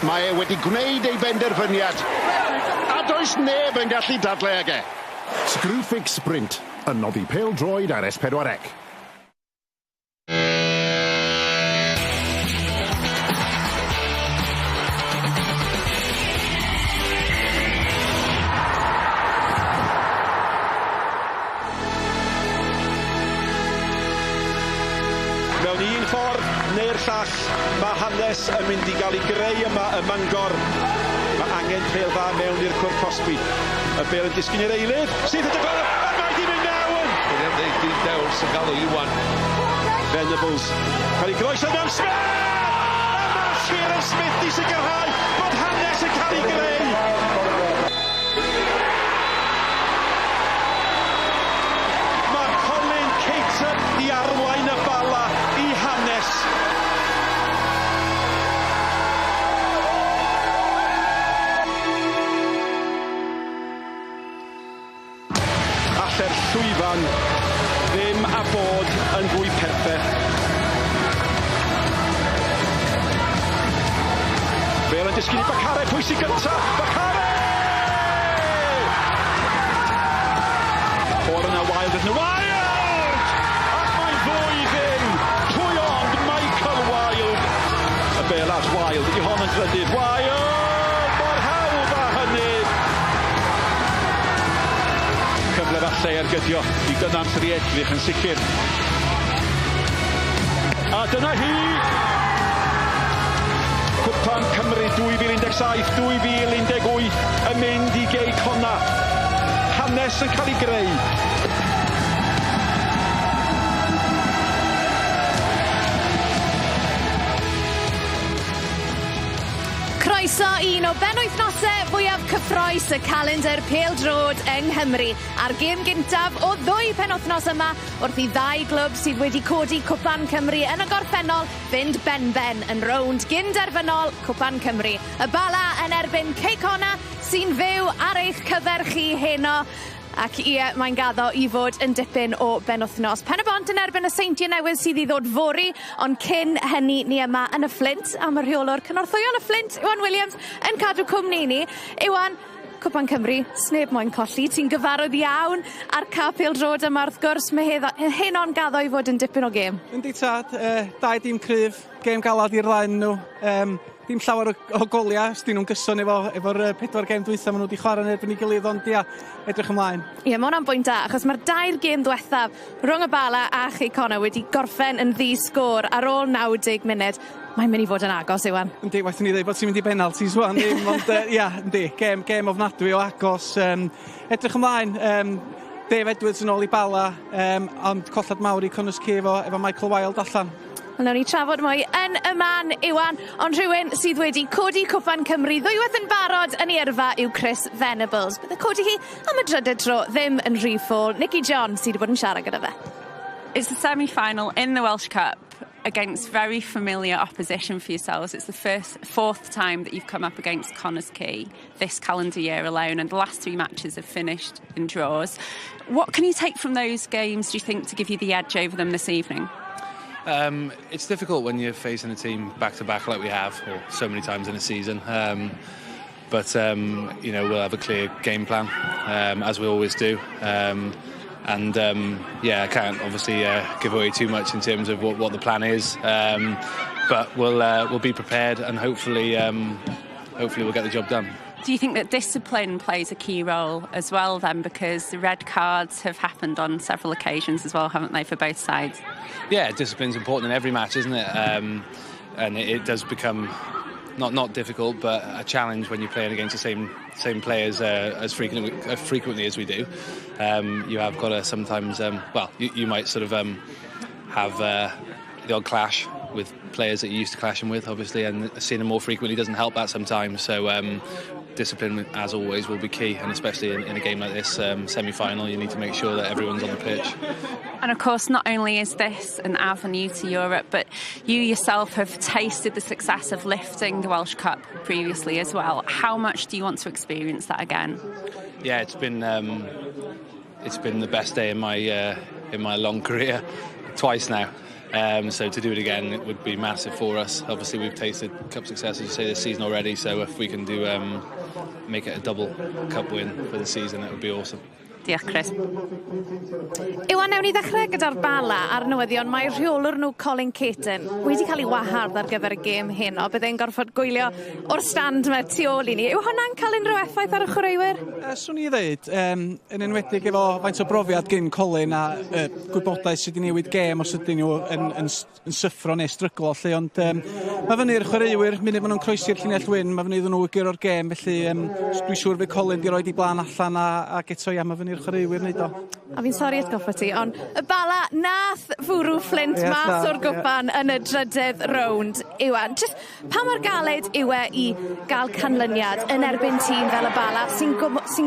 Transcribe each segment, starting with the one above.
Mae wedi gwneud ei benderfyniad, a does neb yn gallu dadlau ag e. Screwfix Sprint yn noddi pêl-droed ar S4C. Mewn un ffordd neu'r llall, mae hanes yn mynd i gael ei greu yma ym Mangor. Mae angen pêl dda mewn i'r cwrt Cosby. Y bêl yn disgyn i'r eilydd, sydd yn dygol, a mae di mynd mewn! Di dewl sy'n gael o Iwan. Venables, cael ei groeso mewn Smith! A mae Sir Smith i sicrhau bod hanes yn cael ei greu! Mae Colin Cater i arwain y Bala i hanes. Alle'r llwyfan ddim a bod yn fwy perffeth. Bêl yn disgyn i Bacare, pwy sy'n gyntaf? Bacare! O'r yna Wild yn y Wild! Ac mae'n fwy ddim! Pwy ond Michael Wild? Y bêl at Wild, ydi hon yn drydydd. Wild! Mor hawdd â hynny! Cyfle falle ar gydio i gynnant yr edrych yn sicr. A dyna hi! Cwpan Cymru 2017, 2018 yn mynd i gei Connah. Hanes yn cael ei greu. Croeso un o benwythnosau fwyaf cyffroes y calendar pêl-drod yng Nghymru. A'r gêm gyntaf o ddwy penwythnos yma wrth i ddau glwb sydd wedi codi Cwpan Cymru yn y gorffennol fynd ben-ben yn rownd gynderfynol Cwpan Cymru. Y Bala yn erbyn Connah sy'n fyw ar eich cyfer chi heno. Ac ie, mae'n gaddo i fod yn dipyn o benwythnos. Pen y bont yn erbyn y Seintiau Newydd sydd i ddod fori, ond cyn hynny ni yma yn y Flint, am yr rheolwr cynorthwyon y Flint, Iwan Williams, yn cadw cwmni ni. Iwan, Cwpan Cymru, sneb moyn colli, ti'n gyfarwydd iawn ar cael pêl-drod yma wrth gwrs, mae hyn o'n gaddo i fod yn dipyn o gêm. Yndi tad, dau dîm cryf, gêm galad i'r ddau nhw. Dim llawer o goliau, os dyn nhw'n gyson efo'r 4 gêm dwytha maen nhw wedi chwarae yn erbyn ei gilydd, ond ia, edrych ymlaen. Ie, mae hwnna'n bwynt da, achos mae'r 2 gêm ddiwethaf rhwng y Bala a Connah wedi gorffen yn ddi-sgôr ar ôl 90 munud. Mae'n mynd i fod yn agos, Iwan. Yndi, waethon ni ddweud bod sy'n mynd i penalties wan, ond ia, yndi, gêm ofnadwy o agos. Edrych ymlaen, Dave Edwards yn ôl i Bala, ond collad mawr i Connah's Quay efo Michael Wild allan. Wel, nawn ni trafod mwy yn y man, Iwan, ond rhywun sydd wedi codi Cwpan Cymru ddwywaith yn barod yn ei yrfa yw Chris Venables. Bydde codi hi am y drydydd tro ddim yn rhy ffôl. Nicky John sydd wedi bod yn siarad gyda fe. It's the semi-final in the Welsh Cup against very familiar opposition for yourselves. It's the fourth time that you've come up against Connah's Quay this calendar year alone, and the last 3 matches have finished in draws. What can you take from those games, do you think, to give you the edge over them this evening? It's difficult when you're facing a team back-to-back like we have, or so many times in a season. But you know, we'll have a clear game plan, as we always do. Yeah, I can't obviously give away too much in terms of what the plan is. But we'll be prepared, and hopefully we'll get the job done. Do you think that discipline plays a key role as well then, because the red cards have happened on several occasions as well, haven't they, for both sides? Yeah, discipline's important in every match, isn't it? And it does become not difficult, but a challenge when you're playing against the same players as frequently as we do. You have got to sometimes, you might sort of have the odd clash with players that you're used to clashing with, obviously, and seeing them more frequently doesn't help that sometimes. So discipline, as always, will be key, and especially in a game like this, semi-final, you need to make sure that everyone's on the pitch. And of course, not only is this an avenue to Europe, but you yourself have tasted the success of lifting the Welsh Cup previously as well. How much do you want to experience that again? Yeah, it's been the best day in my long career, twice now. So to do it again, it would be massive for us. Obviously, we've tasted cup success, as you say, this season already. So if we can do make it a double cup win for the season, that would be awesome. Diolch, Chris. Iwan, newn ni ddechrau gyda'r Bala ar newyddion. Mae rheolwr nhw Colin Caton wedi cael ei wahardd ar gyfer y gêm hyn, o byddai'n gorfod gwylio o'r stand mae tu ôl I ni. Yw hwnna'n cael unrhyw effaith ar y chwaraewyr? Swn I ddweud, yn enwedig efo faint o brofiad gyn Colin a gwybodaeth sydd wedi newid gêm os ydyn nhw yn syffro neu stryglo, lle, ond mae fyny'r chwaraewyr, munud maen nhw'n croesi'r llinell wyn, mae fyny iddyn nhw gyro'r gêm, felly dwi'n siŵr fe Colin di roed I blaen allan a geto ia, mae fyny'r chwaraewyr wneud o. A fi'n sori atgoffa ti, ond y Bala nath fwrw Flint mas o'r gwpan yn y drydydd rownd. Iwan, just pa mor galed yw I gael canlyniad yn erbyn tîm fel y Bala sy'n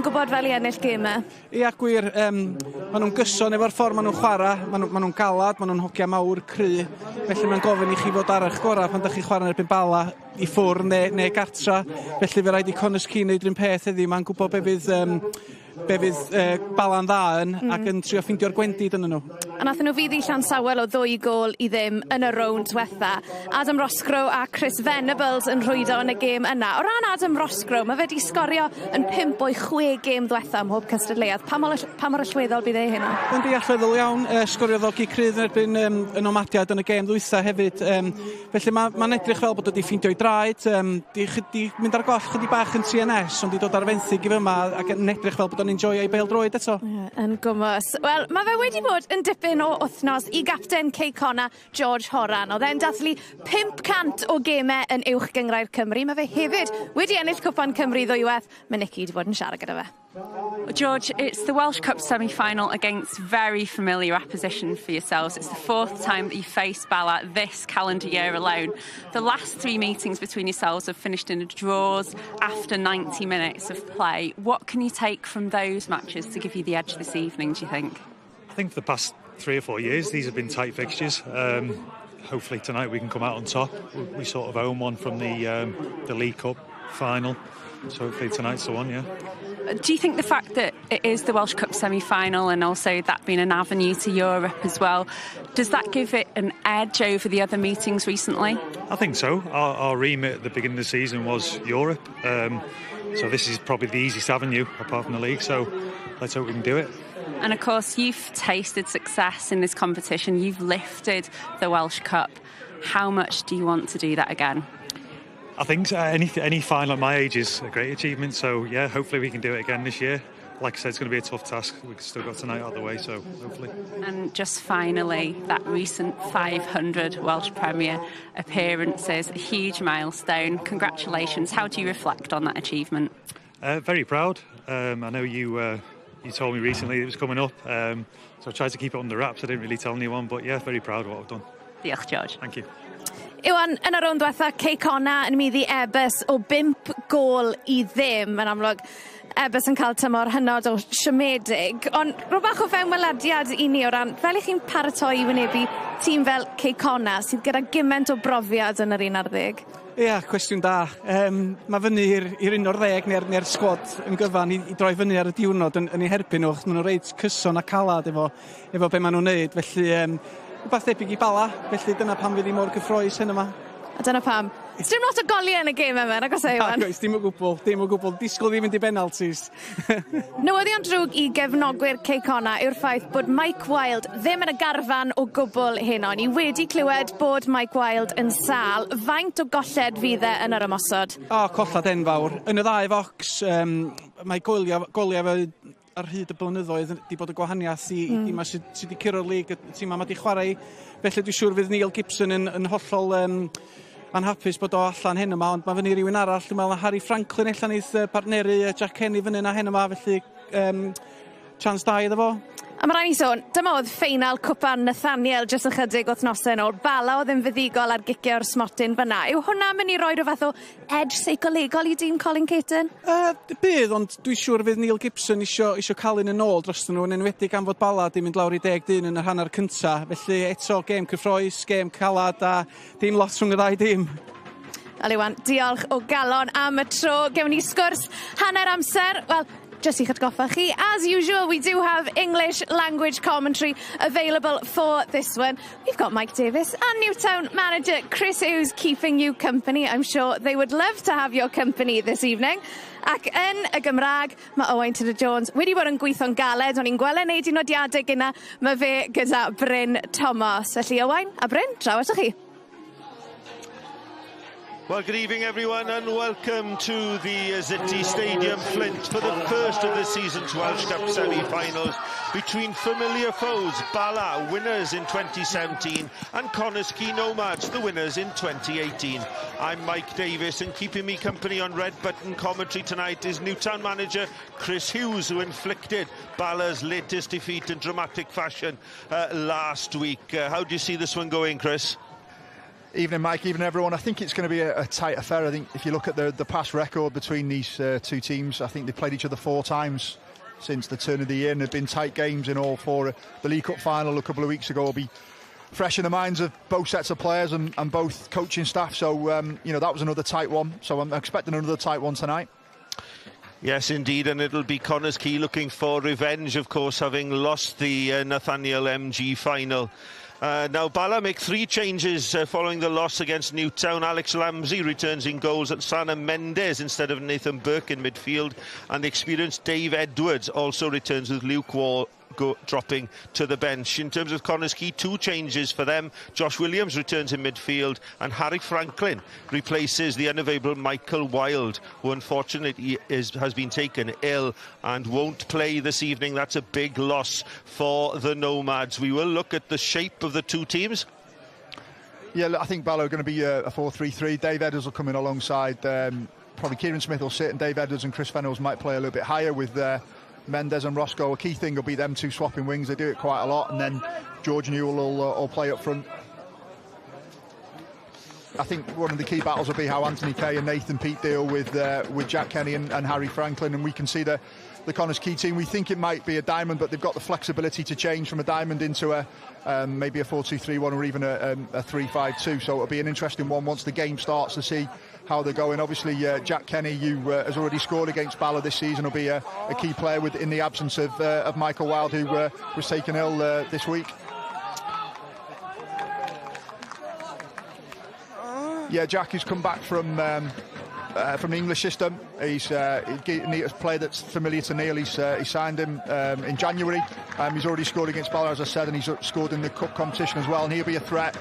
gwybod fel I ennill gemau? Ia, gwir, maen nhw'n gyson efo'r ffordd maen nhw'n chwarae, maen nhw'n galad, maen nhw'n hogia mawr cry, felly mae'n gofyn I chi fod ar eich gorau pan ydych chi chwarae yn erbyn Bala I ffwr neu gartra, felly fe rhaid I Connah wneud rhywun peth heddi, mae'n gwybod be fydd Bala'n dda yn ac yn trio ffeindio'r gwendid yn nhw. A nath nhw fyddi llansawel o 2 gôl I ddim yn y rownd diwetha. Adam Roscoe a Chris Venables yn rhwydo yn y gêm yna. O ran Adam Roscoe, mae fe wedi sgorio yn 5 o'i 6 gêm diwetha ym mhob cystadleuaeth. Pa mor allweddol bydd ei hynna? Yn deallweddol iawn, sgoriodd o Crydd yn erbyn y Nomadiad yn y gêm ddwytha hefyd. Felly mae'n edrych fel bod wedi ffeindio'i draed. Di mynd ar goll chydig bach yn TNS, ond di dod ar fenthyg I fyma ac yn edrych fel bod o'n enjoio I bêl-droed eto. Yn gwmws. Wel, mae fe wedi bod yn dipyn o wythnos I gapten Connah, George Horan. Oedd e'n dathlu 500 o gemau yn uwch gyngrau'r Cymru. Mae fe hefyd wedi ennill Cwpan Cymru ddwywaith. Mae Nicky wedi bod yn siarad gyda fe. George, it's the Welsh Cup semi-final against very familiar opposition for yourselves. It's the 4th time that you faced Bala this calendar year alone. The last 3 meetings between yourselves have finished in draws after 90 minutes of play. What can you take from those matches to give you the edge this evening, do you think? I think for the past 3 or 4 years, these have been tight fixtures. Hopefully tonight we can come out on top. We sort of own one from the League Cup final. So hopefully tonight's the one, yeah. Do you think the fact that it is the Welsh Cup semi-final and also that being an avenue to Europe as well, does that give it an edge over the other meetings recently? I think so. Our remit at the beginning of the season was Europe. So this is probably the easiest avenue apart from the league. So let's hope we can do it. And of course, you've tasted success in this competition. You've lifted the Welsh Cup. How much do you want to do that again? I think any final at my age is a great achievement. So yeah, hopefully we can do it again this year. Like I said, it's going to be a tough task. We've still got tonight out of the way, so hopefully. And just finally, that recent 500 Welsh Premier appearances, a huge milestone. Congratulations. How do you reflect on that achievement? Very proud. I know you told me recently it was coming up, so I tried to keep it under wraps. I didn't really tell anyone, but yeah, very proud of what I've done. Diolch, George. Thank you. Iwan, yn y rownd diwetha, Connah yn middi Ebys o 5 gôl I ddim. Yn amlwg, Ebys yn cael tymor hynod o siomedig. Ond rhyw bach o fewnwelediad I ni o ran, fel I chi'n paratoi I wynebu tîm fel Connah sydd gyda gymaint o brofiad yn yr 11? Ia, cwestiwn da. Mae fyny i'r 11 neu'r sgwad yn gyfan I droi fyny ar y diwrnod yn ei herbyn nhw. Maen nhw'n reit cyson a calad efo be maen nhw'n neud. Felly, rhywbeth debyg I Bala, felly dyna pam fydd I mor gyffroes hyn yma. A dyna pam. Sdim lot o goliau yn y gêm yma, nag os Iwan? Oes, dim o gwbl. Disgwyl ddim yn di penalties. Newyddion drwg I gefnogwyr Connah yw'r ffaith bod Mike Wilde ddim yn y garfan o gwbl heno. Ni wedi clywed bod Mike Wilde yn sâl. Faint o golled fydd yn yr ymosod? Collad enfawr. Yn y ddau focs, mae goliau fe ar hyd y blynyddoedd wedi bod y gwahaniaeth I ma sydd wedi curo'r lig, y tîm ma wedi chwarae. Felly dwi'n siŵr fydd Neil Gibson yn hollol anhapus bod o allan hyn yma, ond mae fyny rhywun arall. Dwi'n meddwl Harry Franlkin allan neith partneru Jack Kenny fyny na hyn yma, felly chance da iddo fo. A mae rai ni sôn, dyma oedd ffeinal cwpan Nathaniel jyst ychydig wythnosau nôl. Bala oedd yn fuddigol ar gicio'r smotyn fyna. Yw hwnna mynd I roi rhyw fath o edge seicolegol I dîm Colin Caton? Bydd, ond dwi'n siŵr fydd Neil Gibson isio cael un yn ôl dros nhw, yn enwedig am fod Bala di mynd lawr I 10 dyn yn yr hanner cynta. Felly eto gêm cyffroes, gêm calad a dim lot rhwng y ddau dîm. Wel Iwan, diolch o galon am y tro. Gewn ni sgwrs hanner amser. Wel, Just i atgoffa chi, as usual, we do have English language commentary available for this one. We've got Mike Davis and Newtown manager Chris Hughes keeping you company. I'm sure they would love to have your company this evening. Ac yn y Gymraeg, mae Owain Tudur-Jones wedi bod yn gweithio'n galed. O'n i'n gweld e'n neud un nodiadau gyna, mae fe gyda Bryn Thomas. Felly Owain a Bryn, draw ato chi. Well, good evening, everyone, and welcome to the Essity Stadium, Flint, for the first of the season's Welsh Cup semi-finals between familiar foes, Bala, winners in 2017, and Connah Nomads, the winners in 2018. I'm Mike Davis, and keeping me company on Red Button commentary tonight is Newtown manager Chris Hughes, who inflicted Bala's latest defeat in dramatic fashion last week. How do you see this one going, Chris? Evening, Mike. Evening, everyone. I think it's going to be a tight affair. I think if you look at the past record between these two teams, I think they've played each other 4 times since the turn of the year, and there have been tight games in all 4. The League Cup final a couple of weeks ago will be fresh in the minds of both sets of players and both coaching staff. So, you know, that was another tight one. So I'm expecting another tight one tonight. Yes, indeed, and it'll be Connah's Quay looking for revenge, of course, having lost the Nathaniel MG final. Now, Bala make 3 changes following the loss against Newtown. Alex Lamsey returns in goals at Sana Mendes instead of Nathan Burke in midfield. And the experienced Dave Edwards also returns with Luke Wall dropping to the bench. In terms of Connah's Quay, 2 changes for them. Josh Williams returns in midfield and Harry Franlkin replaces the unavailable Michael Wilde, who unfortunately has been taken ill and won't play this evening. That's a big loss for the Nomads. We will look at the shape of the 2 teams. Yeah, I think Bala are going to be a 4-3-3. Dave Edwards will come in alongside. Probably Kieran Smith will sit, and Dave Edwards and Chris Fennells might play a little bit higher with Mendes and Roscoe. A key thing will be them 2 swapping wings. They do it quite a lot, and then George Newell will play up front. I think one of the key battles will be how Anthony Kay and Nathan Peat deal with Jack Kenny and Harry Franlkin, and we can see the Connah's Quay team. We think it might be a diamond, but they've got the flexibility to change from a diamond into maybe a 4-2-3-1 or even a 3-5-2. So it'll be an interesting one once the game starts to see how they're going. Obviously, Jack Kenny, who has already scored against Bala this season, will be a key player in the absence of Michael Wilde, who was taken ill this week. Yeah, Jack has come back from the English system. He's a player that's familiar to Neil. He signed him in January. He's already scored against Bala, as I said, and he's scored in the cup competition as well, and he'll be a threat.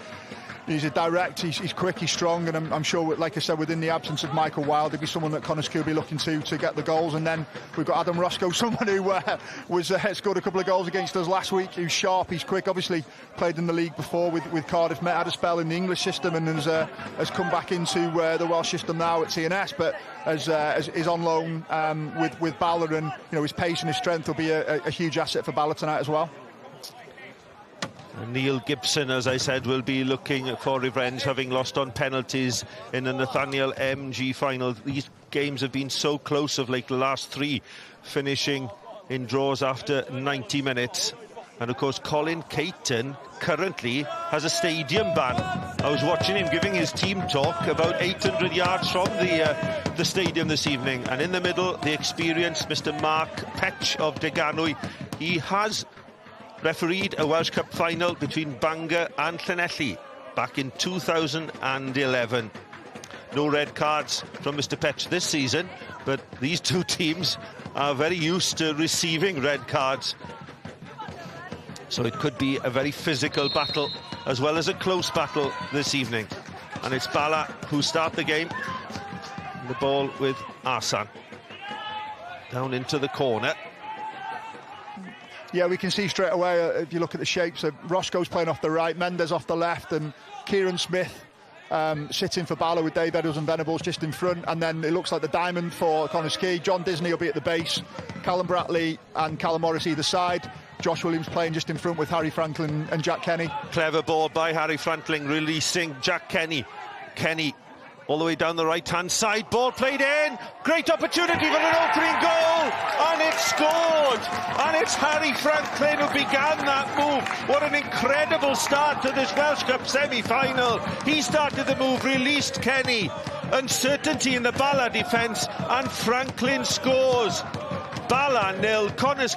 He's a direct, he's quick, he's strong, and I'm sure, like I said, within the absence of Michael Wilde, there'll be someone that Connah's Quay will be looking to get the goals. And then we've got Adam Roscoe, someone who scored a couple of goals against us last week. He's sharp, he's quick, obviously played in the league before with Cardiff, had a spell in the English system, and has come back into the Welsh system now at TNS, but is on loan with Bala, and you know, his pace and his strength will be a huge asset for Bala tonight as well. Neil Gibson, as I said, will be looking for revenge, having lost on penalties in the Nathaniel MG final. These games have been so close of late, the last 3 finishing in draws after 90 minutes. And of course, Colin Caton currently has a stadium ban. I was watching him giving his team talk about 800 yards from the stadium this evening. And in the middle, the experienced Mr. Mark Petch of Deganwy. He has refereed a Welsh Cup final between Bangor and Llanelli back in 2011. No red cards from Mr. Petch this season, but these 2 teams are very used to receiving red cards. So it could be a very physical battle as well as a close battle this evening. And it's Bala who start the game. The ball with Arsan. Down into the corner. Yeah, we can see straight away, if you look at the shapes, Roscoe's playing off the right, Mendes off the left, and Kieran Smith sitting for Bala with Dave Edwards and Venables just in front. And then it looks like the diamond for Connah's Quay. John Disney will be at the base, Callum Bratley and Callum Morris either side. Josh Williams playing just in front with Harry Franlkin and Jack Kenny. Clever ball by Harry Franlkin, releasing Jack Kenny. Kenny all the way down the right-hand side, ball played in, great opportunity for an opening goal, and it's scored, and it's Harry Franlkin who began that move. What an incredible start to this Welsh Cup semi-final. He started the move, released Kenny, uncertainty in the Bala defence, and Franlkin scores. Bala 0,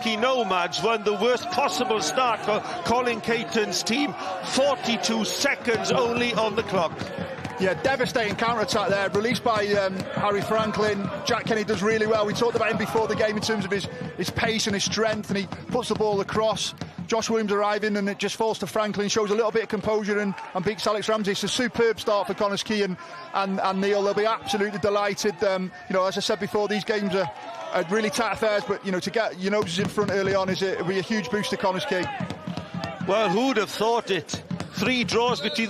Quay Nomads won the worst possible start for Colin Caton's team. 42 seconds only on the clock. Yeah, devastating counter-attack there, released by Harry Franlkin. Jack Kenny does really well. We talked about him before the game in terms of his pace and his strength, and he puts the ball across. Josh Williams arriving, and it just falls to Franklin, shows a little bit of composure and beats Alex Ramsey. It's a superb start for Connah's Quay and Neil. They'll be absolutely delighted. You know, as I said before, these games are really tight affairs, but, you know, to get your noses in front early on it'll be a huge boost to Connah's Quay. Well, who'd have thought it? 3 draws between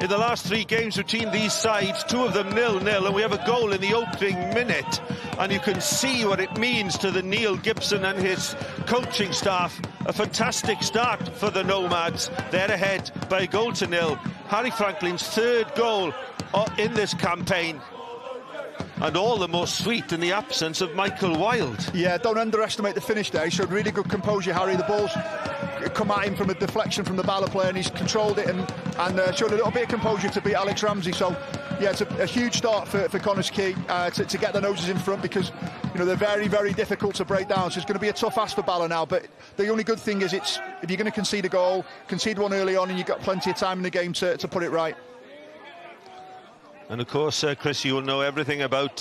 in the last 3 games between these sides, 2 of them 0-0, and we have a goal in the opening minute, and you can see what it means to the Neil Gibson and his coaching staff. A fantastic start for the Nomads. They're ahead by 1-0. Harry Franklin's 3rd goal in this campaign, and all the more sweet in the absence of Michael Wilde. Yeah, don't underestimate the finish there. He showed really good composure, Harry. The ball's come at him from a deflection from the Bala player, and he's controlled it and showed a little bit of composure to beat Alex Ramsey. So, yeah, it's a huge start for Connah's Quay to get their noses in front, because, you know, they're very, very difficult to break down. So it's going to be a tough ask for Bala now. But the only good thing is, if you're going to concede a goal, concede one early on, and you've got plenty of time in the game to put it right. And of course, Chris, you'll know everything about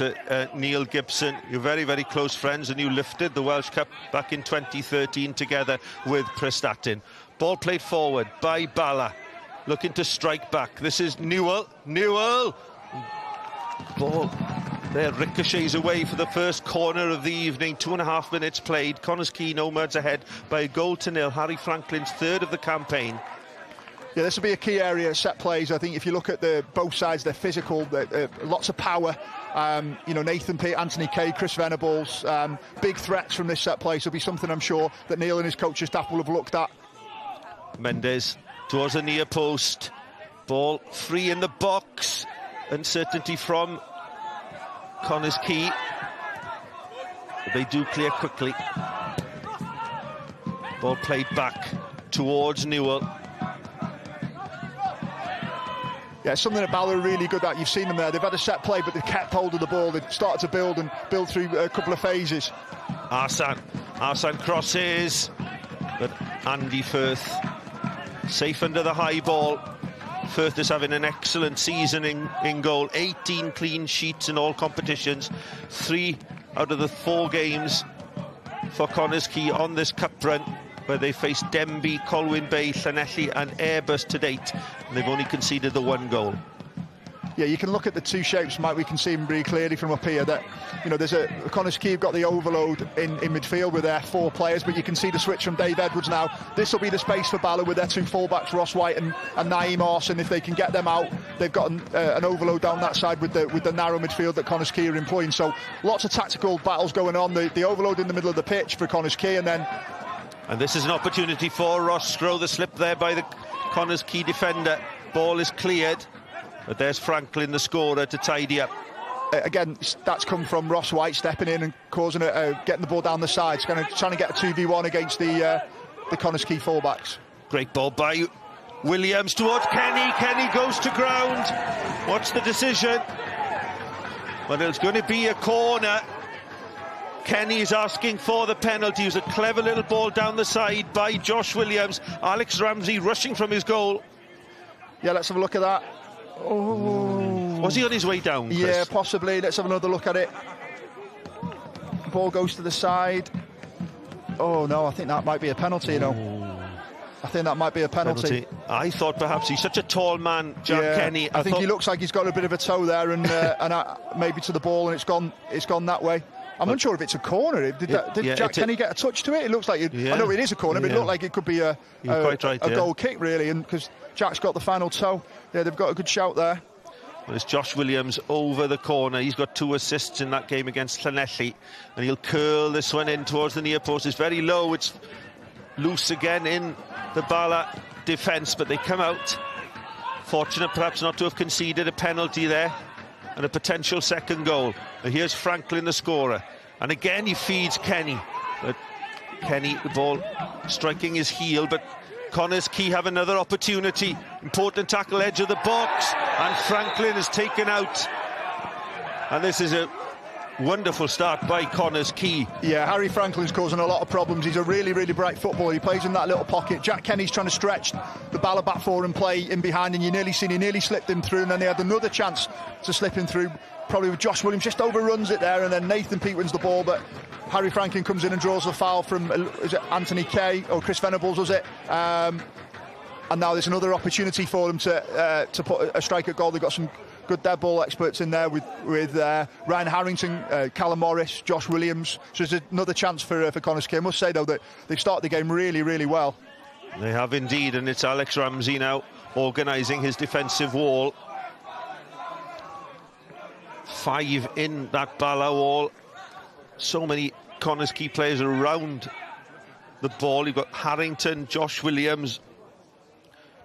Neil Gibson. You're very, very close friends, and you lifted the Welsh Cup back in 2013 together with Prestatyn. Ball played forward by Bala, looking to strike back. This is Newell. Ball there ricochets away for the first corner of the evening. 2.5 minutes played. Connah's Quay Nomads ahead by 1-0. Harry Franklin's 3rd of the campaign. Yeah, this will be a key area, set plays. I think if you look at both sides, they're physical, lots of power. You know, Nathan Pitt, Anthony Kay, Chris Venables, big threats from this set play. So it'll be something I'm sure that Neil and his coaching staff will have looked at. Mendes towards the near post. Ball free in the box. Uncertainty from Connah's Quay. They do clear quickly. Ball played back towards Newell. Yeah, something that Bala are really good at. You've seen them there. They've had a set play, but they've kept hold of the ball. They've started to build through a couple of phases. Arsene crosses, but Andy Firth safe under the high ball. Firth is having an excellent season in goal. 18 clean sheets in all competitions. 3 out of the 4 games for Connah's Quay on this cup run, where they faced Denbigh, Colwyn Bay, Llanelli and Airbus to date, and they've only conceded the 1 goal. Yeah, you can look at the 2 shapes, Mike. We can see them really clearly from up here that, you know, there's Connah's Quay have got the overload in midfield with their 4 players, but you can see the switch from Dave Edwards now. This will be the space for Bala with their 2 fullbacks, Ross White and Naeem Orson. If they can get them out, they've got an overload down that side with the narrow midfield that Connah's Quay are employing. So lots of tactical battles going on. The overload in the middle of the pitch for Connah's Quay, and this is an opportunity for Ross Scrow. The slip there by the Connah's Quay defender. Ball is cleared, but there's Franklin, the scorer, to tidy up. Again, that's come from Ross White stepping in and causing getting the ball down the sides, kind of trying to get a 2v1 against the Connah's Quay fullbacks. Great ball by Williams towards Kenny. Kenny goes to ground. What's the decision? Well, it's going to be a corner. Kenny's asking for the penalty. It was a clever little ball down the side by Josh Williams. Alex Ramsey rushing from his goal. Yeah, let's have a look at that. Oh, was he on his way down, Chris? Yeah, possibly. Let's have another look at it. Ball goes to the side. Oh no, I think that might be a penalty, you know. I think that might be a penalty. I thought perhaps he's such a tall man, Jack Kenny. I think he looks like he's got a bit of a toe there, and maybe to the ball, and it's gone that way. I'm unsure if it's a corner. Did Jack Kenny get a touch to it? It looks like I know it is a corner, but it looked like it could be a goal kick, really, and because Jack's got the final toe. Yeah, they've got a good shout there. Well, it's Josh Williams over the corner. He's got 2 assists in that game against Llanelli, and he'll curl this one in towards the near post. It's very low. It's loose again in the Bala defence, but they come out. Fortunate perhaps not to have conceded a penalty there, and a potential 2nd goal. And here's Franklin, the scorer, and again he feeds Kenny, but Kenny, the ball striking his heel, but Connah's Quay have another opportunity. Important tackle, edge of the box, and Franklin is taken out. And this is a Wonderful start by Connah's Quay. Yeah, Harry Franklin's causing a lot of problems. He's a really, really bright footballer. He plays in that little pocket. Jack Kenny's trying to stretch the Bala back four and play in behind, and you nearly seen he nearly slipped him through, and then they had another chance to slip him through, probably with Josh Williams, just overruns it there, and then Nathan Peat wins the ball, but Harry Franklin comes in and draws the foul from, is it Anthony Quay, or Chris Venables, was it? And now there's another opportunity for them to put a strike at goal. They've got some good dead ball experts in there with Ryan Harrington, Callum Morris, Josh Williams. So there's another chance for Connah's Quay. I must say, though, that they've started the game really, really well. They have indeed, and it's Alex Ramsey now organising his defensive wall. 5 in that Bala wall. So many Connah's Quay players around the ball. You've got Harrington, Josh Williams,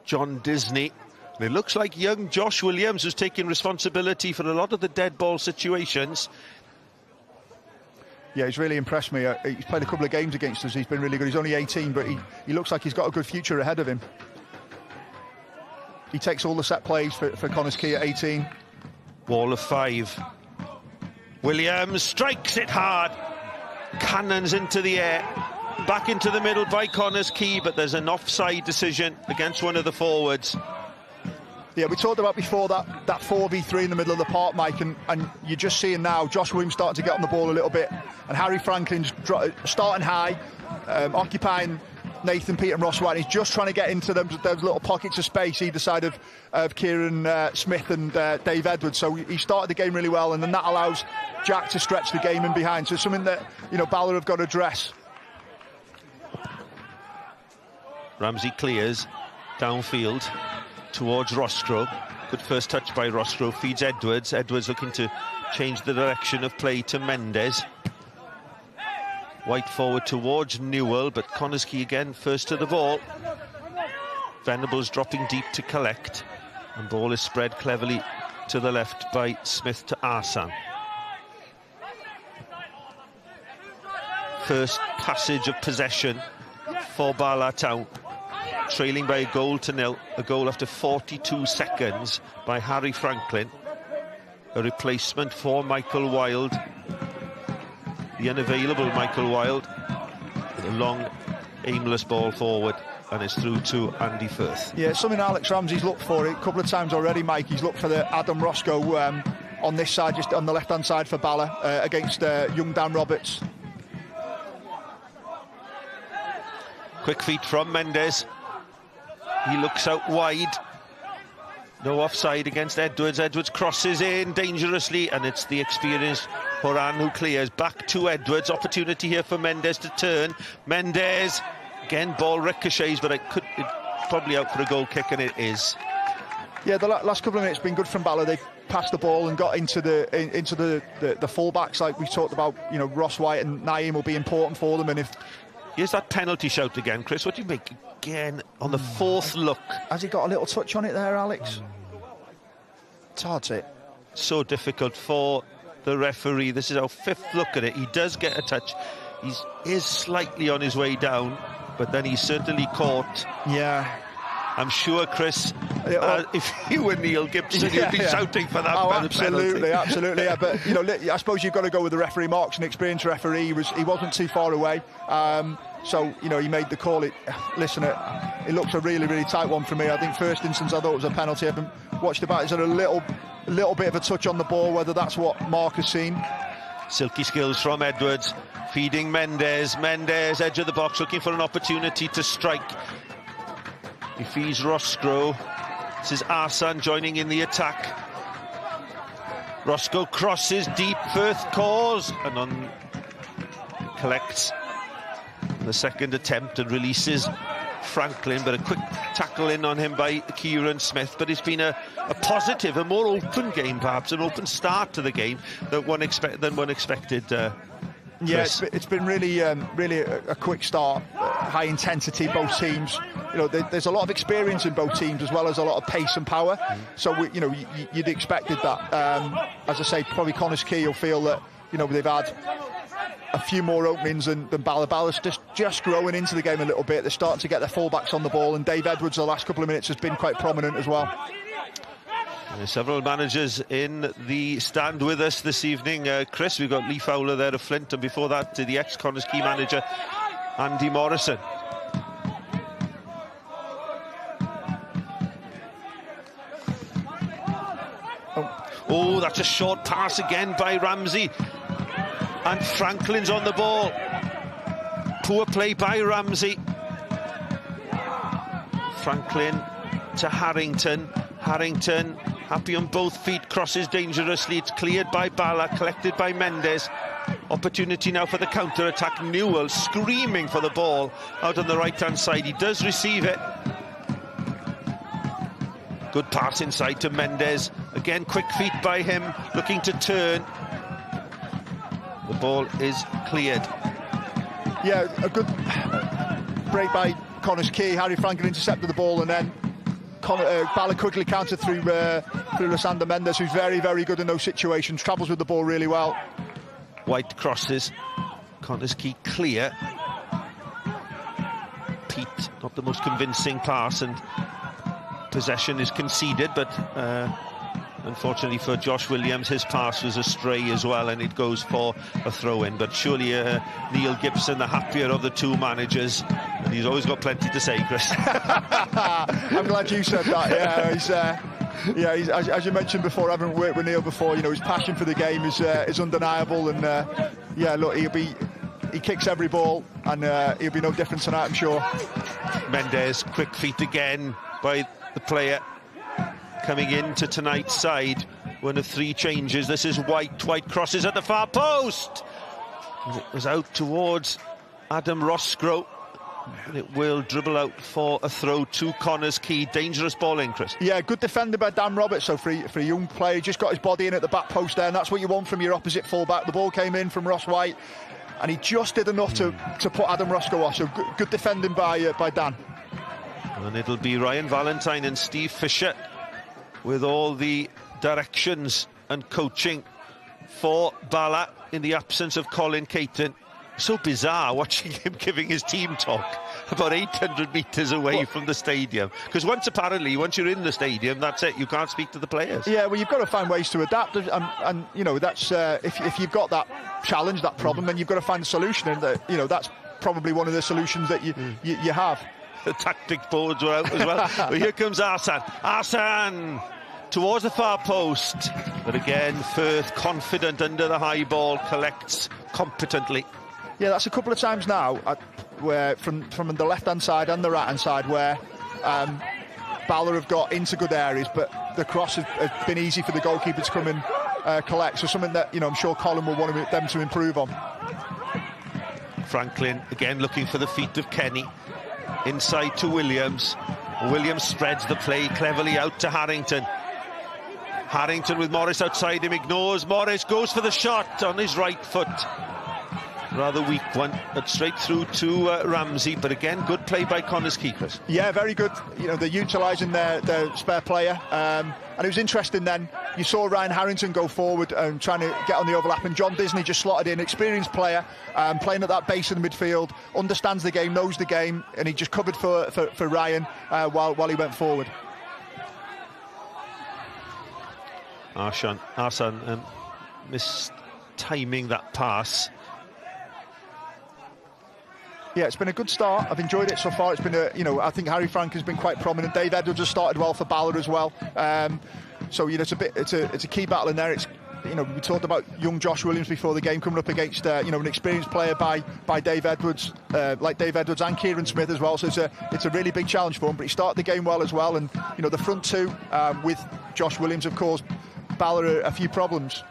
John Disney. And it looks like young Josh Williams who's taking responsibility for a lot of the dead ball situations. Yeah, he's really impressed me. He's played a couple of games against us. He's been really good. He's only 18, but he looks like he's got a good future ahead of him. He takes all the set plays for Connah's Quay at 18. Wall of 5. Williams strikes it hard. Cannons into the air. Back into the middle by Connah's Quay, but there's an offside decision against one of the forwards. Yeah, we talked about before that 4v3 in the middle of the park, Mike, and you're just seeing now Josh Williams starting to get on the ball a little bit, and Harry Franklin's starting high, occupying Nathan Peat and Ross White. He's just trying to get into those little pockets of space either side of Kieran Smith and Dave Edwards. So he started the game really well, and then that allows Jack to stretch the game in behind. So it's something that, you know, Bala have got to address. Ramsey clears downfield towards Roscoe. Good first touch by Roscoe, feeds Edwards. Edwards looking to change the direction of play to Mendes. White forward towards Newell, but Connah's Quay again first to the ball. Venables dropping deep to collect, and ball is spread cleverly to the left by Smith to Arsan. First passage of possession for Bala Town, trailing by a 1-0, a goal after 42 seconds by Harry Franklin. A replacement for Michael Wilde, the unavailable Michael Wilde, with a long, aimless ball forward, and it's through to Andy Firth. Yeah, it's something Alex Ramsey's looked for a couple of times already, Mike. He's looked for the Adam Roscoe on this side, just on the left-hand side for Bala, against young Dan Roberts. Quick feet from Mendes. He looks out wide. No offside against Edwards. Edwards crosses in dangerously, and it's the experienced Horan who clears. Back to Edwards. Opportunity here for Mendes to turn. Mendes, again, ball ricochets, but it's probably out for a goal kick, and it is. Yeah, the last couple of minutes have been good from Bala. They've passed the ball and got into the full-backs, like we talked about. You know, Ross White and Naeem will be important for them, and if... Here's that penalty shout again, Chris. What do you make again on the fourth look? Has he got a little touch on it there, Alex? It's hard to... So difficult for the referee. This is our 5th look at it. He does get a touch. He is slightly on his way down, but then he's certainly caught. Yeah. I'm sure, Chris, if you were Neil Gibson, you'd be shouting for that absolutely, penalty. Absolutely, yeah. But, you know, I suppose you've got to go with the referee. Mark's an experienced referee. He wasn't too far away. So, you know, he made the call. It looks a really, really tight one for me. I think first instance I thought it was a penalty. I haven't watched it back. Is there a little bit of a touch on the ball, whether that's what Mark has seen? Silky skills from Edwards, feeding Mendes. Mendes, edge of the box, looking for an opportunity to strike. He feeds Roscoe. This is Arsan joining in the attack. Roscoe crosses deep, Firth calls, and collects the second attempt and releases Franklin, but a quick tackle in on him by Kieran Smith. But it's been a positive, a more open game, perhaps, an open start to the game than one expected. Yeah, it's been really a quick start, high intensity, both teams. You know, there's a lot of experience in both teams, as well as a lot of pace and power. So, you'd expected that. As I say, probably Connah's Quay will feel that, you know, they've had a few more openings than Bala. Bala's just growing into the game a little bit. They're starting to get their fullbacks on the ball, and Dave Edwards the last couple of minutes has been quite prominent as well. There's several managers in the stand with us this evening. Chris, we've got Lee Fowler there of Flint, and before that, the ex-Connah's Quay manager, Andy Morrison. Oh, that's a short pass again by Ramsey. And Franklin's on the ball. Poor play by Ramsey. Franklin to Harrington. Harrington happy on both feet, crosses dangerously. It's cleared by Bala, collected by Mendes. Opportunity now for the counter-attack. Newell screaming for the ball out on the right-hand side. He does receive it. Good pass inside to Mendes. Again, quick feet by him, looking to turn. The ball is cleared. Yeah, a good break by Connah's Quay. Harry Franlkin intercepted the ball, and then Bala quickly countered through Lysander Mendes, who's very, very good in those situations. Travels with the ball really well. White crosses. Connah's Quay clear. Pete, not the most convincing pass, and possession is conceded, but unfortunately for Josh Williams, his pass was astray as well, and it goes for a throw-in. But surely Neil Gibson, the happier of the two managers, and he's always got plenty to say, Chris. I'm glad you said that. Yeah, he's as you mentioned before, having worked with Neil before, you know, his passion for the game is undeniable, and yeah, look, he kicks every ball, and he'll be no different tonight, I'm sure. Mendes, quick feet again by the player coming into tonight's side. One of three changes. This is White. White crosses at the far post. And it was out towards Adam Roscoe. And it will dribble out for a throw to Connah's Quay. Dangerous ball in, Chris. Yeah, good defender by Dan Roberts. So for a young player, just got his body in at the back post there, and that's what you want from your opposite full-back. The ball came in from Ross White, and he just did enough to put Adam Roscoe off. So good defending by Dan. And it'll be Ryan Valentine and Steve Fisher with all the directions and coaching for Bala in the absence of Colin Caton. So bizarre watching him giving his team talk about 800 metres away from the stadium. Because once you're in the stadium, that's it. You can't speak to the players. Yeah, well, you've got to find ways to adapt. And you know, that's if you've got that challenge, that problem, then you've got to find a solution. And, you know, that's probably one of the solutions that you have. The tactic boards were out as well. But here comes Arsene. Arsene towards the far post. But again, Firth confident under the high ball, collects competently. Yeah, that's a couple of times now where from the left-hand side and the right-hand side where Bala have got into good areas, but the cross has been easy for the goalkeeper to come and collect. So something that, you know, I'm sure Colin will want them to improve on. Franklin again looking for the feet of Kenny. Inside to Williams. Williams spreads the play cleverly out to Harrington. Harrington with Morris outside him, ignores Morris, goes for the shot on his right foot. Rather weak one, but straight through to Ramsey. But again, good play by Connah's Quay, Chris. Yeah, very good. You know, they're utilising their spare player. And it was interesting then, you saw Ryan Harrington go forward and trying to get on the overlap, and John Disney just slotted in, experienced player, playing at that base of the midfield, understands the game, knows the game, and he just covered for Ryan while he went forward. Arsene mistiming that pass. Yeah, it's been a good start. I've enjoyed it so far. It's been I think Harry Frank has been quite prominent. Dave Edwards has started well for Bala as well. So, you know, it's a key battle in there. It's, you know, we talked about young Josh Williams before the game coming up against an experienced player by Dave Edwards, like Dave Edwards and Kieran Smith as well. So it's a really big challenge for him. But he started the game well as well, and you know, the front two with Josh Williams, of course, Bala a few problems.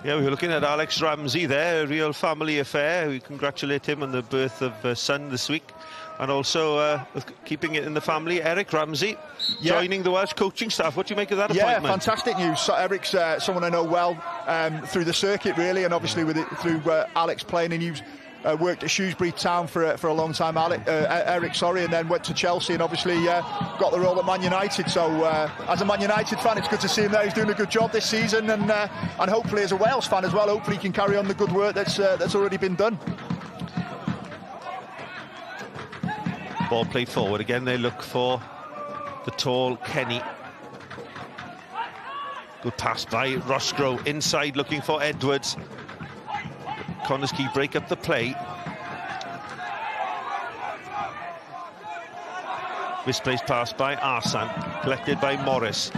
Yeah, we were looking at Alex Ramsey there, a real family affair. We congratulate him on the birth of a son this week. And also, keeping it in the family, Eric Ramsey joining the Welsh coaching staff. What do you make of that appointment? Yeah, fantastic news. So Eric's someone I know well through the circuit, really, and obviously through Alex playing, and he's worked at Shrewsbury Town for a long time, Eric, and then went to Chelsea and obviously got the role at Man United. So as a Man United fan, it's good to see him there. He's doing a good job this season, and hopefully as a Wales fan as well, hopefully he can carry on the good work that's already been done. Ball played forward again. They look for the tall Kenny. Good pass by Roscoe, inside looking for Edwards. Connah's Quay break up the play. Misplaced pass by Arsan, collected by Morris.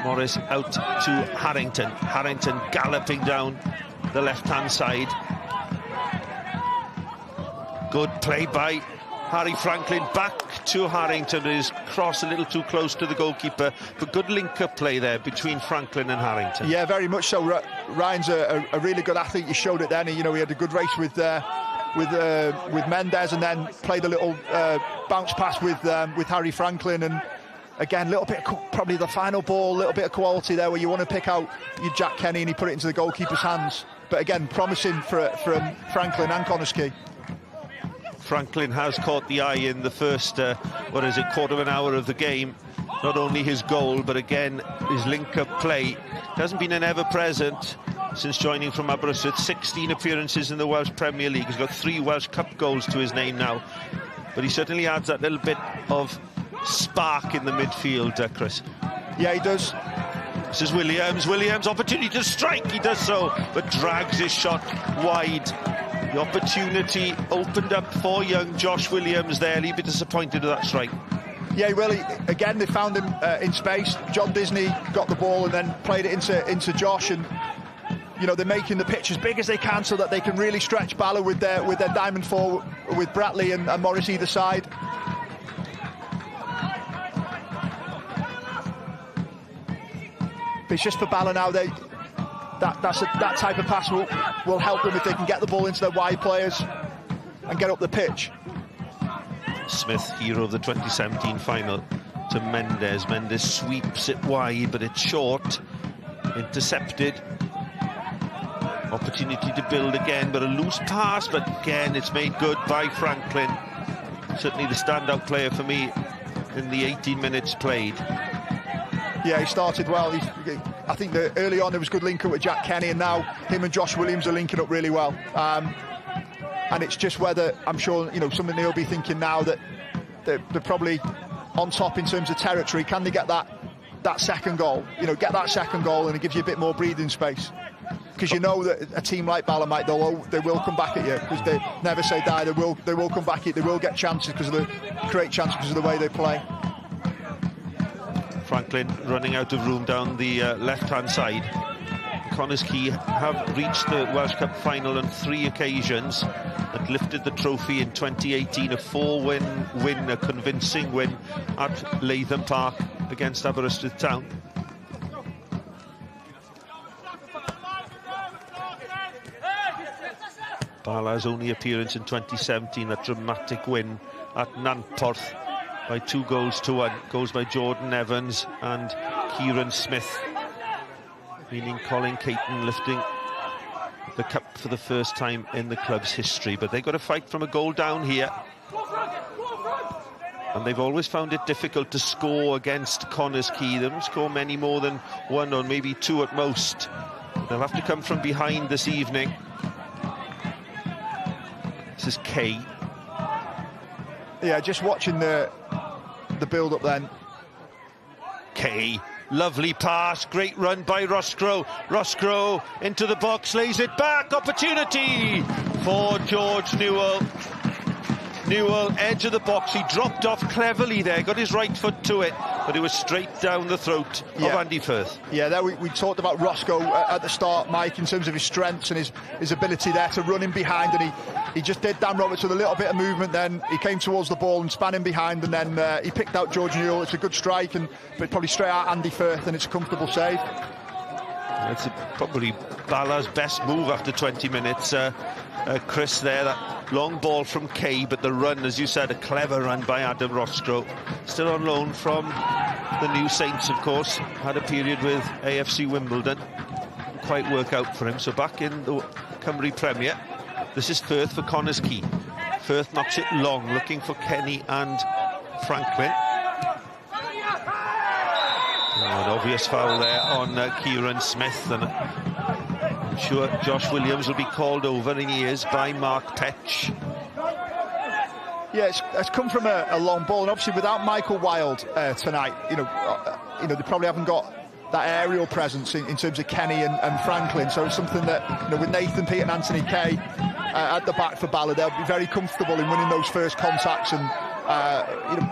Morris out to Harrington. Harrington galloping down the left-hand side. Good play by Harry Franlkin, back to Harrington. His cross a little too close to the goalkeeper, but good link-up play there between Franklin and Harrington. Yeah, very much so. Ryan's a really good athlete. He showed it then. He had a good race with Mendes, and then played a little bounce pass with Harry Franlkin, and again, a little bit of, probably the final ball, a little bit of quality there where you want to pick out your Jack Kenny and he put it into the goalkeeper's hands. But again, promising from Franklin and Connah's Quay. Franklin has caught the eye in the first, quarter of an hour of the game. Not only his goal, but again, his link-up play. Hasn't been an ever-present since joining from Aberystwyth. 16 appearances in the Welsh Premier League. He's got 3 Welsh Cup goals to his name now. But he certainly adds that little bit of spark in the midfield, Chris. Yeah, he does. This is Williams. Williams, opportunity to strike. He does so, but drags his shot wide. The opportunity opened up for young Josh Williams there. He'd be disappointed with that strike. Yeah, well, again, they found him in space. John Disney got the ball and then played it into Josh, and they're making the pitch as big as they can so that they can really stretch Bala with their diamond forward, with Bratley and Morris either side. But it's just for Bala now. That type of pass will help them if they can get the ball into their wide players and get up the pitch. Smith, hero of the 2017 final, to Mendes. Mendes sweeps it wide, but it's short. Intercepted. Opportunity to build again, but a loose pass. But again, it's made good by Franklin. Certainly the standout player for me in the 18 minutes played. Yeah, he started well. I think that early on there was good link-up with Jack Kenny, and now him and Josh Williams are linking up really well. And it's just whether, I'm sure, something they'll be thinking now that they're probably on top in terms of territory. Can they get that second goal? Get that second goal, and it gives you a bit more breathing space. Because that a team like Bala, they will come back at you, because they never say die. They will come back at you. They will get chances create chances because of the way they play. Franklin running out of room down the left-hand side. Connah's Quay have reached the Welsh Cup final on 3 occasions. That lifted the trophy in 2018, a 4-win win, a convincing win at Latham Park against Aberystwyth Town. Bala's only appearance in 2017, a dramatic win at Nantporth by 2-1. Goals by Jordan Evans and Kieran Smith, meaning Colin Caton lifting the cup for the first time in the club's history. But they've got to fight from a goal down here, and they've always found it difficult to score against Connah's Quay. They don't score many more than 1 or maybe 2 at most. They'll have to come from behind this evening. This is Quay. Yeah, just watching the build-up then. Quay, lovely pass, great run by Roscoe. Roscoe into the box, lays it back, opportunity for George Newell. Newell, edge of the box, he dropped off cleverly there, got his right foot to it, but it was straight down the throat of Andy Firth. Yeah, there we talked about Roscoe at the start, Mike, in terms of his strengths and his ability there to run in behind, and he just did Dan Roberts with a little bit of movement. Then he came towards the ball and span in behind, and then he picked out George Newell. It's a good strike, but probably straight out Andy Firth, and it's a comfortable save. It's probably Bala's best move after 20 minutes. Chris there, that long ball from Quay, but the run, as you said, a clever run by Adam Roscoe. Still on loan from the New Saints, of course. Had a period with AFC Wimbledon. Didn't quite work out for him, so back in the Cymru Premier. This is Firth for Connah's Quay. Firth knocks it long, looking for Kenny and Franklin. An obvious foul there on Kieran Smith, and I'm sure Josh Williams will be called over, and he is, by Mark Petch. Yeah, it's come from a long ball, and obviously without Michael Wilde tonight, they probably haven't got aerial presence in terms of Kenny and Franklin. So it's something that, with Nathan Peat and Anthony Kay at the back for Bala, they'll be very comfortable in winning those first contacts, and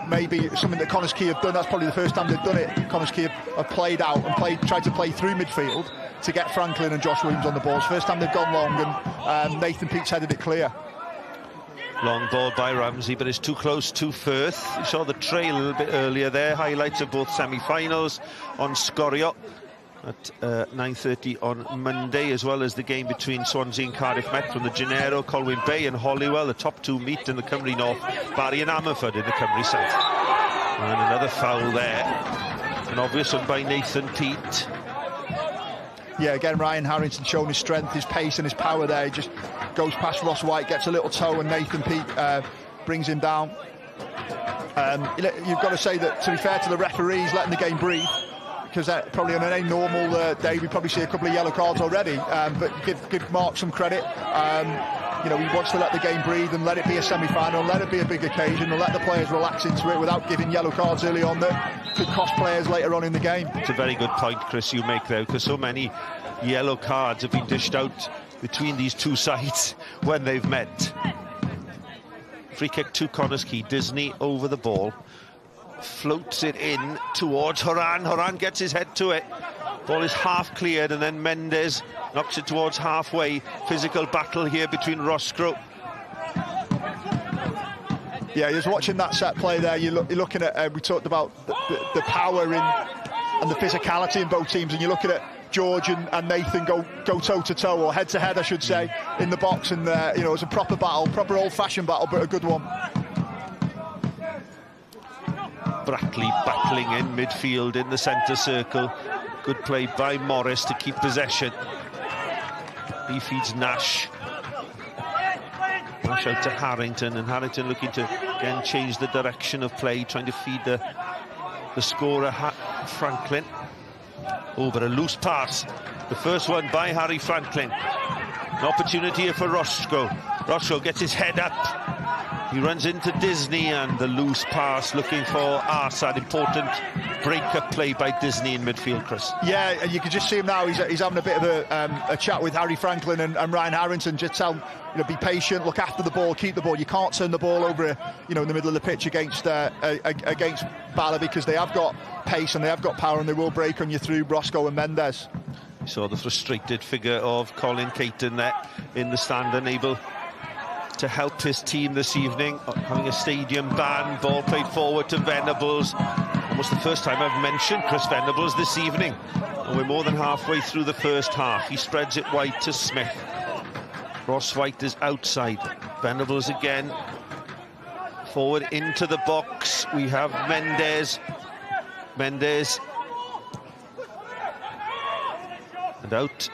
maybe something that Connah's Quay have done. That's probably the first time they've done it. Connah's Quay have played out and tried to play through midfield to get Franklin and Josh Williams on the ball. It's the first time they've gone long, and Nathan Peat's headed it clear. Long ball by Ramsey, but it's too close to Firth. You saw the trail a little bit earlier there. Highlights of both semi-finals on Scorio at 9:30 on Monday, as well as the game between Swansea and Cardiff Met from the Gennaro, Colwyn Bay and Holywell. The top two meet in the Cymru North, Barry and Ammerford in the Cymru South. And another foul there. An obvious one by Nathan Peat. Yeah, again, Ryan Harrington showing his strength, his pace and his power there. He just goes past Ross White, gets a little toe, and Nathan Peat brings him down. You've got to say that, to be fair to the referees, letting the game breathe, because probably on any normal day we probably see a couple of yellow cards already, but give Mark some credit. He wants to let the game breathe and let it be a semi-final, let it be a big occasion, and let the players relax into it without giving yellow cards early on that could cost players later on in the game. It's a very good point, Chris, you make there, because so many yellow cards have been dished out between these two sides when they've met. Free kick to Connah's Quay. Disney over the ball, floats it in towards Horan. Horan gets his head to it. Ball is half cleared, and then Mendes knocks it towards halfway. Physical battle here between Roscoe. Yeah, he was watching that set play there. You're looking at, we talked about the power and the physicality in both teams, and you're looking at George and Nathan go toe-to-toe, or head-to-head, I should say, in the box, and it was a proper battle, proper old-fashioned battle, but a good one. Brackley battling in midfield in the centre circle. Good play by Morris to keep possession. He feeds Nash. Nash out to Harrington, and Harrington looking to again change the direction of play, trying to feed the scorer Franklin. Oh, but a loose pass. The first one by Harry Franklin. An opportunity here for Roscoe. Roscoe gets his head up. He runs into Disney, and the loose pass looking for Arsad. Important break-up play by Disney in midfield, Chris. Yeah, and you can just see him now. He's having a bit of a chat with Harry Franklin and Ryan Harrington. Just tell him, be patient, look after the ball, keep the ball. You can't turn the ball over, in the middle of the pitch against Bala, because they have got pace and they have got power, and they will break on you through Roscoe and Mendes. You saw the frustrated figure of Colin Caton there in the stand, unable to help his team this evening, having a stadium ban. Ball played forward to Venables. Almost the first time I've mentioned Chris Venables this evening, and we're more than halfway through the first half. He spreads it wide to Smith. Ross White is outside. Venables again forward into the box. We have Mendes and out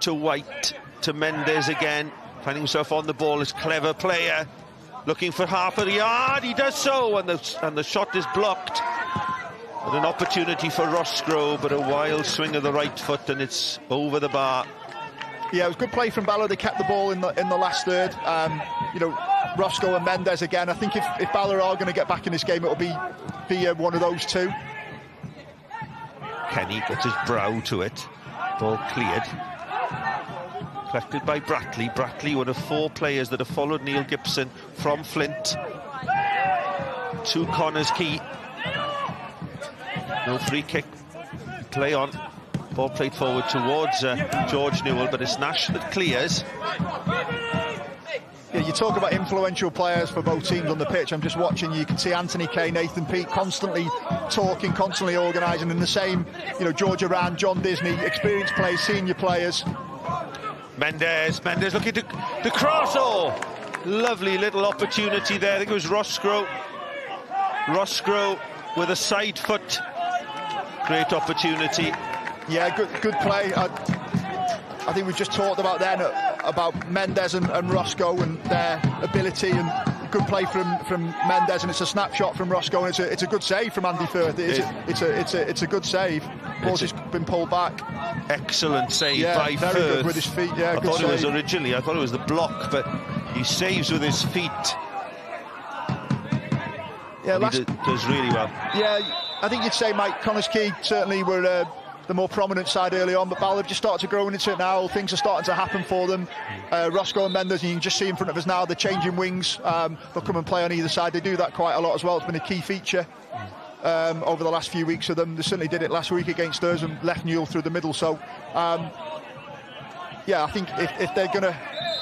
to White, to Mendes again, finding himself on the ball. This clever player looking for half a yard. He does so, and the shot is blocked. But an opportunity for Roscoe, but a wild swing of the right foot, and it's over the bar. Yeah, it was good play from Bala. They kept the ball in the last third. Roscoe and Mendes again. I think if Bala are going to get back in this game, it'll be one of those two. Kenny gets his brow to it. Ball cleared. Collected by Brackley. Brackley, one of four players that have followed Neil Gibson from Flint to Connah's Quay. No free kick. Play on. Ball played forward towards George Newell, but it's Nash that clears. Yeah, you talk about influential players for both teams on the pitch. I'm just watching. You can see Anthony Kay, Nathan Peat constantly talking, constantly organising, and the same, George Aran, John Disney, experienced players, senior players. Mendes looking to cross. Oh, lovely little opportunity there. I think it was Roscoe with a side foot. Great opportunity. Yeah, good play. I think we just talked about then about Mendes and Roscoe and their ability, and good play from Mendes, and it's a snapshot from Roscoe, and it's a good save from Andy Firth. It's a good save. Ball's just been pulled back. Excellent save by very Firth. Good with his feet. Yeah, I thought it was originally. I thought it was the block, but he saves with his feet. Yeah, he does really well. Yeah, I think you'd say, Mike, Connah's Quay certainly were the more prominent side early on, but Bala have just started to grow into it now. Things are starting to happen for them. Roscoe and Mendes, you can just see in front of us now, they're changing wings. They'll come and play on either side. They do that quite a lot as well. It's been a key feature over the last few weeks of them. They certainly did it last week against us and left Newell through the middle. So, yeah, I think if they're going to,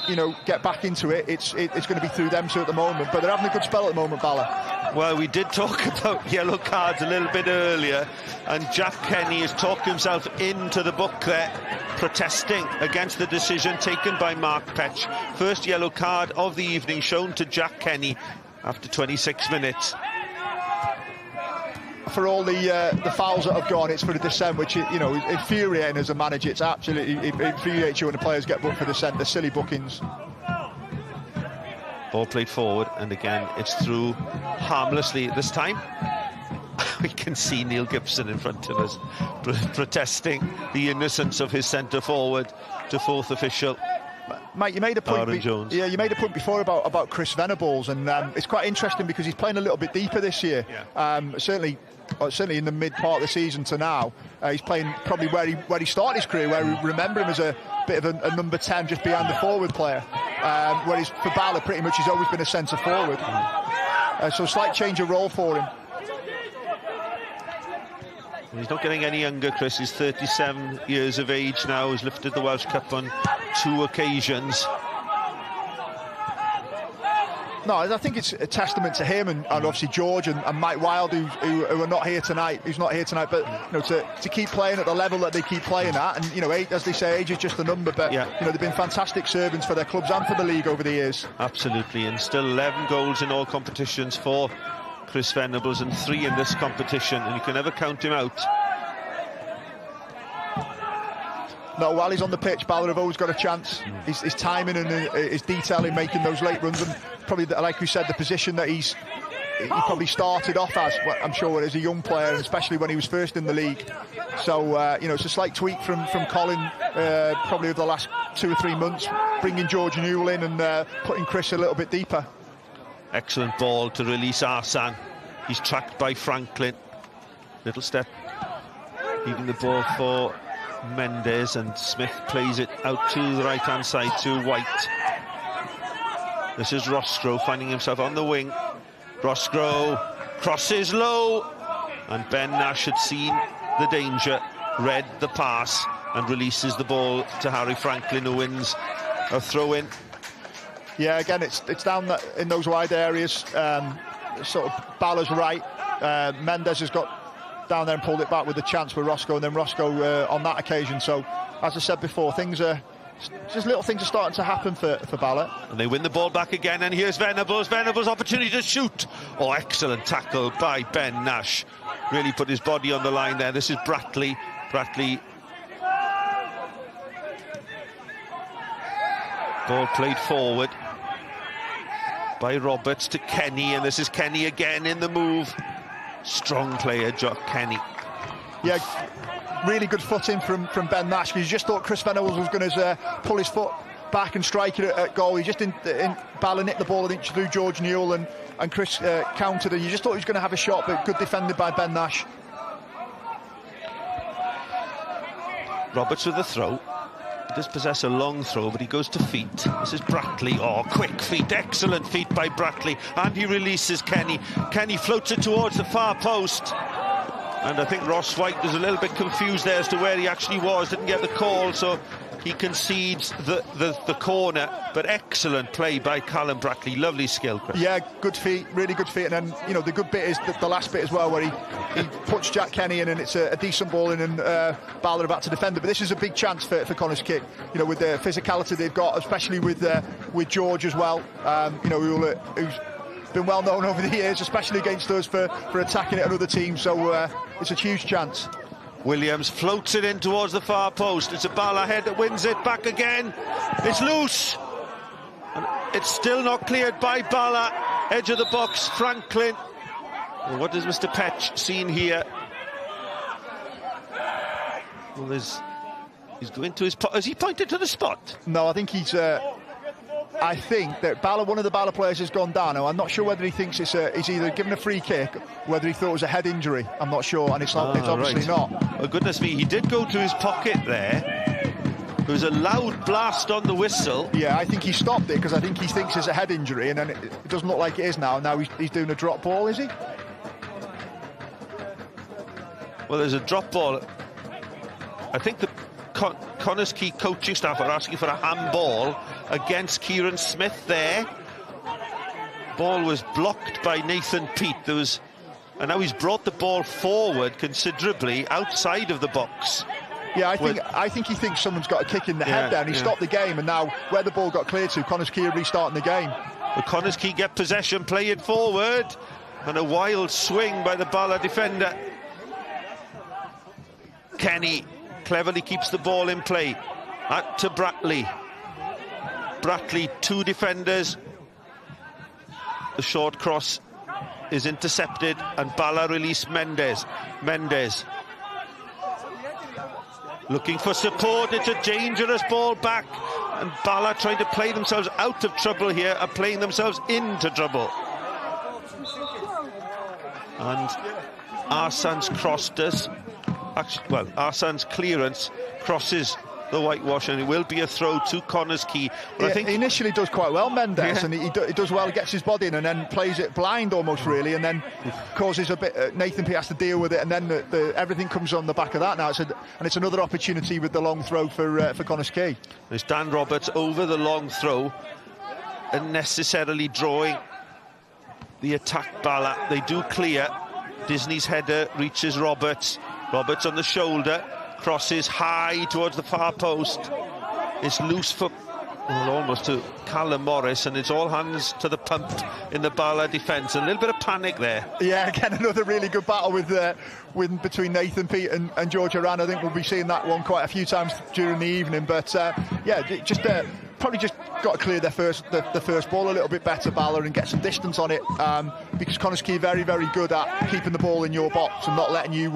you know, get back into it, it's going to be through them two at the moment. But they're having a good spell at the moment, Bala. Well, we did talk about yellow cards a little bit earlier, and Jack Kenny has talked himself into the book there, protesting against the decision taken by Mark Petch. First yellow card of the evening shown to Jack Kenny after 26 minutes. For all the fouls that have gone, it's for the dissent, which, you know, is infuriating as a manager. It's absolutely, it infuriates you when the players get booked for dissent. They're silly bookings. Ball played forward, and again it's through harmlessly this time. We can see Neil Gibson in front of us protesting the innocence of his centre forward to fourth official. Mate, you made a point. Yeah, you made a point before about Chris Venables, and it's quite interesting because he's playing a little bit deeper this year. Yeah. Certainly in the mid part of the season to now, he's playing probably where he started his career, where we remember him as a bit of a number 10 just behind the forward player. Whereas for Bala, pretty much he's always been a centre forward. So a slight change of role for him. He's not getting any younger, Chris. He's 37 years of age now. He's lifted the Welsh Cup on 2 occasions. No, I think it's a testament to him and obviously George and Mike Wilde, who are not here tonight. Who's not here tonight, but you know, to keep playing at the level that they keep playing at, and you know, as they say, age is just a number. But yeah, you know, they've been fantastic servants for their clubs and for the league over the years. Absolutely, and still 11 goals in all competitions for Chris Venables and 3 in this competition, and you can never count him out. No, while he's on the pitch, Bala have always got a chance. His timing and his detail in making those late runs, and probably, like we said, the position that he probably started off as, I'm sure, as a young player, and especially when he was first in the league. So, you know, it's a slight tweak from Colin, probably over the last 2 or 3 months, bringing George Newell in and putting Chris a little bit deeper. Excellent ball to release Arsan. He's tracked by Franklin. Little step, leaving the ball for Mendes, and Smith plays it out to the right-hand side to White. This is Roscoe finding himself on the wing. Roscoe crosses low, and Ben Nash had seen the danger, read the pass, and releases the ball to Harry Franklin, who wins a throw-in. Yeah, again, it's down in those wide areas. Sort of Bala's right. Mendes has got down there and pulled it back with a chance with Roscoe, and then Roscoe on that occasion. So, as I said before, just little things are starting to happen for Bala. And they win the ball back again, and here's Venables. Venables' opportunity to shoot. Oh, excellent tackle by Ben Nash. Really put his body on the line there. This is Bratley. Ball played forward by Roberts to Kenny, and this is Kenny again in the move. Strong player, Jock Kenny. Yeah, really good footing from Ben Nash, because you just thought Chris Venables was going to pull his foot back and strike it at goal. He just Bala nicked the ball, I think, through George Newell, and Chris countered, and you just thought he was going to have a shot, but good defended by Ben Nash. Roberts with the throw. He does possess a long throw, but he goes to feet. This is Bratley. Oh, quick feet, excellent feet by Bratley, and he releases Kenny. Kenny floats it towards the far post, and I think Ross White was a little bit confused there as to where he actually was, didn't get the call, so he concedes the corner. But excellent play by Callum Bratley. Lovely skill, Chris. Yeah, good feet, really good feet. And then, you know, the good bit is the last bit as well, where he puts Jack Kenny in, and it's a decent ball in, and Bala are about to defend it. But this is a big chance for Connah's kick, you know, with the physicality they've got, especially with George as well, you know, who's been well known over the years, especially against us for attacking it at other teams. So it's a huge chance. Williams floats it in towards the far post. It's a Bala head that wins it back again. It's loose. And it's still not cleared by Bala. Edge of the box, Franklin. Well, what has Mr. Petch seen here? Well, he's going to his... Has he pointed to the spot? No, I think he's I think that one of the Bala players has gone down. Now, I'm not sure whether he thinks he's either given a free kick, whether he thought it was a head injury. I'm not sure, and it's obviously not. Oh, goodness me, he did go to his pocket there. There was a loud blast on the whistle. Yeah, I think he stopped it because I think he thinks it's a head injury, and then it doesn't look like it is now. Now he's doing a drop ball, is he? Well, there's a drop ball. I think the Connah's Quay coaching staff are asking for a handball against Kieran Smith there. Ball was blocked by Nathan Peat. And now he's brought the ball forward considerably outside of the box. Yeah, I think he thinks someone's got a kick in the head there, and he stopped the game, and now where the ball got cleared to, Connah's Quay are restarting the game. The Connah's Quay get possession, play it forward, and a wild swing by the Bala defender. Kenny cleverly keeps the ball in play. Out to Bratley. Bratley, 2 defenders. The short cross is intercepted, and Bala release Mendes. Mendes looking for support. It's a dangerous ball back, and Bala trying to play themselves out of trouble here, are playing themselves into trouble. And Arsan's cross does. Actually, well, Arsan's clearance crosses the whitewash, and it will be a throw to Connah's Quay. But I think he initially does quite well, Mendes, and he does well. He gets his body in and then plays it blind almost, really, and then causes a bit. Nathan Peat has to deal with it, and then everything comes on the back of that now. And it's another opportunity with the long throw for Connah's Quay. There's Dan Roberts over the long throw, unnecessarily drawing the attack Bala. They do clear. Disney's header reaches Roberts. Roberts on the shoulder, crosses high towards the far post. It's loose for almost to Callum Morris, and it's all hands to the pump in the Bala defence. A little bit of panic there. Yeah, again, another really good battle between Nathan Peat and George Horan. I think we'll be seeing that one quite a few times during the evening. But yeah, probably just got to clear the first ball a little bit better, Bala, and get some distance on it, because Connah's Quay very, very good at keeping the ball in your box and not letting you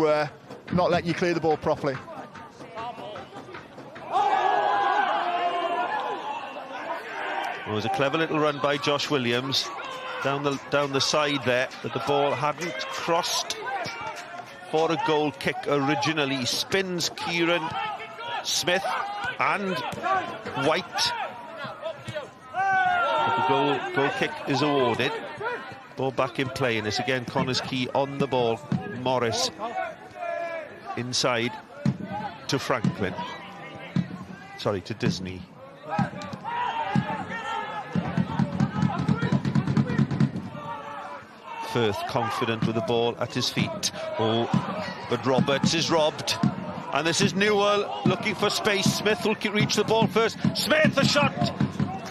clear the ball properly. It was a clever little run by Josh Williams down the side there, but the ball hadn't crossed for a goal kick originally. He spins Kieran Smith and White. But the goal kick is awarded. Ball back in play, and it's again Connah's Quay on the ball. Morris inside to Franklin. Sorry, to Disney. Firth confident with the ball at his feet. Oh, but Roberts is robbed. And this is Newell looking for space. Smith will reach the ball first. Smith, a shot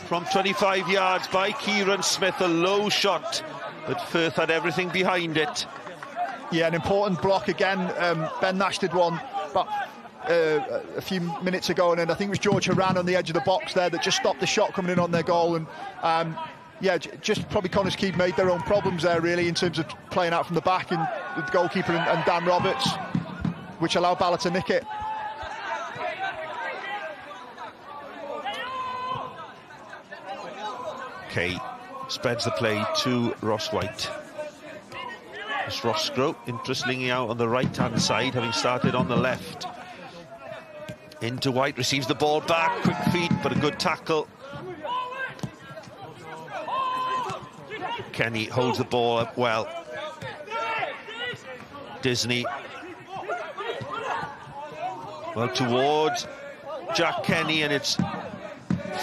from 25 yards by Kieran Smith. A low shot, but Firth had everything behind it. Yeah, an important block again. Ben Nash did one about a few minutes ago, and then I think it was George Horan on the edge of the box there that just stopped the shot coming in on their goal. And yeah, just probably Connah's Quay made their own problems there, really, in terms of playing out from the back, and with the goalkeeper and Dan Roberts, which allowed Bala to nick it. Kay spreads the play to Ross White. It's Roscoe, interestingly, out on the right-hand side, having started on the left. Into White, receives the ball back, quick feet, but a good tackle. Kenny holds the ball up well. Disney. Well, towards Jack Kenny, and it's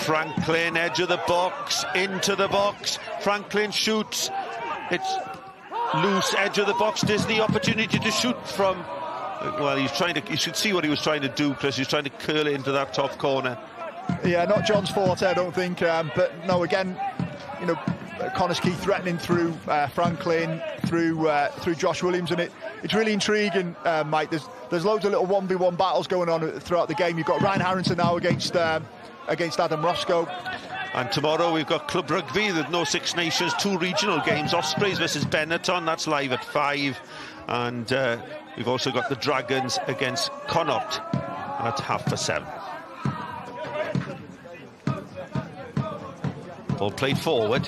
Franklin, edge of the box, into the box. Franklin shoots. It's loose, edge of the box. Disney opportunity to shoot from. Well, you should see what he was trying to do, Chris. He was trying to curl it into that top corner. Yeah, not John's forte, I don't think. But no, again, you know, Connah's Quay threatening through Franklin, through Josh Williams, and it's really intriguing, Mike. There's loads of little 1v1 battles going on throughout the game. You've got Ryan Harrington now against Adam Roscoe. And tomorrow we've got Club Rugby with no Six Nations, 2 regional games. Ospreys versus Benetton, that's live at 5. And we've also got the Dragons against Connacht at 7:30. Ball played forward.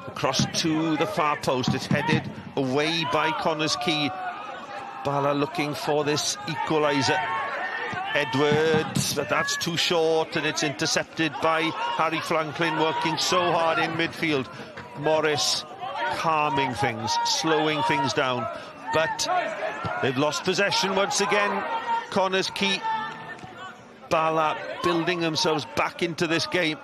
Across to the far post. It's headed away by Connah's Quay. Bala looking for this equaliser. Edwards, but that's too short, and it's intercepted by Harry Franlkin, working so hard in midfield. Morris calming things, slowing things down, but they've lost possession once again. Connah's Quay. Bala building themselves back into this game.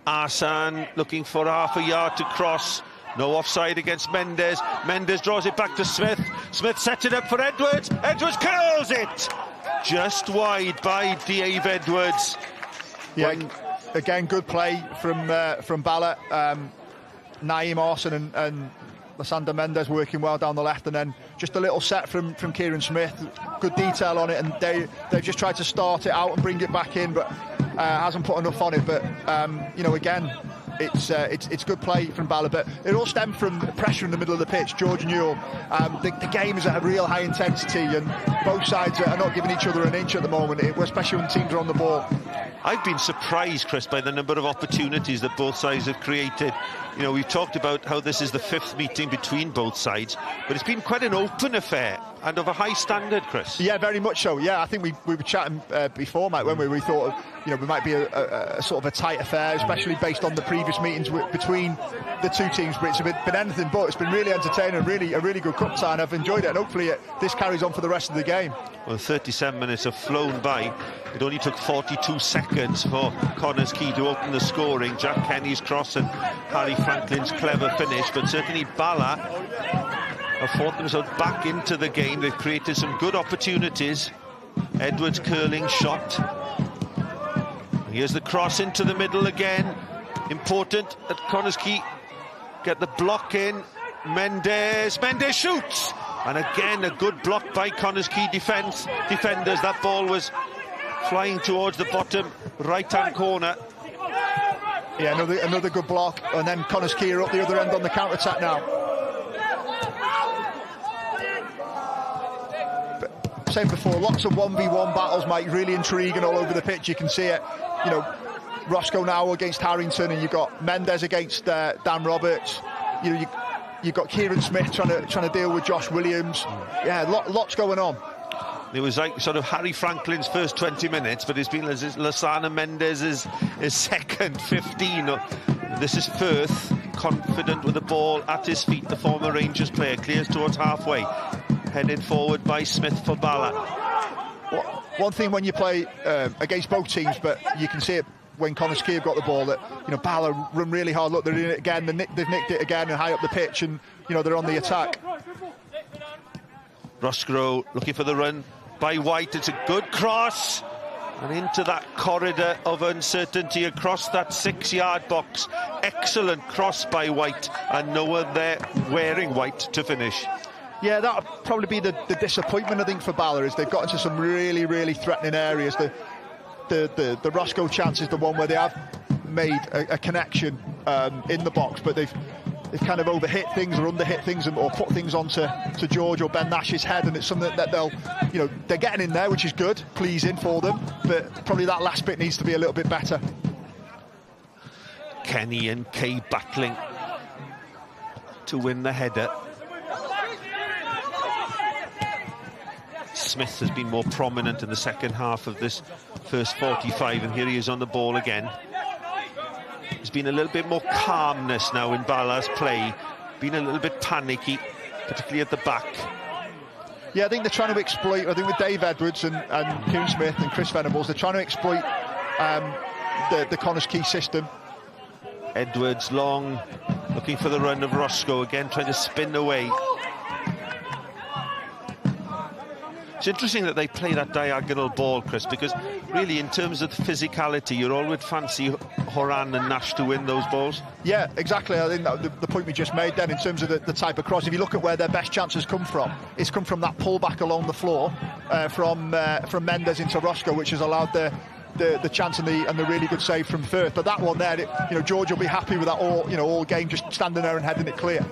Arsan looking for half a yard to cross. No offside against Mendes. Mendes draws it back to Smith. Smith sets it up for Edwards. Edwards curls it! Just wide by Dave Edwards. Yeah, again, good play from Bala. Naeem Arson and Lysander Mendes working well down the left, and then just a little set from Kieran Smith. Good detail on it, and they've just tried to start it out and bring it back in, but hasn't put enough on it. But you know, again, it's good play from Bala, but it all stemmed from the pressure in the middle of the pitch. George Newell, the game is at a real high intensity, and both sides are not giving each other an inch at the moment, especially when teams are on the ball. I've been surprised, Chris, by the number of opportunities that both sides have created. You know, we've talked about how this is the 5th meeting between both sides, but it's been quite an open affair and of a high standard, Chris. Yeah, very much so. Yeah, I think we were chatting before, mate, when we thought, you know, we might be a sort of a tight affair, especially based on the previous meetings between the two teams. But it's been anything but. It's been really entertaining, a really good cup tie, and I've enjoyed it. And hopefully this carries on for the rest of the game. Well, 37 minutes have flown by. It only took 42 seconds for Connah's Quay to open the scoring. Jack Kenny's cross and Harry Franklin's clever finish, but certainly Bala have fought themselves back into the game. They've created some good opportunities. Edwards curling shot. Here's the cross into the middle again. Important that Connah's Quay get the block in. Mendes shoots! And again, a good block by Connah's Quay defenders. That ball was flying towards the bottom right-hand corner. Yeah, another good block, and then Connah's Quay are up the other end on the counter-attack now. But same before, lots of 1v1 battles, Mike, really intriguing all over the pitch. You can see it, you know, Roscoe now against Harrington, and you've got Mendes against Dan Roberts. You know, you've got Kieran Smith trying to deal with Josh Williams. Yeah, lots going on. It was like sort of Harry Franklin's first 20 minutes, but it's been Lasana Mendes' second 15. This is Firth, confident with the ball at his feet. The former Rangers player clears towards halfway. Headed forward by Smith for Bala. One thing when you play against both teams, but you can see it when Connah's Quay have got the ball, that, you know, Bala run really hard. Look, they're in it again. They've nicked it again and high up the pitch, and, you know, they're on the attack. Roscoe looking for the run by White. It's a good cross, and into that corridor of uncertainty across that 6-yard box. Excellent cross by White, and no one there wearing white to finish. Yeah, that'll probably be the disappointment, I think, for Bala, is they've got into some really threatening areas. The Roscoe chance is the one where they have made a connection in the box, but they've kind of overhit things or underhit things, or put things onto George or Ben Nash's head, and it's something that they'll, you know, they're getting in there, which is good, pleasing for them, but probably that last bit needs to be a little bit better. Kenny and Kay battling to win the header. Smith has been more prominent in the second half of this first 45, and here he is on the ball again. There's been a little bit more calmness now in Bala's play, been a little bit panicky, particularly at the back. Yeah, I think they're trying to exploit, I think with Dave Edwards and Kieran Smith and Chris Venables, they're trying to exploit the Connah's Quay system. Edwards long, looking for the run of Roscoe, again trying to spin away. It's interesting that they play that diagonal ball, Chris, because really in terms of physicality, you're all would fancy Horan and Nash to win those balls. Yeah, exactly. I think that the point we just made then, in terms of the type of cross, if you look at where their best chances come from, it's come from that pullback along the floor from Mendes into Roscoe, which has allowed the chance and the really good save from Firth. But that one there, you know, George will be happy with that all game, just standing there and heading it clear.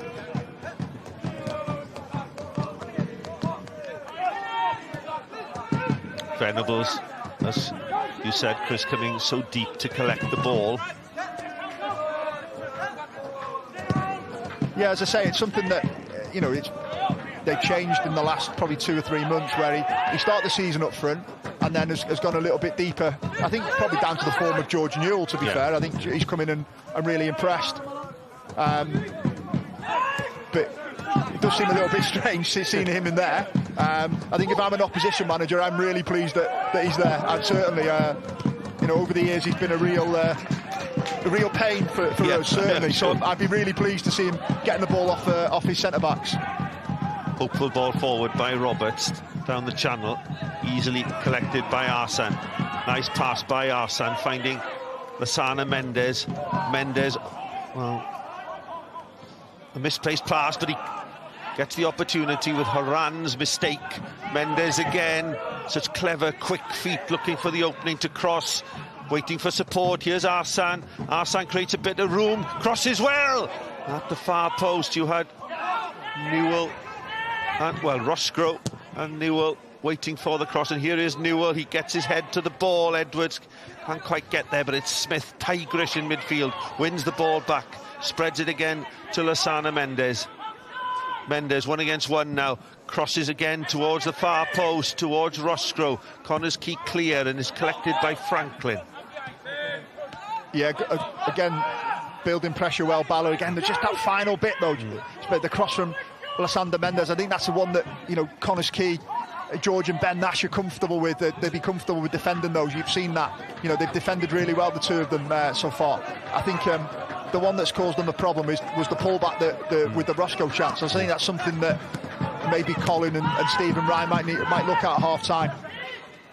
Venables has you said, Chris, coming so deep to collect the ball. Yeah, as I say, it's something that, you know, they've changed in the last probably 2 or 3 months, where he started the season up front and then has gone a little bit deeper. I think probably down to the form of George Newell, to be fair. I think he's come in and really impressed. But it does seem a little bit strange seeing him in there. I think if I'm an opposition manager, I'm really pleased that he's there. And certainly, you know, over the years he's been a real pain for us, certainly. So I'd be really pleased to see him getting the ball off his centre-backs. Hopeful ball forward by Roberts down the channel, easily collected by Arsene. Nice pass by Arsene, finding Lasana Mendes. Mendes, well, a misplaced pass, but he gets the opportunity with Horan's mistake. Mendes again, such clever, quick feet, looking for the opening to cross, waiting for support. Here's Arsene. Arsene creates a bit of room, crosses well. At the far post, you had Newell and, well, Roscoe and Newell waiting for the cross, and here is Newell. He gets his head to the ball. Edwards can't quite get there, but it's Smith, tigerish in midfield, wins the ball back, spreads it again to Lasana Mendes. Mendes 1 against 1 now, crosses again towards the far post, towards Roscoe. Connah's Quay clear and is collected by Franklin. Yeah, again, building pressure well, Bala. Again, there's just that final bit though, the cross from Lasana Mendes. I think that's the one that, you know, Connah's Quay, George and Ben Nash are comfortable with. They'd be comfortable with defending those. You've seen that. You know, they've defended really well, the two of them so far. I think the one that's caused them a problem was the pullback with the Roscoe chance. So I think that's something that maybe Colin and Stephen Ryan might look at half-time.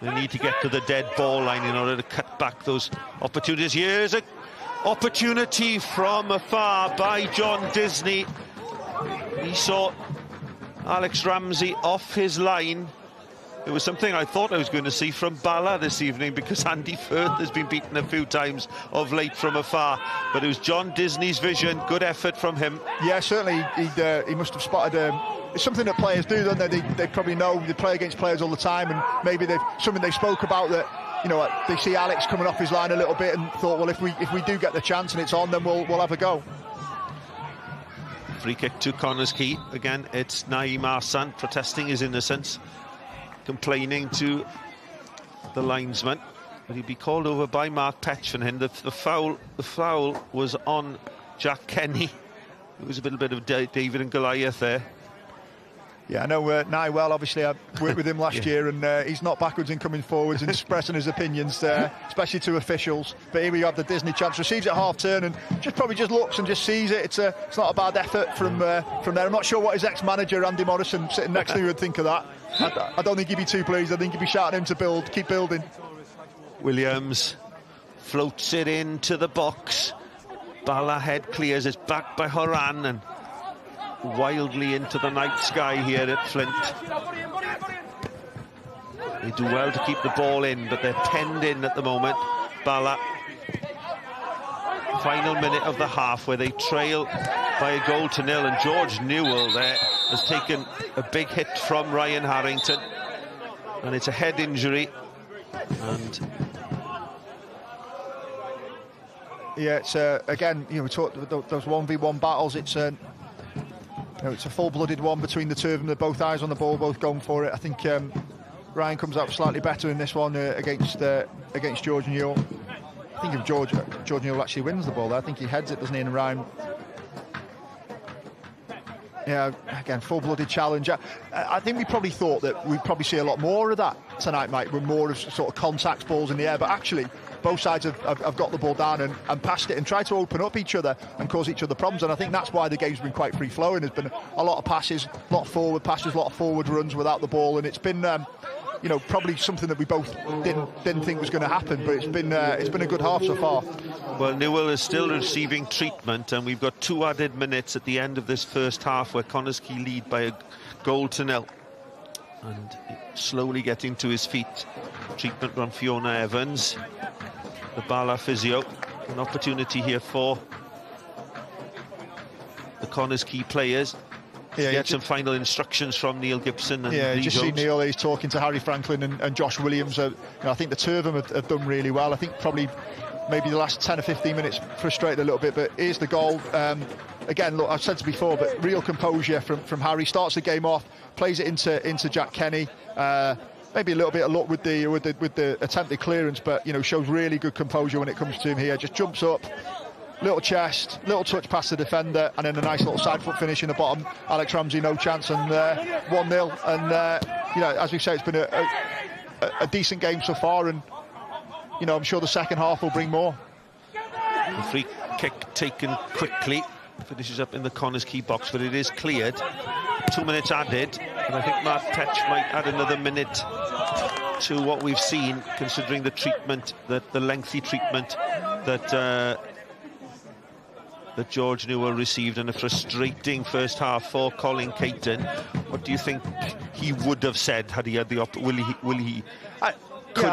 They need to get to the dead ball line in order to cut back those opportunities. Here's an opportunity from afar by John Disney. He saw Alex Ramsey off his line. It was something I thought I was going to see from Bala this evening, because Andy Firth has been beaten a few times of late from afar. But it was John Disney's vision. Good effort from him. Yeah, certainly he must have spotted. It's something that players do, don't they? They probably know they play against players all the time, and maybe something they spoke about, that, you know, they see Alex coming off his line a little bit and thought, well, if we do get the chance and it's on, then we'll have a go. Free kick to Connah's Quay. Again, it's Naeem Arsene protesting his innocence, complaining to the linesman, but he'd be called over by Mark Petchford. The foul was on Jack Kenny. It was a little bit of David and Goliath there. Yeah, I know Nye well. Obviously, I worked with him last year, and he's not backwards in coming forwards and expressing his opinions, especially to officials. But here we have the Disney chance, receives it half-turn, and probably looks and just sees it. It's not a bad effort from there. I'm not sure what his ex-manager, Andy Morrison, sitting next to him, would think of that. I don't think he'd be too pleased. I think he'd be shouting at him to keep building. Williams floats it into the box. Bala head clears, it's back by Horan, and wildly into the night sky here at Flint. They do well to keep the ball in, but they're penned in at the moment. Bala, final minute of the half, where they trail by a goal to nil, and George Newell there has taken a big hit from Ryan Harrington, and it's a head injury. And yeah, it's again, you know, we talked about those 1v1 battles. It's a full-blooded one between the two of them. They're both eyes on the ball, both going for it. I think Ryan comes out slightly better in this one against George Newell. I think if George Newell actually wins the ball there, I think he heads it, doesn't he? And Ryan, yeah, again, full-blooded challenge. I think we probably thought that we'd probably see a lot more of that tonight, Mike, with more of sort of contact balls in the air. But actually, both sides have got the ball down and passed it and tried to open up each other and cause each other problems. And I think that's why the game's been quite free-flowing. There's been a lot of passes, a lot of forward passes, a lot of forward runs without the ball. And it's been, you know, probably something that we both didn't think was going to happen. But it's been a good half so far. Well, Newell is still receiving treatment, and we've got 2 added minutes at the end of this first half, where Connah's Quay lead by a goal to nil. And slowly getting to his feet. Treatment from Fiona Evans, the Bala physio. An opportunity here for the Connah's Quay players Yeah, he had some final instructions from Neil Gibson. And yeah, Lee just Jones. see Neil, he's talking to Harry Franlkin and Josh Williams. You know, I think the two of them have done really well. I think probably maybe the last 10 or 15 minutes frustrated a little bit, but here's the goal. Again, look, I've said it before, but real composure from Harry. Starts the game off, plays it into Jack Kenny. Maybe a little bit of luck with the attempted clearance, but you know, shows really good composure when it comes to him here. Just jumps up, little chest, little touch past the defender, and then a nice little side foot finish in the bottom. Alex Ramsey, no chance, and 1-0. And you know, as we say, it's been a decent game so far, and you know, I'm sure the second half will bring more. The free kick taken quickly, finishes up in the Connah's Quay box, but it is cleared. 2 minutes added, and I think Mark Petch might add another minute to what we've seen, considering the treatment, the lengthy treatment that George Newell received, and a frustrating first half for Colin Caton. What do you think he would have said had he had the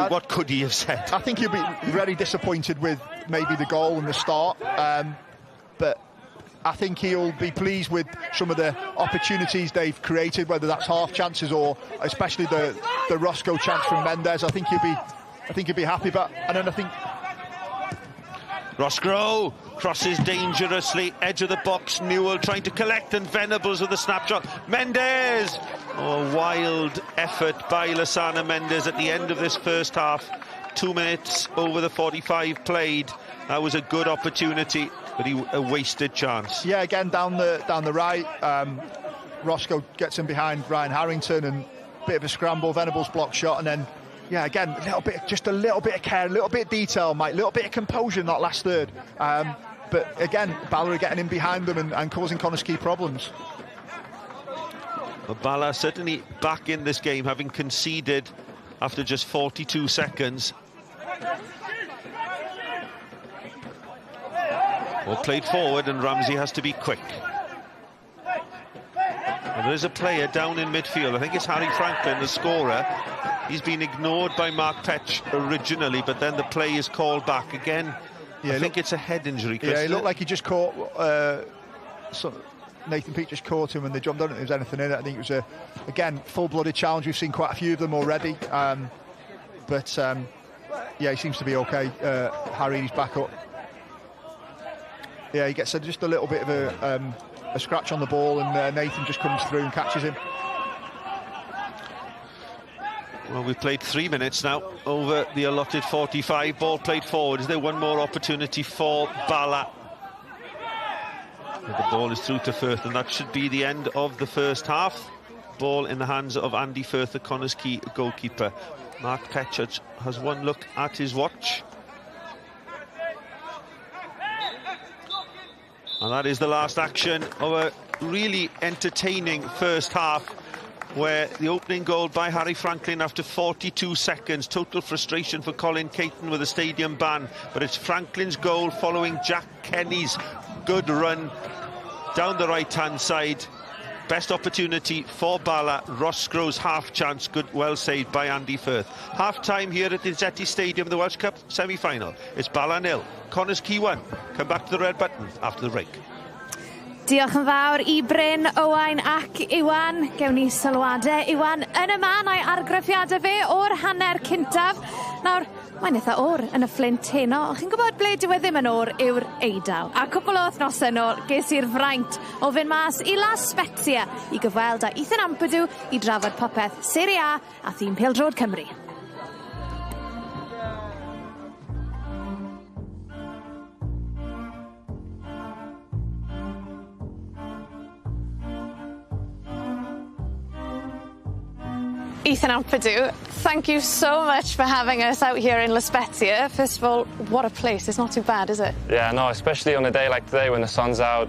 what could he have said? I think he'll be very disappointed with maybe the goal and the start, but I think he'll be pleased with some of the opportunities they've created, whether that's half chances or especially the Roscoe chance from Mendes. I think he'll be happy. But and then I think Roscoe crosses dangerously, edge of the box. Newell trying to collect, and Venables with a snapshot. Mendes! Oh, a wild effort by Lasana Mendes at the end of this first half. 2 minutes over the 45 played. That was a good opportunity, but a wasted chance. Yeah, again down the right. Roscoe gets in behind Ryan Harrington, and a bit of a scramble. Venables block shot, and then yeah, again just a little bit of care, a little bit of detail, Mike, a little bit of composure in that last third. But again, Bala are getting in behind them and causing Connah's Quay problems. Well, Bala certainly back in this game, having conceded after just 42 seconds. Well, played forward, and Ramsey has to be quick. Well, there's a player down in midfield. I think it's Harry Franlkin, the scorer. He's been ignored by Mark Petch originally, but then the play is called back again. Yeah, I think it's a head injury, Chris. Yeah, it looked like he just caught... Nathan Peake just caught him and they jumped. I don't think there was anything in it. I think it was again, full-blooded challenge. We've seen quite a few of them already. Yeah, he seems to be okay. Harry's back up. Yeah, he gets just a little bit of a scratch on the ball, and Nathan just comes through and catches him. Well, we've played 3 minutes now over the allotted 45. Ball played forward. Is there one more opportunity for Bala? The ball is through to Firth, and that should be the end of the first half. Ball in the hands of Andy Firth, the Connah's Quay goalkeeper. Mark Petch has one look at his watch. And that is the last action of a really entertaining first half, where the opening goal by Harry Franlkin after 42 seconds. Total frustration for Colin Caton with a stadium ban, but it's Franklin's goal following Jack Kenny's good run down the right-hand side. Best opportunity for Bala. Roscoe's half chance, well saved by Andy Firth. Half-time here at the Essity Stadium, the Welsh Cup semi-final. It's Bala 0, Connah's Quay 1. Come back to the red button after the break. Diolch yn fawr I Bryn, Owain ac Iwan. Gewn ni sylwadau Iwan yn y man a'i argraffiadau fe o'r hanner cyntaf. Nawr, mae'n eitha o'r yn y Flint heno. O'ch chi'n gwybod ble dyw e ddim yn o'r yw'r Eidal. A cwpl o wythnosau yn ôl, ges i'r fraint o fynd mas I La Spezia I gyfweld â Ethan Ampadu I drafod popeth Serie A a thîm Pêl-drod Cymru. Ethan Ampadu, thank you so much for having us out here in La Spezia. First of all, what a place. It's not too bad, is it? Yeah, no, especially on a day like today when the sun's out.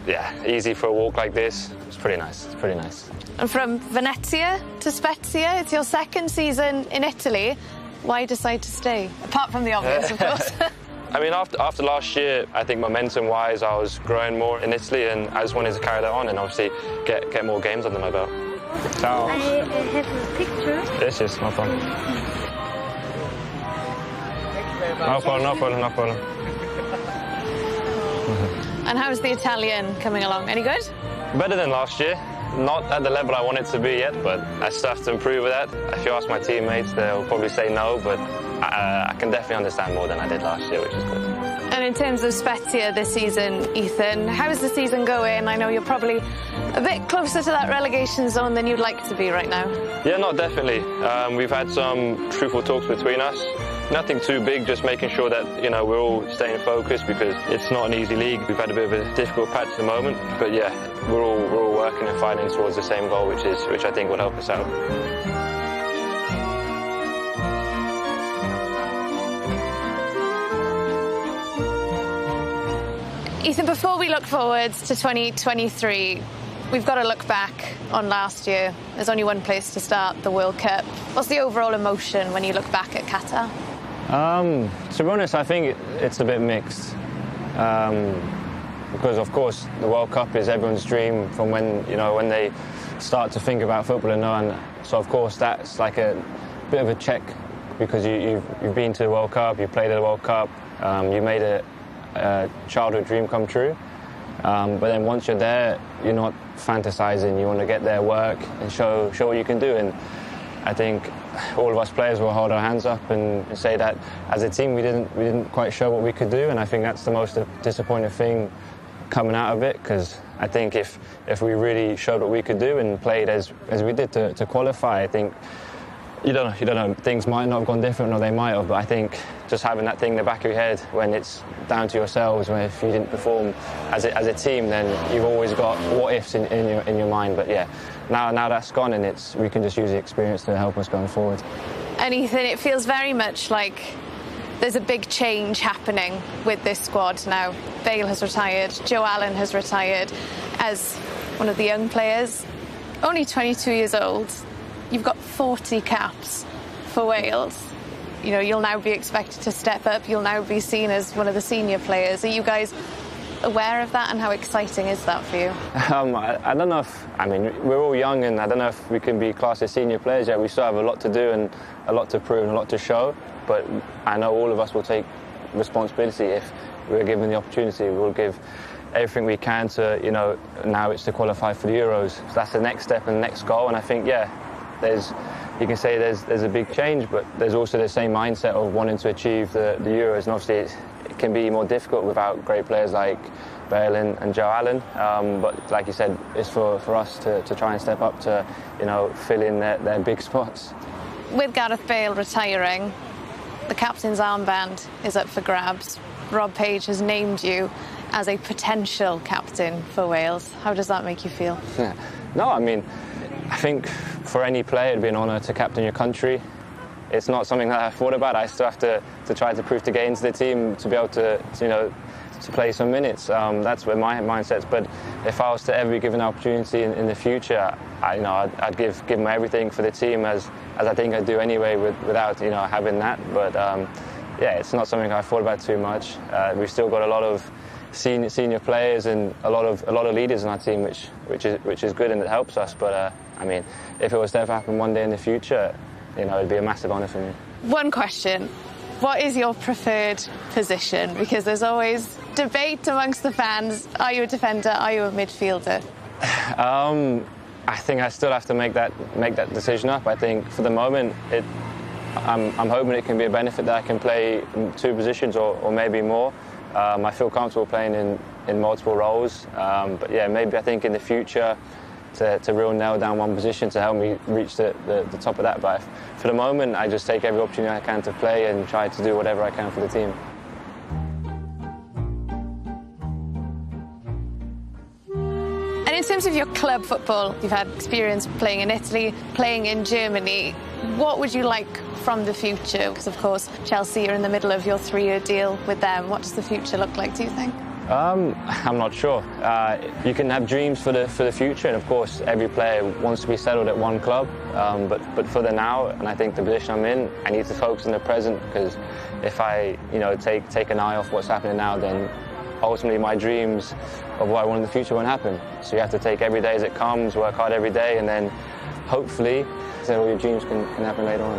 Yeah, easy for a walk like this. It's pretty nice. It's pretty nice. And from Venezia to Spezia, it's your second season in Italy. Why decide to stay? Apart from the obvious, of course. I mean, after last year, I think momentum-wise, I was growing more in Italy, and I just wanted to carry that on and obviously get more games under my belt. Ciao. I have a picture. Yes, no problem. No problem. And how's the Italian coming along? Any good? Better than last year. Not at the level I want it to be yet, but I still have to improve with that. If you ask my teammates, they'll probably say no, but I can definitely understand more than I did last year, which is good. And in terms of Spezia this season, Ethan, how's the season going? I know you're probably a bit closer to that relegation zone than you'd like to be right now. Yeah, no, definitely. We've had some truthful talks between us. Nothing too big, just making sure that, you know, we're all staying focused because it's not an easy league. We've had a bit of a difficult patch at the moment, but yeah, we're all working and fighting towards the same goal, which I think will help us out. Ethan, before we look forwards to 2023, we've got to look back on last year. There's only one place to start, the World Cup. What's the overall emotion when you look back at Qatar? To be honest, I think it's a bit mixed. Because, of course, the World Cup is everyone's dream from when they start to think about football and so, of course, that's like a bit of a check because you've been to the World Cup, you played at the World Cup, you made a childhood dream come true. But then once you're there, you're not fantasizing. You want to get there, work, and show what you can do. And I think all of us players will hold our hands up and say that as a team we didn't quite show what we could do. And I think that's the most disappointing thing coming out of it, because I think if we really showed what we could do and played as we did to qualify, I think you don't know, things might not have gone different, or they might have, but I think just having that thing in the back of your head when it's down to yourselves, when if you didn't perform as a team, then you've always got what ifs in your mind. But yeah, now that's gone, and we can just use the experience to help us going forward. And Ethan, it feels very much like there's a big change happening with this squad now. Bale has retired, Joe Allen has retired as one of the young players, only 22 years old. You've got 40 caps for Wales. You know, you'll now be expected to step up. You'll now be seen as one of the senior players. Are you guys aware of that, and how exciting is that for you? I don't know we're all young, and I don't know if we can be classed as senior players yet. We still have a lot to do and a lot to prove and a lot to show. But I know all of us will take responsibility if we're given the opportunity. We'll give everything we can to, now it's to qualify for the Euros. So that's the next step and the next goal. And I think, you can say there's a big change, but there's also the same mindset of wanting to achieve the Euros. And obviously it can be more difficult without great players like Bale and Joe Allen. But like you said, it's for us to try and step up to, fill in their big spots. With Gareth Bale retiring, the captain's armband is up for grabs. Rob Page has named you as a potential captain for Wales. How does that make you feel? No, I think for any player it'd be an honour to captain your country. It's not something that I thought about. I still have to try to prove to get into the team to be able to play some minutes. That's where my mindset's. But if I was to ever be given an opportunity in the future, I'd give my everything for the team as I think I do anyway without having that. But it's not something I thought about too much. We've still got a lot of senior players and a lot of leaders in our team, which is good, and it helps us. But if it was to ever happen one day in the future, it'd be a massive honour for me. One question: what is your preferred position? Because there's always debate amongst the fans. Are you a defender? Are you a midfielder? I think I still have to make that decision up. I think for the moment, I'm hoping it can be a benefit that I can play in two positions or maybe more. I feel comfortable playing in multiple roles, but maybe I think in the future to really nail down one position to help me reach the top of that. But for the moment, I just take every opportunity I can to play and try to do whatever I can for the team. And in terms of your club football, you've had experience playing in Italy, playing in Germany. What would you like from the future? Because, of course, Chelsea are in the middle of your 3-year deal with them. What does the future look like, do you think? I'm not sure. You can have dreams for the future, and of course every player wants to be settled at one club. But for the now, and I think the position I'm in, I need to focus on the present, because if I take an eye off what's happening now, then ultimately my dreams of what I want in the future won't happen. So you have to take every day as it comes, work hard every day, and then hopefully all your dreams can happen later on.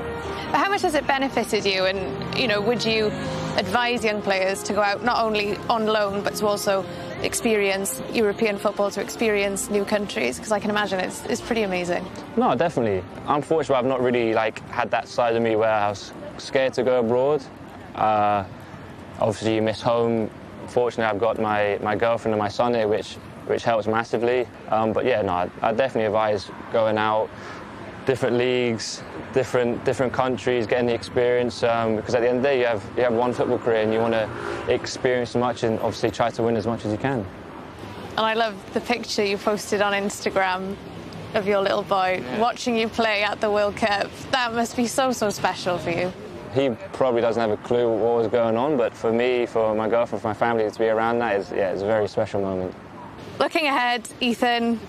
But how much has it benefited you, and would you advise young players to go out not only on loan but to also experience European football, to experience new countries? Because I can imagine it's pretty amazing. No, definitely. I'm fortunate I've not really had that side of me where I was scared to go abroad. Obviously you miss home. Fortunately I've got my girlfriend and my son here, which helps massively. But yeah, no, I definitely advise going out, different leagues, different countries, getting the experience. Because at the end of the day, you have one football career, and you want to experience as much and obviously try to win as much as you can. And I love the picture you posted on Instagram of your little boy watching you play at the World Cup. That must be so special for you. He probably doesn't have a clue what was going on, but for me, for my girlfriend, for my family, to be around that it's a very special moment. Looking ahead, Ethan,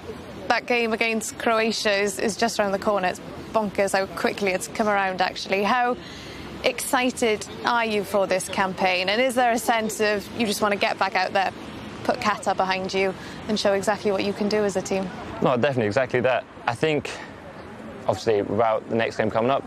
that game against Croatia is just around the corner. It's bonkers how quickly it's come around, actually. How excited are you for this campaign? And is there a sense of you just want to get back out there, put Qatar behind you and show exactly what you can do as a team? No, definitely, exactly that. I think, obviously, without the next game coming up,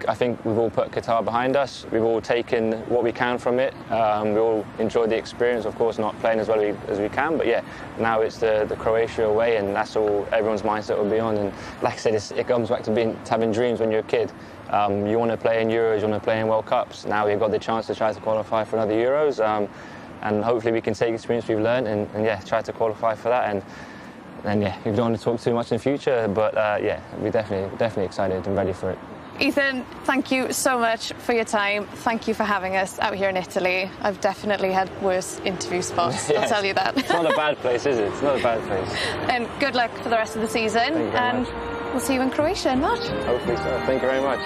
I think we've all put Qatar behind us. We've all taken what we can from it. We all enjoyed the experience, of course, not playing as well as we can. But yeah, now it's the Croatia away, and that's all everyone's mindset will be on. And like I said, it comes back to having dreams when you're a kid. You want to play in Euros, you want to play in World Cups. Now we've got the chance to try to qualify for another Euros, and hopefully we can take the experience we've learned and yeah, try to qualify for that. And yeah, we don't want to talk too much in the future, but yeah, we're definitely excited and ready for it. Ethan, thank you so much for your time. Thank you for having us out here in Italy. I've definitely had worse interview spots, I'll tell you that. It's not a bad place, is it? It's not a bad place. And good luck for the rest of the season. Thank you very much. We'll see you in Croatia in March. Hopefully so. Thank you very much.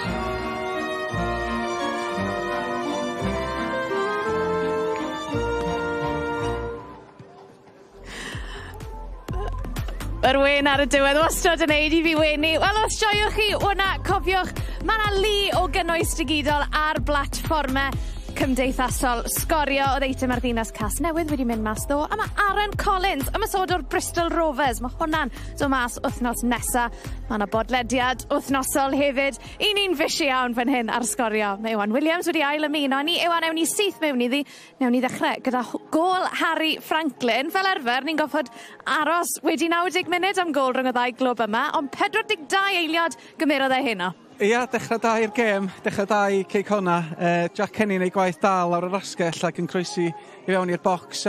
Yr wen ar y diwedd wastad yn neud I fi wenu. Wel, os joiwch chi hwnna, cofiwch, mae yna lu o gynnwys digidol ar blatfformau cymdeithasol. Sgorio oedd eitem ar ddinas Casnewydd wedi mynd mas ddo. A mae Aaron Collins, ymasod o'r Bristol Rovers. Mae hwnna'n dod mas wythnos nesa. Mae yna bodlediad wythnosol hefyd. Un ni'n fysi iawn fan hyn ar sgorio. Mae Iwan Williams wedi ail ymuno ni. Iwan, ewn ni syth mewn iddi. Newn ni ddechrau gyda gôl Harry Franlkin. Fel arfer, ni'n goffod aros wedi 90 munud am gôl rhwng y ddau glwb yma, ond 42 eiliad gymerodd e heno. Ia, dechrau da i'r gêm, dechrau da I Connah. Jack Kenny'n ei gwaith dal lawr yr asgell ac yn croesi I fewn i'r bocs.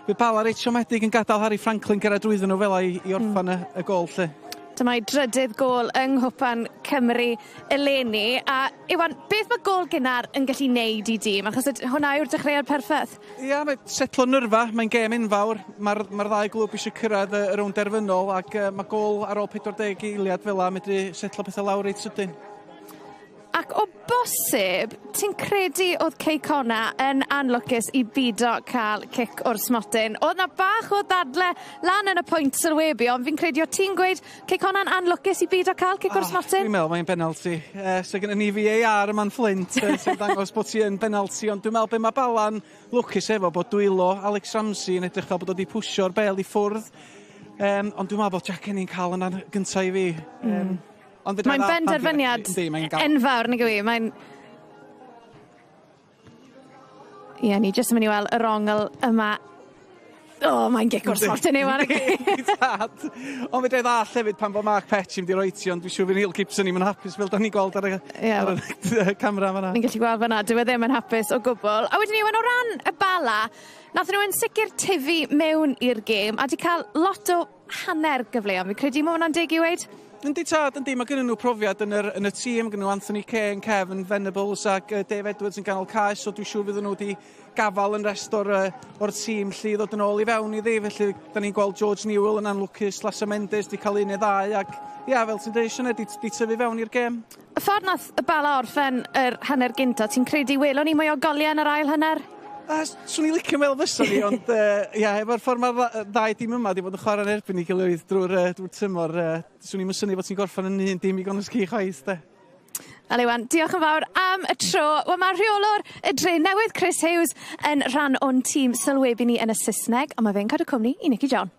Bydd Bala reit siomedig yn gadael Harry Franlkin gyrraedd drwyddyn nhw fel I orffan y gôl lle. Dyma'i drydydd gôl yng Nghwpan Cymru eleni. A Iwan, beth mae gôl gynnar yn gallu neud I dîm? Achos hwnna yw'r dechreuad perffaith. Ia, mae setlo nyrfa, mae'n gêm enfawr. Mae'r ddau glwb eisiau cyrraedd y rownd derfynol ac mae gôl ar ôl 40 eiliad fel la medru setlo pethau lawr reit sydyn. Ac o bosib, ti'n credu oedd Connah yn anlwcus I bido cael cic o'r smotyn? Oedd na bach o ddadle lan yn y pwynt sylwebu, ond fi'n credu o ti'n gweud Connah'n anlwcus I bido cael cic o'r smotyn? Dwi'n meddwl mae'n penalty. So gyda ni VAR yma'n Flint sy'n dangos bod ti yn penalty, ond dwi'n meddwl be mae Bala'n lwcus efo bod dwylo Alex Ramsey yn edrych fel bod wedi pwsio'r bel I ffwrdd. Ond dwi'n meddwl bod Jack Kenny'n cael yna gyntaf I fi. Mae'n benderfyniad enfawr, nag yw I. Ie, ni jyst yn mynd I weld y rongl yma. Mae'n gic o'r smotyn Iwan. Ond fe dweud all hefyd pan bod Mark Petch yn mynd I roi ti, ond dwi'n siŵr fy'n Neil Gibson I'm yn hapus fel da ni'n gweld ar y camera fanna. Ni'n gallu gweld fanna, dwi ddim yn hapus o gwbl. A wedyn Iwan, o ran y Bala, nath nhw yn sicr tifu mewn i'r gêm, a di cael lot o hanner gyfleon. Fi'n credu mae hwnna'n dig I weid? Yndi tad, yndi, mae gennyn nhw profiad yn y tîm, gennyn nhw Anthony Kane, Kevin Venables ac Dave Edwards yn ganol caes, so dwi'n siŵr fydden nhw wedi gafal yn rest o'r tîm lle I ddod yn ôl I fewn iddi, felly da ni'n gweld George Newell yn anlwcus, Lasse Mendes di cael un neu ddau, ac ia, fel ti'n dweud, Sianed, di tyfu fewn i'r gêm. Y ffordd nath y Bala orffen yr hanner gynta, ti'n credu welon ni mwy o goliau yn yr ail hanner? Swn i'n licio fel fysa ni, ond efo'r ffordd mae'r ddau dim yma di bod yn chwarae'n erbyn I gilydd drwy'r tymor, swn i'n mysynu bod ti'n gorffen yn un dim I gonus ci chwaith, de. Wel Iwan, diolch yn fawr am y tro. Wel, mae rheolwr y dre newydd Chris Hughes yn rhan o'n tîm sylwebu ni yn y Saesneg, a mae fe'n cadw cwmni I Nicky John.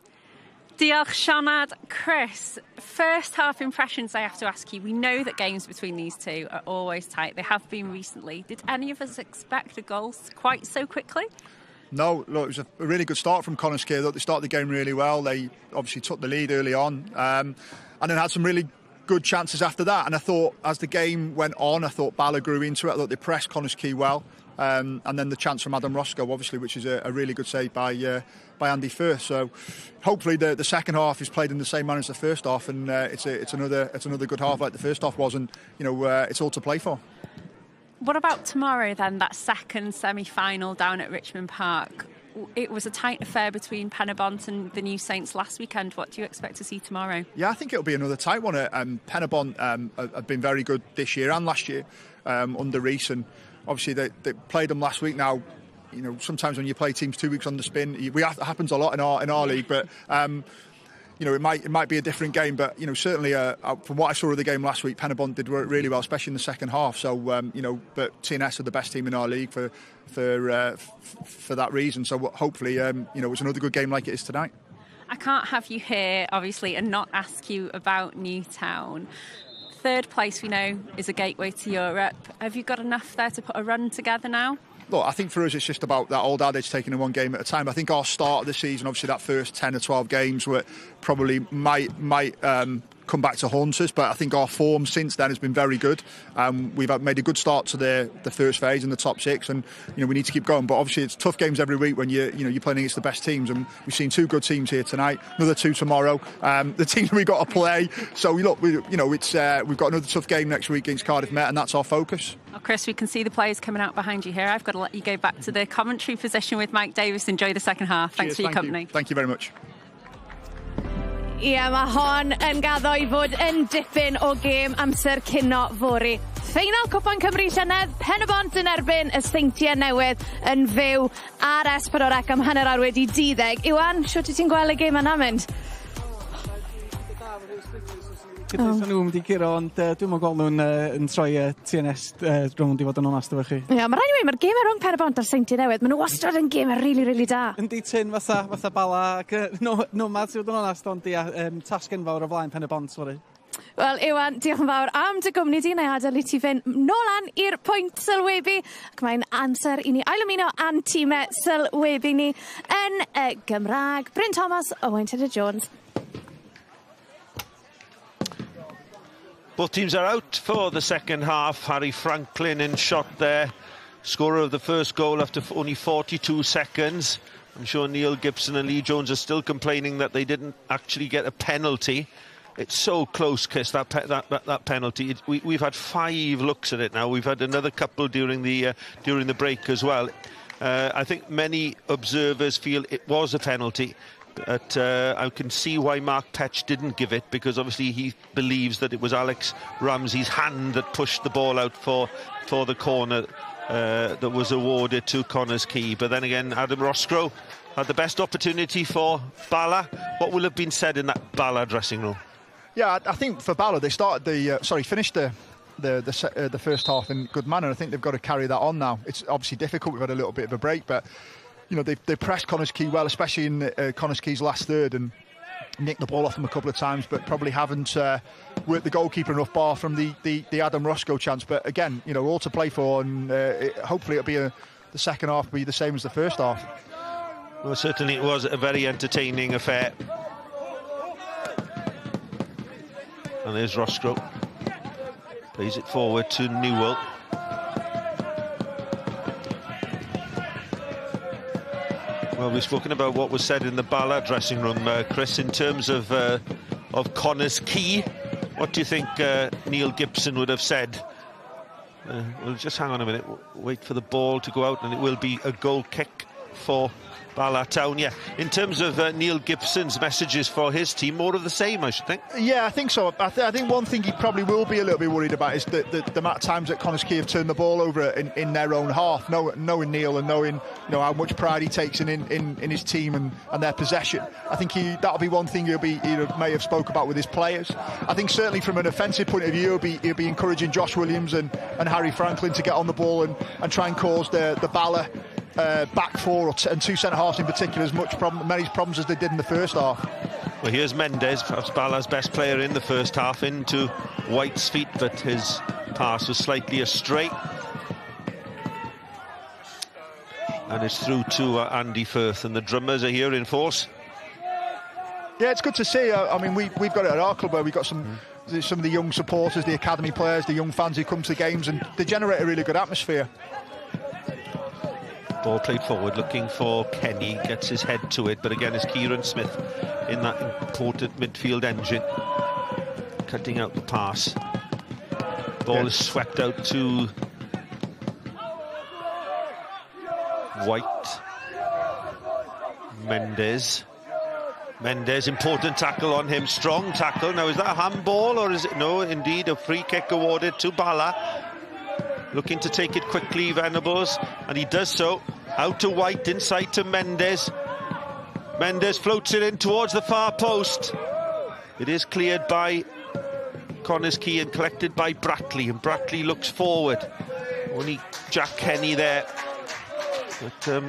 Diolch, Sianad. Chris, first half impressions I have to ask you. We know that games between these two are always tight. They have been recently. Did any of us expect a goal quite so quickly? No, look, it was a really good start from Connah's Quay. They started the game really well. They obviously took the lead early on, and then had some really good chances after that. And I thought, as the game went on, I thought Bala grew into it. I thought they pressed Connah's Quay well, and then the chance from Adam Roscoe, obviously, which is a really good save by Andy Firth. So hopefully the second half is played in the same manner as the first half, and it's another good half like the first half was, and it's all to play for. What about tomorrow then, that second semi-final down at Richmond Park? It was a tight affair between Penabont and the New Saints last weekend. What do you expect to see tomorrow? Yeah, I think it'll be another tight one. Penabont have been very good this year and last year under Rees, and obviously they played them last week. Now, sometimes when you play teams 2 weeks on the spin, it happens a lot in our league, but it might be a different game. But certainly from what I saw of the game last week, Penabont did work really well, especially in the second half. So but TNS are the best team in our league for that reason. So hopefully it's another good game like it is tonight. I can't have you here obviously and not ask you about Newtown. Third place, we know, is a gateway to Europe. Have you got enough there to put a run together now? Look, I think for us it's just about that old adage, taking it one game at a time. I think our start of the season, obviously that first 10 or 12 games were probably might come back to haunt us, but I think our form since then has been very good. We've made a good start to the first phase in the top six, and we need to keep going. But obviously it's tough games every week when you're playing against the best teams, and we've seen two good teams here tonight, another two tomorrow. The teams we've got to play. So we've got another tough game next week against Cardiff Met, and that's our focus. Well, Chris, we can see the players coming out behind you here. I've got to let you go back to the commentary position with Mike Davis. Enjoy the second half. Thanks for your company. Thank you very much. Ie, mae hon yn gaddo i fod yn dipyn o gêm amser cino fori. Ffeinal Cwpan Cymru Llynedd, Penabont yn erbyn y Seintiau Newydd yn fyw ar S4C am hanner awr wedi 12. Iwan, siwt ti'n gweld y gêm yna mynd? Gyda'n nhw'n mynd i giro, ond dwi'n mwyn gweld nhw'n troi TNS rownd i fod yn onast efo chi. Ie, mae rhaid i mi, mae'r gêm rhwng Penabont a'r Seintiau Newydd, maen nhw wastad yn gêm really da. Yndi Tyn, fatha Bala, Nomads i fod yn onast, ond tasg enfawr o flaen Penabont, sori. Wel, Iwan, diolch yn fawr am dy gwmni di, neu adael i ti fynd nôl an i'r pwynt sylwebu, ac mae'n amser i ni ailymuno a'n tîmau sylwebu ni yn Gymraeg. Bryn Thomas, Owain Tudur-Jones. Both teams are out for the second half. Harry Franlkin in shot there, scorer of the first goal after only 42 seconds. I'm sure Neil Gibson and Lee Jones are still complaining that they didn't actually get a penalty. It's so close, Chris, that penalty. We've had 5 looks at it now. We've had another couple during the break as well. I think many observers feel it was a penalty. But I can see why Mark Petch didn't give it, because obviously he believes that it was Alex Ramsey's hand that pushed the ball out for the corner that was awarded to Connah's Quay. But then again, Adam Roscoe had the best opportunity for Bala. What will have been said in that Bala dressing room? Yeah, I think for Bala, they finished the first half in good manner. I think they've got to carry that on now. It's obviously difficult. We've had a little bit of a break, but they pressed Connah's Quay well, especially in Connah's Quay's last third, and nicked the ball off them a couple of times, but probably haven't worked the goalkeeper enough, bar from the Adam Roscoe chance. But again, all to play for, and hopefully it'll be the second half will be the same as the first half. Well, certainly it was a very entertaining affair. And there's Roscoe. Plays it forward to Newell. Well, we've spoken about what was said in the Bala dressing room, Chris, in terms of Connah's Quay. What do you think Neil Gibson would have said? Well, just hang on a minute. Wait for the ball to go out, and it will be a goal kick for Bala Town. Yeah, in terms of Neil Gibson's messages for his team, more of the same, I should think. Yeah, I think so. I think one thing he probably will be a little bit worried about is the amount of times that Connah's Quay have turned the ball over in their own half. Knowing Neil and knowing how much pride he takes in his team and their possession, I think that'll be one thing he may have spoke about with his players. I think certainly from an offensive point of view, he'll be encouraging Josh Williams and Harry Franlkin to get on the ball and try and cause the Bala back four and two centre-halves in particular many problems as they did in the first half. Well, here's Mendes, perhaps Bala's best player in the first half, into White's feet, but his pass was slightly astray. And it's through to Andy Firth, and the drummers are here in force. Yeah, it's good to see. I mean, we've got it at our club where we've got some of the young supporters, the academy players, the young fans who come to the games, and they generate a really good atmosphere. Ball played forward, looking for Kenny, gets his head to it, but again it's Kieran Smith in that important midfield engine, cutting out the pass. Ball is swept out to White. Mendes, important tackle on him, strong tackle. Now, is that a handball or is it? No, indeed, a free kick awarded to Bala. Looking to take it quickly, Venables, and he does so. Out to White, inside to Mendes. Mendes floats it in towards the far post. It is cleared by Connah's Quay and collected by Bratley, and Bratley looks forward. Only Jack Kenny there. But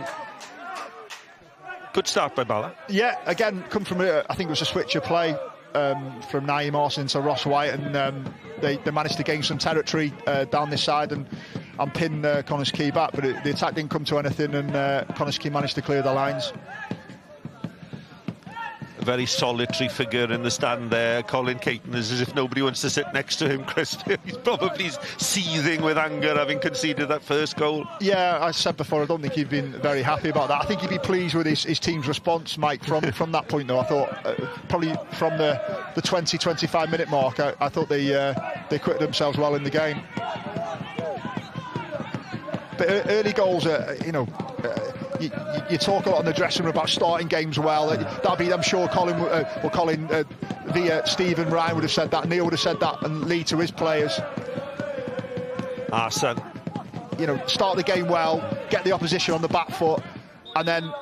good start by Bala. Yeah, again, come from I think it was a switch of play from Naeem Orson to Ross White, and they managed to gain some territory down this side and pin Connah's Quay back, but the attack didn't come to anything, and Connah's Quay managed to clear the lines. A very solitary figure in the stand there, Colin Caton, is as if nobody wants to sit next to him, Chris. He's probably seething with anger having conceded that first goal. Yeah, I said before, I don't think he'd been very happy about that. I think he'd be pleased with his team's response, Mike, from that point though. I thought probably from the 20-25 minute mark, I thought they acquitted themselves well in the game. But early goals are, you talk a lot in the dressing room about starting games well. That'd be, I'm sure, Colin via Stephen Ryan would have said that, Neil would have said that, and Lee to his players. Arsene. Start the game well, get the opposition on the back foot, and then,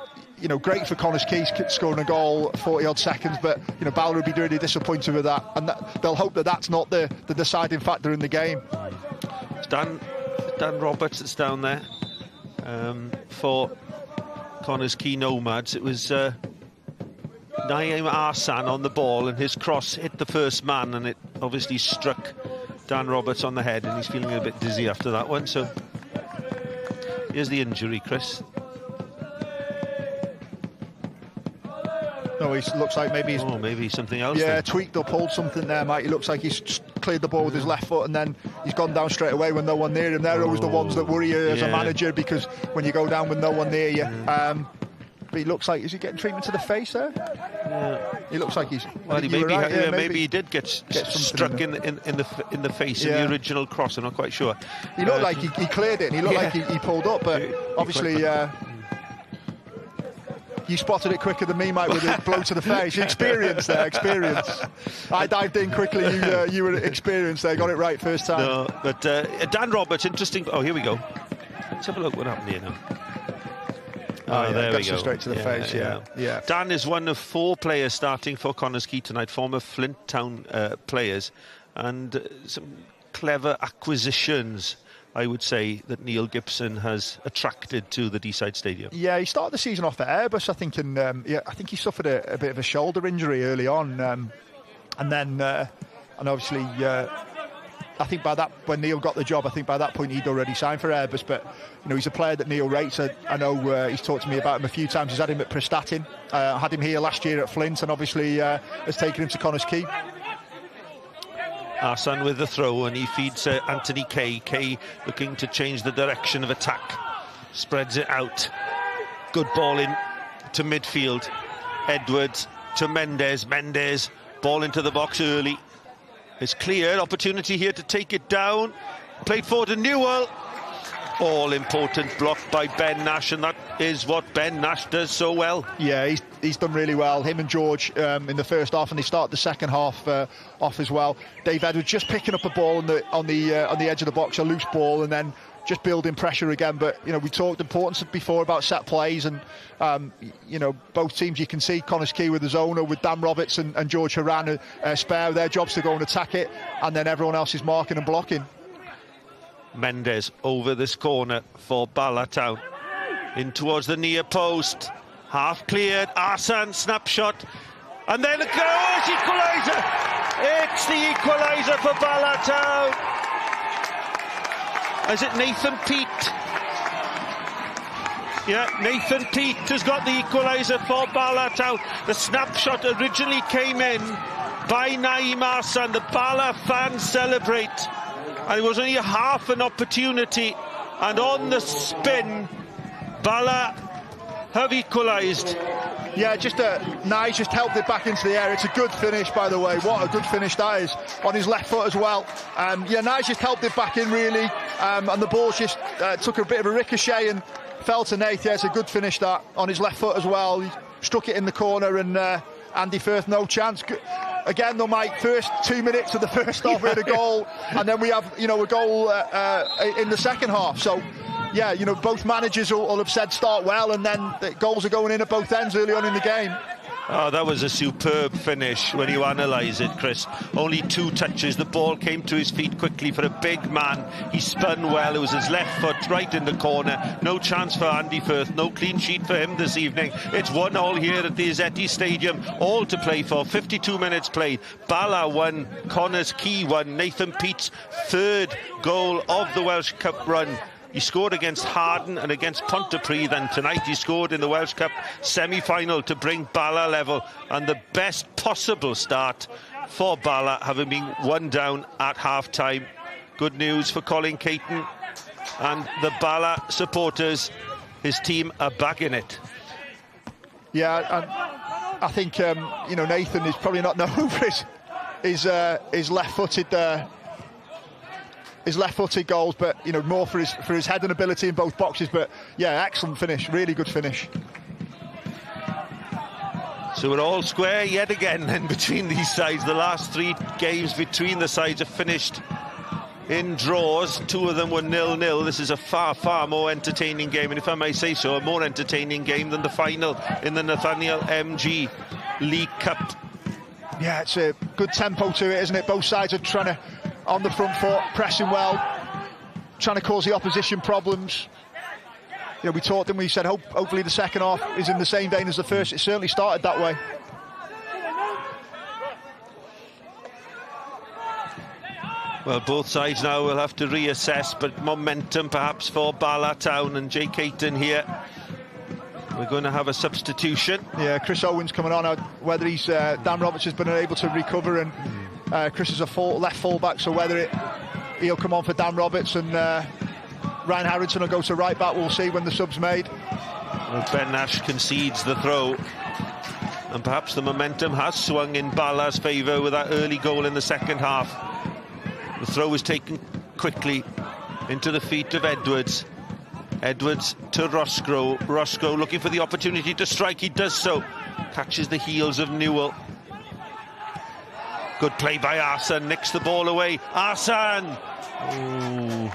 great for Connah's Quay scoring a goal 40-odd seconds, but, Bala would be really disappointed with that, and they'll hope that that's not the deciding factor in the game. Dan Roberts that's down there for Connah's Quay Nomads. It was Naeem Arsene on the ball, and his cross hit the first man, and it obviously struck Dan Roberts on the head, and he's feeling a bit dizzy after that one. So here's the injury, Chris. No, he looks like maybe he's... maybe something else. Yeah, then. tweaked or pulled something there, Mike. He looks like he's just cleared the ball with his left foot, and then he's gone down straight away with no one near him. They're always the ones that worry you as a manager, because when you go down with no one near you. But he looks like, is he getting treatment to the face there? Yeah. He looks like he's... Well, maybe he did get struck in the face in the original cross. I'm not quite sure. He looked like he cleared it, and he looked like he pulled up, but obviously... You spotted it quicker than me, Mike, with a blow to the face. Experience there, experience. I dived in quickly, you were experienced there, got it right first time. No, but Dan Roberts, interesting. Oh, here we go. Let's have a look what happened here now. There we go. Straight to the face, yeah. Dan is one of 4 players starting for Connah's Quay tonight, former Flint Town players, and some clever acquisitions, I would say, that Neil Gibson has attracted to the Deeside Stadium. Yeah, he started the season off at Airbus, I think, and I think he suffered a bit of a shoulder injury early on, and then, and obviously, I think by that, when Neil got the job, I think by that point he'd already signed for Airbus. But he's a player that Neil rates. I know he's talked to me about him a few times. He's had him at Prestatyn, had him here last year at Flint, and obviously has taken him to Connah's Quay. Arsene with the throw, and he feeds Anthony Kay. Kay looking to change the direction of attack. Spreads it out. Good ball in to midfield. Edwards to Mendes. Mendes, ball into the box early. It's cleared. Opportunity here to take it down. Played forward to Newell. All-important block by Ben Nash, and that is what Ben Nash does so well. Yeah, he's done really well. Him and George in the first half, and they start the second half off as well. Dave Edwards just picking up a ball on the edge of the box, a loose ball, and then just building pressure again. But we talked importance before about set plays, and both teams, you can see Connah's Quay with his owner, with Dan Roberts and George Horan spare their jobs to go and attack it, and then everyone else is marking and blocking. Mendes over this corner for Bala Town. In towards the near post. Half cleared. Arsene snapshot. And then it's equaliser. It's the equaliser for Bala Town. Is it Nathan Pete? Yeah, Nathan Peat has got the equaliser for Bala Town. The snapshot originally came in by Naeem Arsan. The Bala fans celebrate. And it was only half an opportunity. And on the spin, Bala have equalised. Yeah, Nye just helped it back into the air. It's a good finish, by the way. What a good finish that is. On his left foot as well. Yeah, Nye just helped it back in, really. And the ball just took a bit of a ricochet and fell to Nath. Yeah, it's a good finish that. On his left foot as well. He struck it in the corner, and Andy Firth, no chance. Again, though, Mike, first 2 minutes of the first half, we had a goal. And then we have, a goal in the second half. So, yeah, both managers will have said start well, and then the goals are going in at both ends early on in the game. Oh, that was a superb finish when you analyse it, Chris. Only 2 touches. The ball came to his feet quickly for a big man. He spun well. It was his left foot right in the corner. No chance for Andy Firth. No clean sheet for him this evening. It's 1-1 here at the Essity Stadium. All to play for. 52 minutes played. Bala won. Connah's Quay won. Nathan Peat's 3rd goal of the Welsh Cup run. He scored against Harden and against Pontypridd, and tonight he scored in the Welsh Cup semi-final to bring Bala level, and the best possible start for Bala, having been 1 down at half-time. Good news for Colin Caton and the Bala supporters. His team are back in it. Yeah, and I think Nathan is probably not known for his left-footed. His left-footed goals, but more for his heading ability in both boxes. But yeah, excellent finish, really good finish. So we're all square yet again then between these sides. The last 3 games between the sides are finished in draws. 2 of them were 0-0. This is a far, far more entertaining game, and if I may say so, a more entertaining game than the final in the Nathaniel MG League Cup. Yeah, it's a good tempo to it, isn't it? Both sides are trying to, on the front foot, pressing well, trying to cause the opposition problems. We talked and we said hopefully the second half is in the same vein as the first. It certainly started that way. Well, both sides now will have to reassess, but momentum perhaps for Bala Town, and Jay Caton here. We're going to have a substitution. Yeah, Chris Owen's coming on. Whether Dan Roberts has been able to recover, and Chris is a left full-back, so whether he'll come on for Dan Roberts and Ryan Harrington will go to right back, we'll see when the sub's made. Well, Ben Nash concedes the throw, and perhaps the momentum has swung in Bala's favour with that early goal in the second half. The throw is taken quickly into the feet of Edwards. Edwards to Roscoe. Roscoe looking for the opportunity to strike. He does so. Catches the heels of Newell. Good play by Arsan. Nicks the ball away. Arsan! Ooh.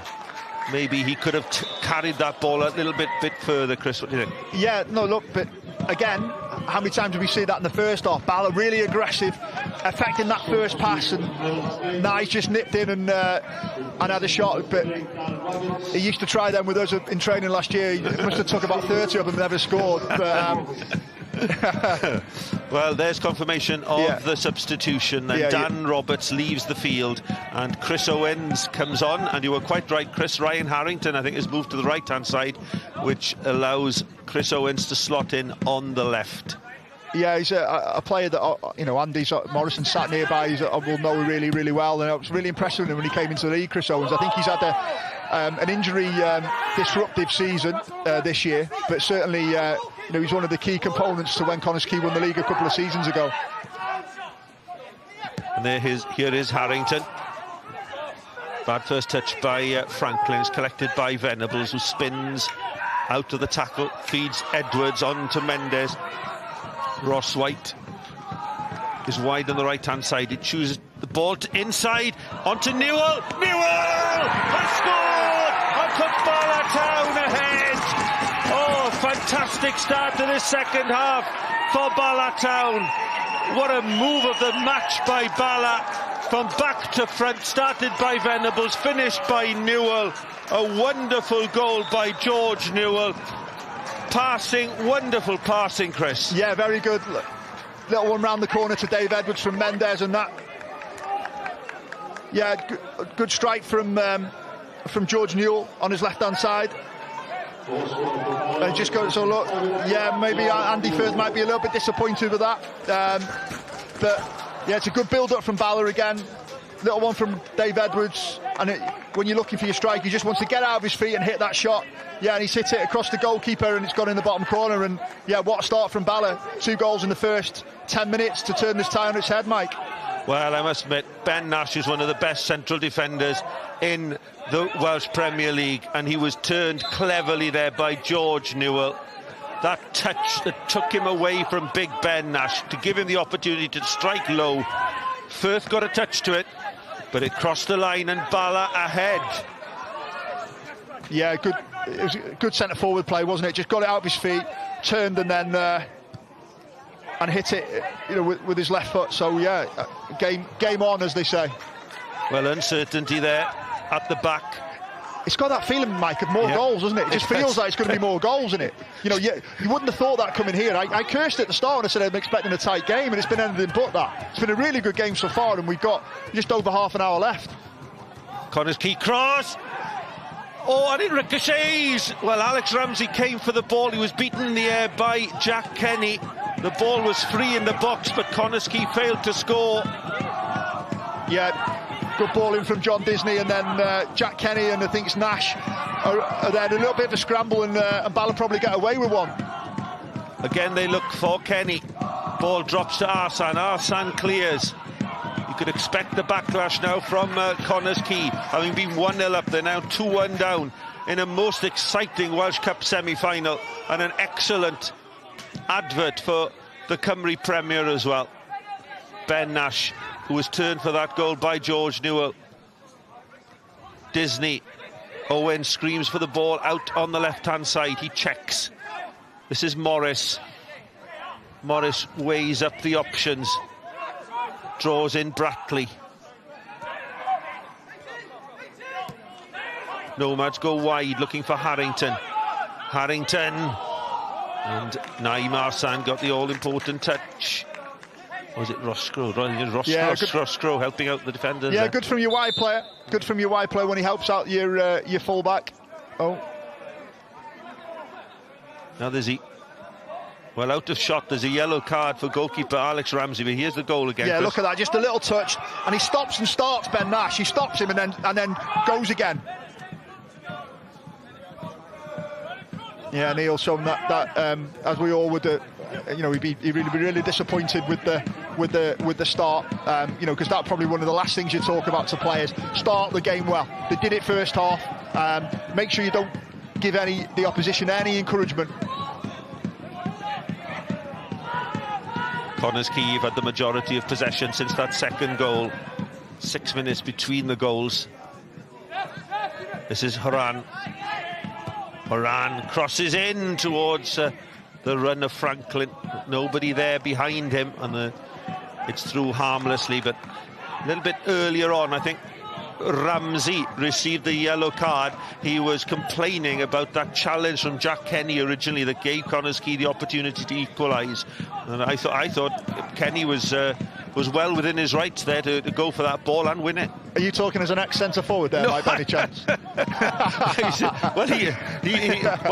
Maybe he could have carried that ball a little bit further, Chris. What do you think? Yeah, no, look, but again, how many times did we see that in the first half? Bala really aggressive, affecting that first pass, and Nye just nipped in and had a shot. But he used to try them with us in training last year. He must have took about 30 of them, never scored. But well, there's confirmation of the substitution. Then Dan Roberts leaves the field and Chris Owens comes on, and you were quite right, Chris. Ryan Harrington, I think, has moved to the right-hand side, which allows Chris Owens to slot in on the left. Yeah, he's a player that, Andy Morrison sat nearby, will know really, really well, and I was really impressed with him when he came into the league, Chris Owens. I think he's had an injury disruptive season this year, but certainly he's one of the key components to when Connah's Quay won the league a couple of seasons ago. And here is Harrington. Bad first touch by Franklin. It's collected by Venables, who spins out of the tackle, feeds Edwards on to Mendes. Ross White is wide on the right-hand side. It chooses the ball to inside, onto Newell. Newell has scored and put Bala Town ahead. Oh, fantastic start to this second half for Bala Town. What a move of the match by Bala. From back to front, started by Venables, finished by Newell. A wonderful goal by George Newell. Passing, wonderful passing, Chris. Yeah, very good. Little one round the corner to Dave Edwards from Mendes, and that. Yeah, good strike from George Newell on his left-hand side. Just go, so look, yeah, maybe Andy Firth might be a little bit disappointed with that. But yeah, it's a good build-up from Bala again. Little one from Dave Edwards, and when you're looking for your strike, he just wants to get out of his feet and hit that shot. Yeah, and he's hit it across the goalkeeper, and it's gone in the bottom corner. And yeah, what a start from Bala. 2 goals in the first 10 minutes to turn this tie on its head, Mike. Well, I must admit, Ben Nash is one of the best central defenders in the Welsh Premier League, and he was turned cleverly there by George Newell. That touch that took him away from Big Ben Nash to give him the opportunity to strike low. Firth got a touch to it, but it crossed the line, and Bala ahead. Yeah, good. It was a good centre forward play, wasn't it? Just got it out of his feet, turned, and then and hit it, you know, with his left foot. So yeah, game on, as they say. Well, uncertainty there at the back. It's got that feeling, Mike, of more goals, doesn't it? It just feels like it's going to be more goals, isn't it? You know, you wouldn't have thought that coming here. I cursed at the start and I said I'm expecting a tight game, and it's been anything but that. It's been a really good game so far, and we've got just over half an hour left. Connah's Quay cross. Oh, and it ricochets. Well, Alex Ramsey came for the ball. He was beaten in the air by Jack Kenny. The ball was free in the box, but Connah's Quay failed to score. Yeah. Good ball in from John Disney, and then Jack Kenny and I think it's Nash are there. A little bit of a scramble, and Bala probably get away with one. Again, they look for Kenny. Ball drops to Arsene. Arsene clears. You could expect the backlash now from Connah's Quay. Having been 1-0 up, they're now 2-1 down in a most exciting Welsh Cup semi-final, and an excellent advert for the Cymru Premier as well. Ben Nash, who was turned for that goal by George Newell. Disney. Owen screams for the ball out on the left-hand side. He checks. This is Morris. Morris weighs up the options. Draws in Brackley. Nomads go wide, looking for Harrington. Harrington. And Naim Arsene got the all-important touch. Was it Roscoe? Roscoe helping out the defenders. Yeah, there. good from your wide player. Good from your wide player when he helps out your full-back. Oh. Now well, out of shot. There's a yellow card for goalkeeper Alex Ramsey, but here's the goal again. Yeah, look at that. Just a little touch, and he stops and starts Ben Nash. He stops him and then goes again. Yeah, Neil showing that as we all would, you know, he'd really disappointed with the start, you know, because that's probably one of the last things you talk about to players. Start the game well. They did it first half. Make sure you don't give the opposition any encouragement. Connah's Quay have had the majority of possession since that second goal. 6 minutes between the goals. This is Horan. Horan crosses in towards the run of Franklin. Nobody there behind him, and it's through harmlessly. But a little bit earlier on, I think Ramsey received the yellow card. He was complaining about that challenge from Jack Kenny originally that gave Connah's Quay the opportunity to equalise. And I thought Kenny was well within his rights there to go for that ball and win it. Are you talking as an ex-centre forward there, Mike, by any chance? Well,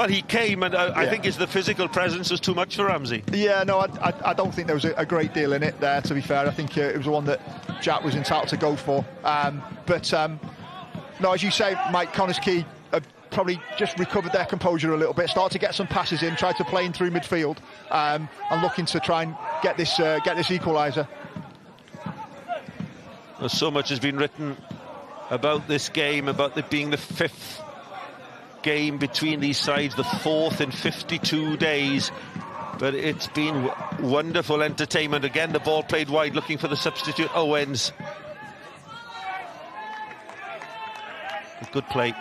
he came, and I think the physical presence was too much for Ramsey. Yeah, no, I don't think there was a great deal in it there, to be fair. I think it was the one that Jack was entitled to go for. But no, as you say, Mike, Connah's Quay have probably just recovered their composure a little bit, start to get some passes in, try to play in through midfield, and looking to try and get this equaliser. Well, so much has been written about this game, about it being the 5th game between these sides, the 4th in 52 days. But it's been wonderful entertainment. Again, the ball played wide, looking for the substitute, Owens. A good play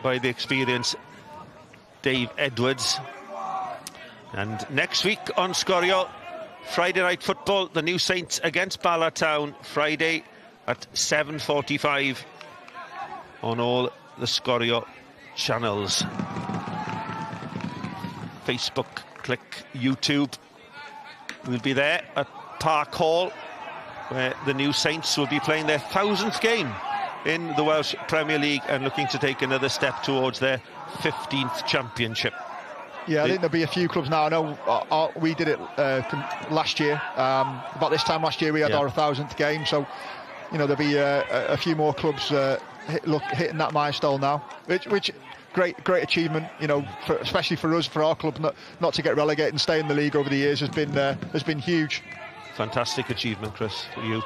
by the experienced Dave Edwards. And next week on Scorio, Friday night football, the New Saints against Bala Town, Friday at 7:45 on all the Scorio channels. Facebook, click YouTube. We'll be there at Park Hall, where the New Saints will be playing their 1000th game in the Welsh Premier League and looking to take another step towards their 15th championship. Yeah, I think there'll be a few clubs now. I know we did it last year. About this time last year, we had our 1,000th game. So, you know, there'll be a few more clubs hitting that milestone now. Which great achievement. You know, especially for us, for our club, not to get relegated and stay in the league over the years has been huge. Fantastic achievement, Chris, for you.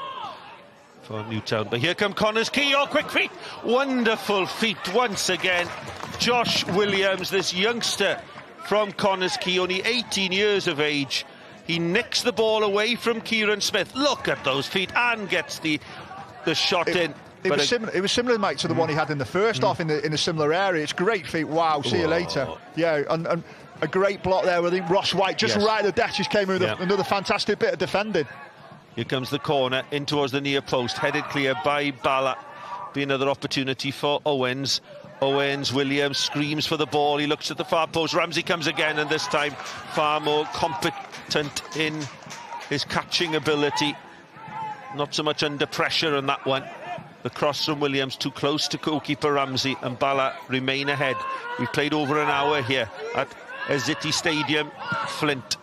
For Newtown. But here come Connah's Quay. Oh, quick feet. Wonderful feet once again. Josh Williams, this youngster from Connah's Quay, only 18 years of age. He nicks the ball away from Kieran Smith. Look at those feet, and gets the shot in. It was similar, Mike, to the one he had in the first half in a similar area. It's great feet. Wow, see you later. Yeah, and a great block there. I think Ross White just right at the death just came with another fantastic bit of defending. Here comes the corner in towards the near post, headed clear by Bala. Be another opportunity for Owens. Williams screams for the ball. He looks at the far post. Ramsey comes again, and this time far more competent in his catching ability. Not so much under pressure on that one. The cross from Williams too close to goalkeeper Ramsey, and Bala remain ahead. We've played over an hour here at Essity Stadium, Flint,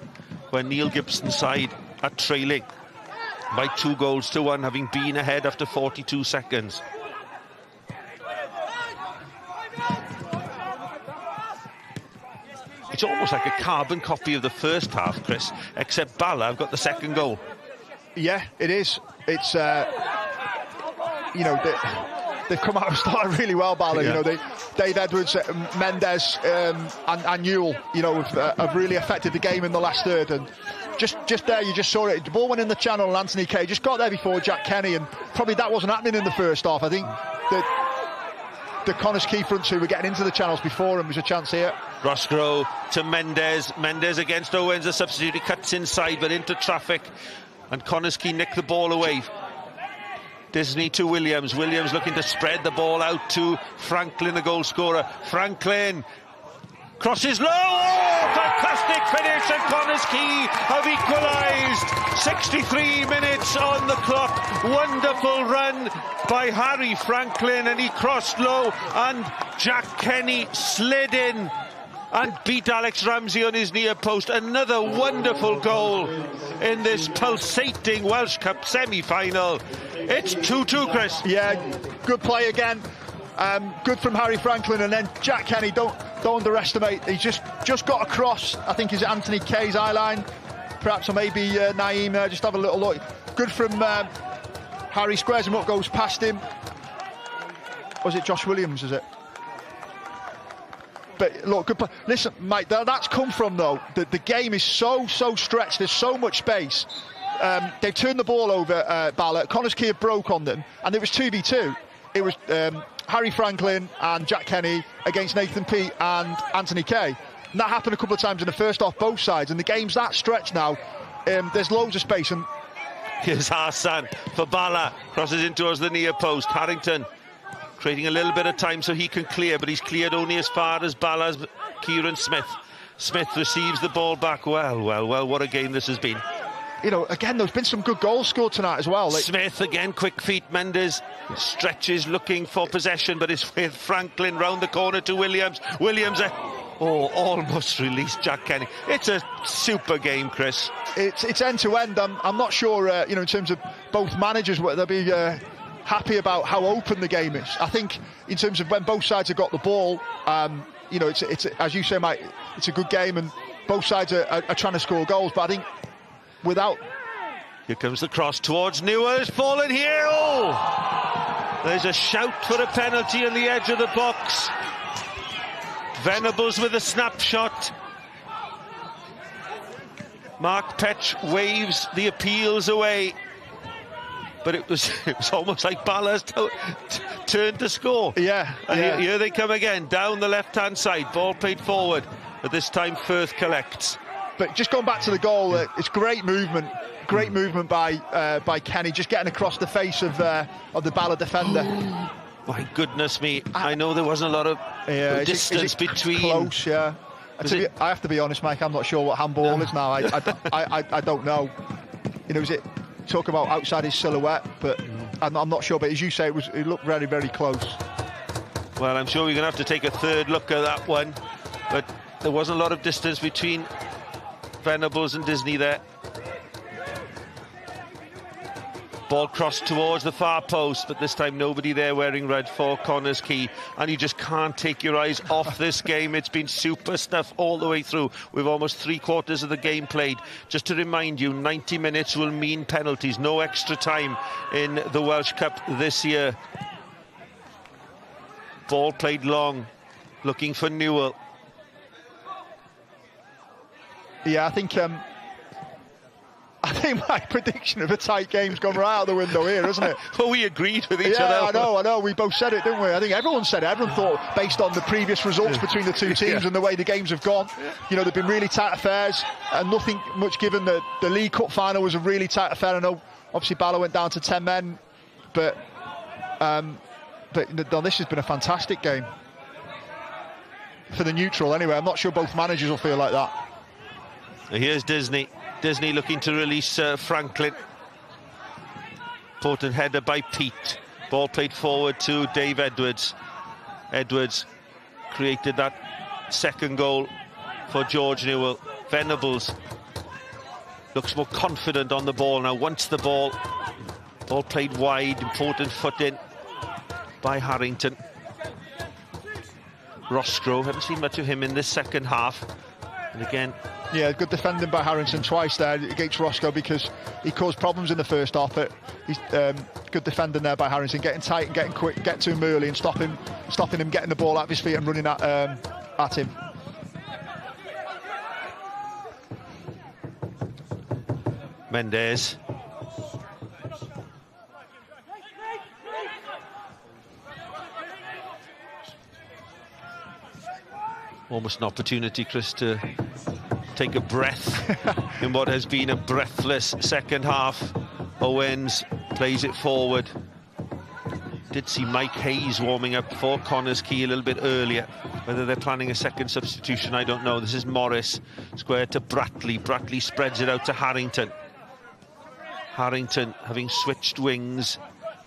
where Neil Gibson's side are trailing by 2-1, having been ahead after 42 seconds. It's almost like a carbon copy of the first half, Chris, except Bala have got the second goal. Yeah, it is. It's, you know, they've come out and started really well, Bala. You know, Dave Edwards, Mendes and Newell, you know, have really affected the game in the last third. And just there, you just saw it. The ball went in the channel, and Anthony Kay just got there before Jack Kenny, and probably that wasn't happening in the first half. I think that the Connah's Quay front two were getting into the channels before, and there was a chance here. Roscoe to Mendes. Mendes against Owens, a substitute. He cuts inside, but into traffic, and Connah's Quay nick the ball away. Disney to Williams. Williams looking to spread the ball out to Franklin, the goal scorer. Franklin crosses low. Oh, fantastic finish, and Connah's Quay have equalised. 63 minutes on the clock. Wonderful run by Harry Franklin, and he crossed low, and Jack Kenny slid in and beat Alex Ramsey on his near post. Another wonderful goal in this pulsating Welsh Cup semi-final. It's 2-2, Chris. Yeah, good play again. Good from Harry Franklin, and then Jack Kenny, don't underestimate. He's just got across. I think is Anthony Kay's eye line, perhaps, or maybe Naeem there. Just have a little look. Good from Harry, squares him up, goes past him. Was it Josh Williams, is it? But look, good play. Listen, Mike, that's come from, though, the game is so stretched. There's so much space. They've turned the ball over, Bala. Connah's Quay broke on them, and it was 2v2. It was Harry Franklin and Jack Kenny against Nathan Peat and Anthony Kay. And that happened a couple of times in the first half, both sides, and the game's that stretched now. There's loads of space. And here's Hassan for Bala. Crosses in towards the near post. Harrington creating a little bit of time so he can clear, but he's cleared only as far as Bala's Kieran Smith. Smith receives the ball back. Well, what a game this has been. You know, again, there's been some good goals scored tonight as well. Smith again, quick feet. Mendes stretches looking for possession, but it's with Franklin round the corner to Williams. Williams, almost released Jack Kenny. It's a super game, Chris. It's end to end. I'm not sure, you know, in terms of both managers, whether they'll be happy about how open the game is. I think in terms of when both sides have got the ball, you know, it's as you say, Mike, it's a good game, and both sides are trying to score goals. But I think without... Here comes the cross towards Newell. It's fallen here. Oh! There's a shout for a penalty on the edge of the box. Venables with a snapshot. Mark Petch waves the appeals away. But it was almost like Bala's turn to score. Yeah. And here they come again, down the left-hand side. Ball played forward, but this time Firth collects. But just going back to the goal, it's great movement. Great movement by Kenny, just getting across the face of the Bala defender. My goodness me! I know there wasn't a lot of distance between. Close, yeah. I have to be honest, Mike. I'm not sure what handball is now. I don't know. You know, is it talk about outside his silhouette? But I'm not sure, but as you say, it looked very, very close. Well, I'm sure we're going to have to take a third look at that one, but there wasn't a lot of distance between Venables and Disney there. Ball crossed towards the far post, but this time nobody there wearing red for Connah's Quay, and you just can't take your eyes off this game. It's been super stuff all the way through. We've almost 3/4 of the game played. Just to remind you, 90 minutes will mean penalties, no extra time in the Welsh Cup this year. Ball played long, looking for Newell. Yeah, I think my prediction of a tight game's gone right out the window here, isn't it? Well, we agreed with each other. Yeah, I know. We both said it, didn't we? I think everyone said it. Everyone thought, based on the previous results between the two teams and the way the games have gone, you know, they've been really tight affairs, and nothing much given. The League Cup final was a really tight affair. I know, obviously, Bala went down to 10 men, but this has been a fantastic game for the neutral. Anyway, I'm not sure both managers will feel like that. Here's Disney. Disney looking to release Franklin. Important header by Pete. Ball played forward to Dave Edwards. Edwards created that second goal for George Newell. Venables looks more confident on the ball now. Wants the ball. Ball played wide. Important foot in by Harrington. Roscoe, haven't seen much of him in this second half. And again, yeah, good defending by Harrington twice there against Roscoe, because he caused problems in the first half. But he's good defending there by Harrington, getting tight and getting quick, get to him early and stopping him getting the ball out of his feet and running at him. Mendes. Almost an opportunity, Chris, to take a breath in what has been a breathless second half. Owens plays it forward. Did see Mike Hayes warming up for Connah's Quay a little bit earlier. Whether they're planning a second substitution, I don't know. This is Morris, square to Bratley. Bratley spreads it out to Harrington. Harrington having switched wings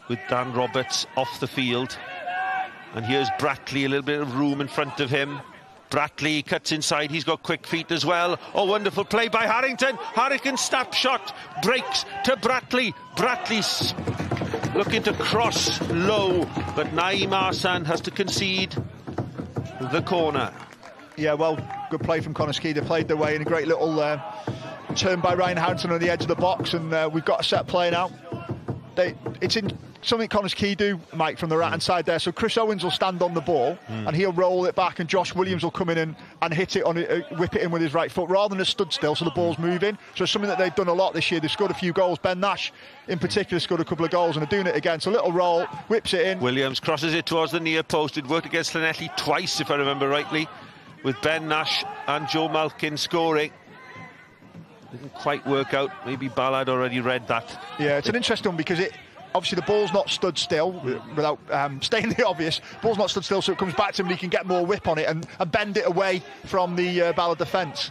with Dan Roberts off the field. And here's Bratley, a little bit of room in front of him. Bratley cuts inside, he's got quick feet as well. Oh, wonderful play by Harrington. Harrington snapshot, breaks to Bratley. Bratley's looking to cross low, but Naeem Arsan has to concede the corner. Yeah, well, good play from Connah's Quay. They played their way in a great little turn by Ryan Harrington on the edge of the box, and we've got a set play now. It's in something Connah's Quay do, Mike, from the right hand side there. So Chris Owens will stand on the ball and he'll roll it back, and Josh Williams will come in and hit it on whip it in with his right foot rather than a stood still, so the ball's moving. So it's something that they've done a lot this year. They've scored a few goals. Ben Nash in particular scored a couple of goals, and they're doing it again. So a little roll, whips it in. Williams crosses it towards the near post. It worked against Llanelli twice, if I remember rightly, with Ben Nash and Joe Malkin scoring. Didn't quite work out. Maybe Ballard already read that. Yeah, it's an interesting one, because obviously the ball's not stood still, without stating the obvious. Ball's not stood still, so it comes back to him and he can get more whip on it and bend it away from the Ballard defence.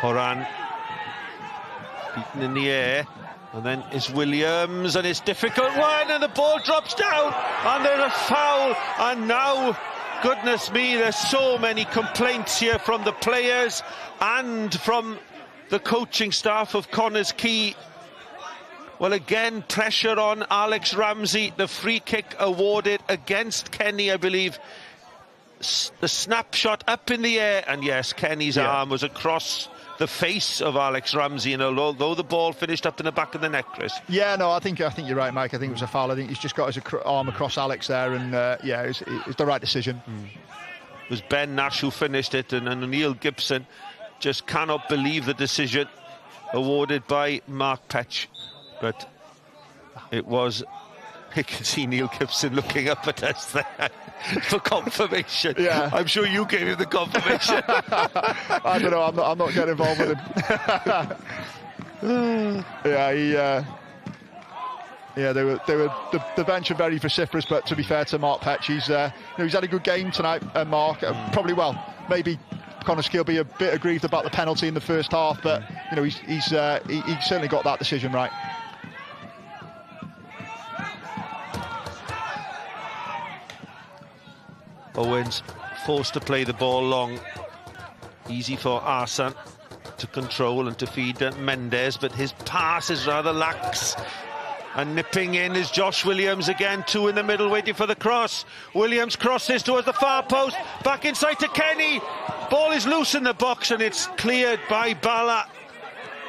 Horan beaten in the air, and then it's Williams, and it's difficult one, and the ball drops down, and there's a foul, and now, goodness me, there's so many complaints here from the players and from the coaching staff of Connah's Quay. Well, again, pressure on Alex Ramsey. The free kick awarded against Kenny, I believe. The snapshot up in the air, and yes, Kenny's arm was across the face of Alex Ramsey, and although the ball finished up in the back of the neck, Chris. Yeah, no, I think you're right, Mike. I think it was a foul. I think he's just got his arm across Alex there, and yeah, it's the right decision. It was Ben Nash who finished it, and Neil Gibson just cannot believe the decision awarded by Mark Petch. But it was, you can see Neil Gibson looking up at us there for confirmation. Yeah. I'm sure you gave him the confirmation. I don't know, I'm not getting involved with him. The bench are very vociferous, but to be fair to Mark Petch, he's had a good game tonight, Mark. Probably, maybe Connah's Quay will be a bit aggrieved about the penalty in the first half, but he certainly got that decision right. Owens forced to play the ball long. Easy for Arsene to control and to feed Mendes, but his pass is rather lax. And nipping in is Josh Williams again, 2 in the middle waiting for the cross. Williams crosses towards the far post, back inside to Kenny. Ball is loose in the box and it's cleared by Bala.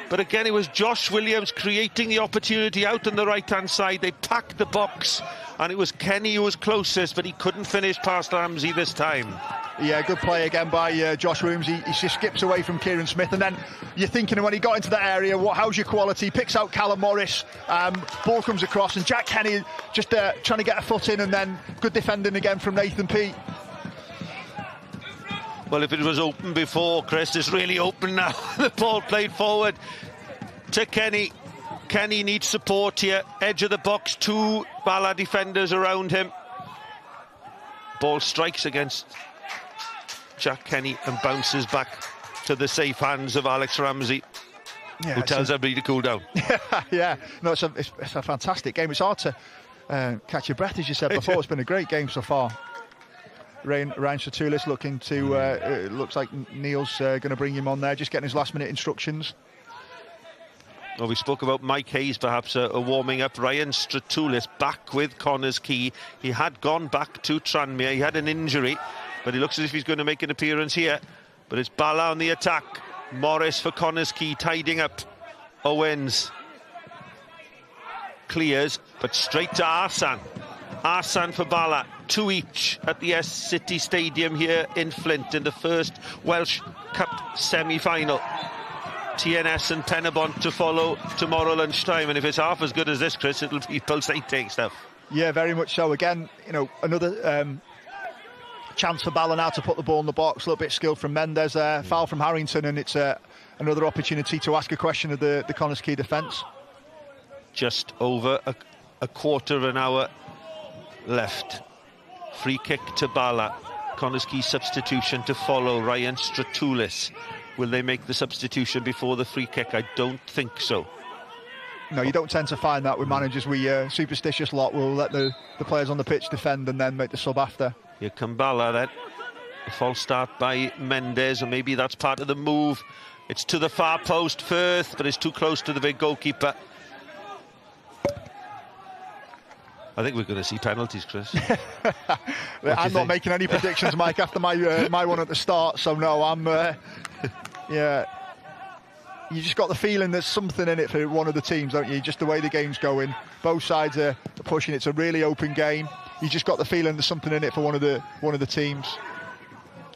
But again, it was Josh Williams creating the opportunity out on the right-hand side. They packed the box and it was Kenny who was closest, but he couldn't finish past Ramsey this time. Yeah, good play again by Josh Williams. He just skips away from Kieran Smith, and then you're thinking when he got into that area, how's your quality? Picks out Callum Morris, ball comes across, and Jack Kenny just trying to get a foot in, and then good defending again from Nathan P. Well, if it was open before, Chris, it's really open now. The ball played forward to Kenny. Kenny needs support here. Edge of the box, 2 Bala defenders around him. Ball strikes against Jack Kenny and bounces back to the safe hands of Alex Ramsey, who tells everybody to cool down. Yeah, no, it's a fantastic game. It's hard to catch your breath, as you said before. It's been a great game so far. Ryan Stratoulis looking to, it looks like Neil's going to bring him on there, just getting his last-minute instructions. Well, we spoke about Mike Hayes perhaps warming up. Ryan Stratoulis back with Connah's Quay. He had gone back to Tranmere. He had an injury, but he looks as if he's going to make an appearance here. But it's Bala on the attack. Morris for Connah's Quay, tidying up. Owens clears, but straight to Arsene. Arsene for Bala, 2 each at the Essity Stadium here in Flint in the first Welsh Cup semi-final. TNS and Penabont to follow tomorrow lunchtime, and if it's half as good as this, Chris, it'll be pulsating stuff. Yeah, very much so. Again, you know, another chance for Bala now to put the ball in the box. A little bit skilled from Mendes there. Foul from Harrington, and it's another opportunity to ask a question of the Connah's Quay defence. Just over a quarter of an hour left. Free kick to Bala. Connah's Quay substitution to follow. Ryan Stratoulis. Will they make the substitution before the free kick? I don't think so. No, you don't tend to find that with managers. We superstitious lot will let the players on the pitch defend and then make the sub after. Here come Bala then. A false start by Mendes, or maybe that's part of the move. It's to the far post, Firth, but it's too close to the big goalkeeper. I think we're going to see penalties, Chris. I'm not making any predictions, Mike, after my one at the start, so no, I'm... yeah, you just got the feeling there's something in it for one of the teams, don't you? Just the way the game's going. Both sides are pushing. It's a really open game. You just got the feeling there's something in it for one of the teams.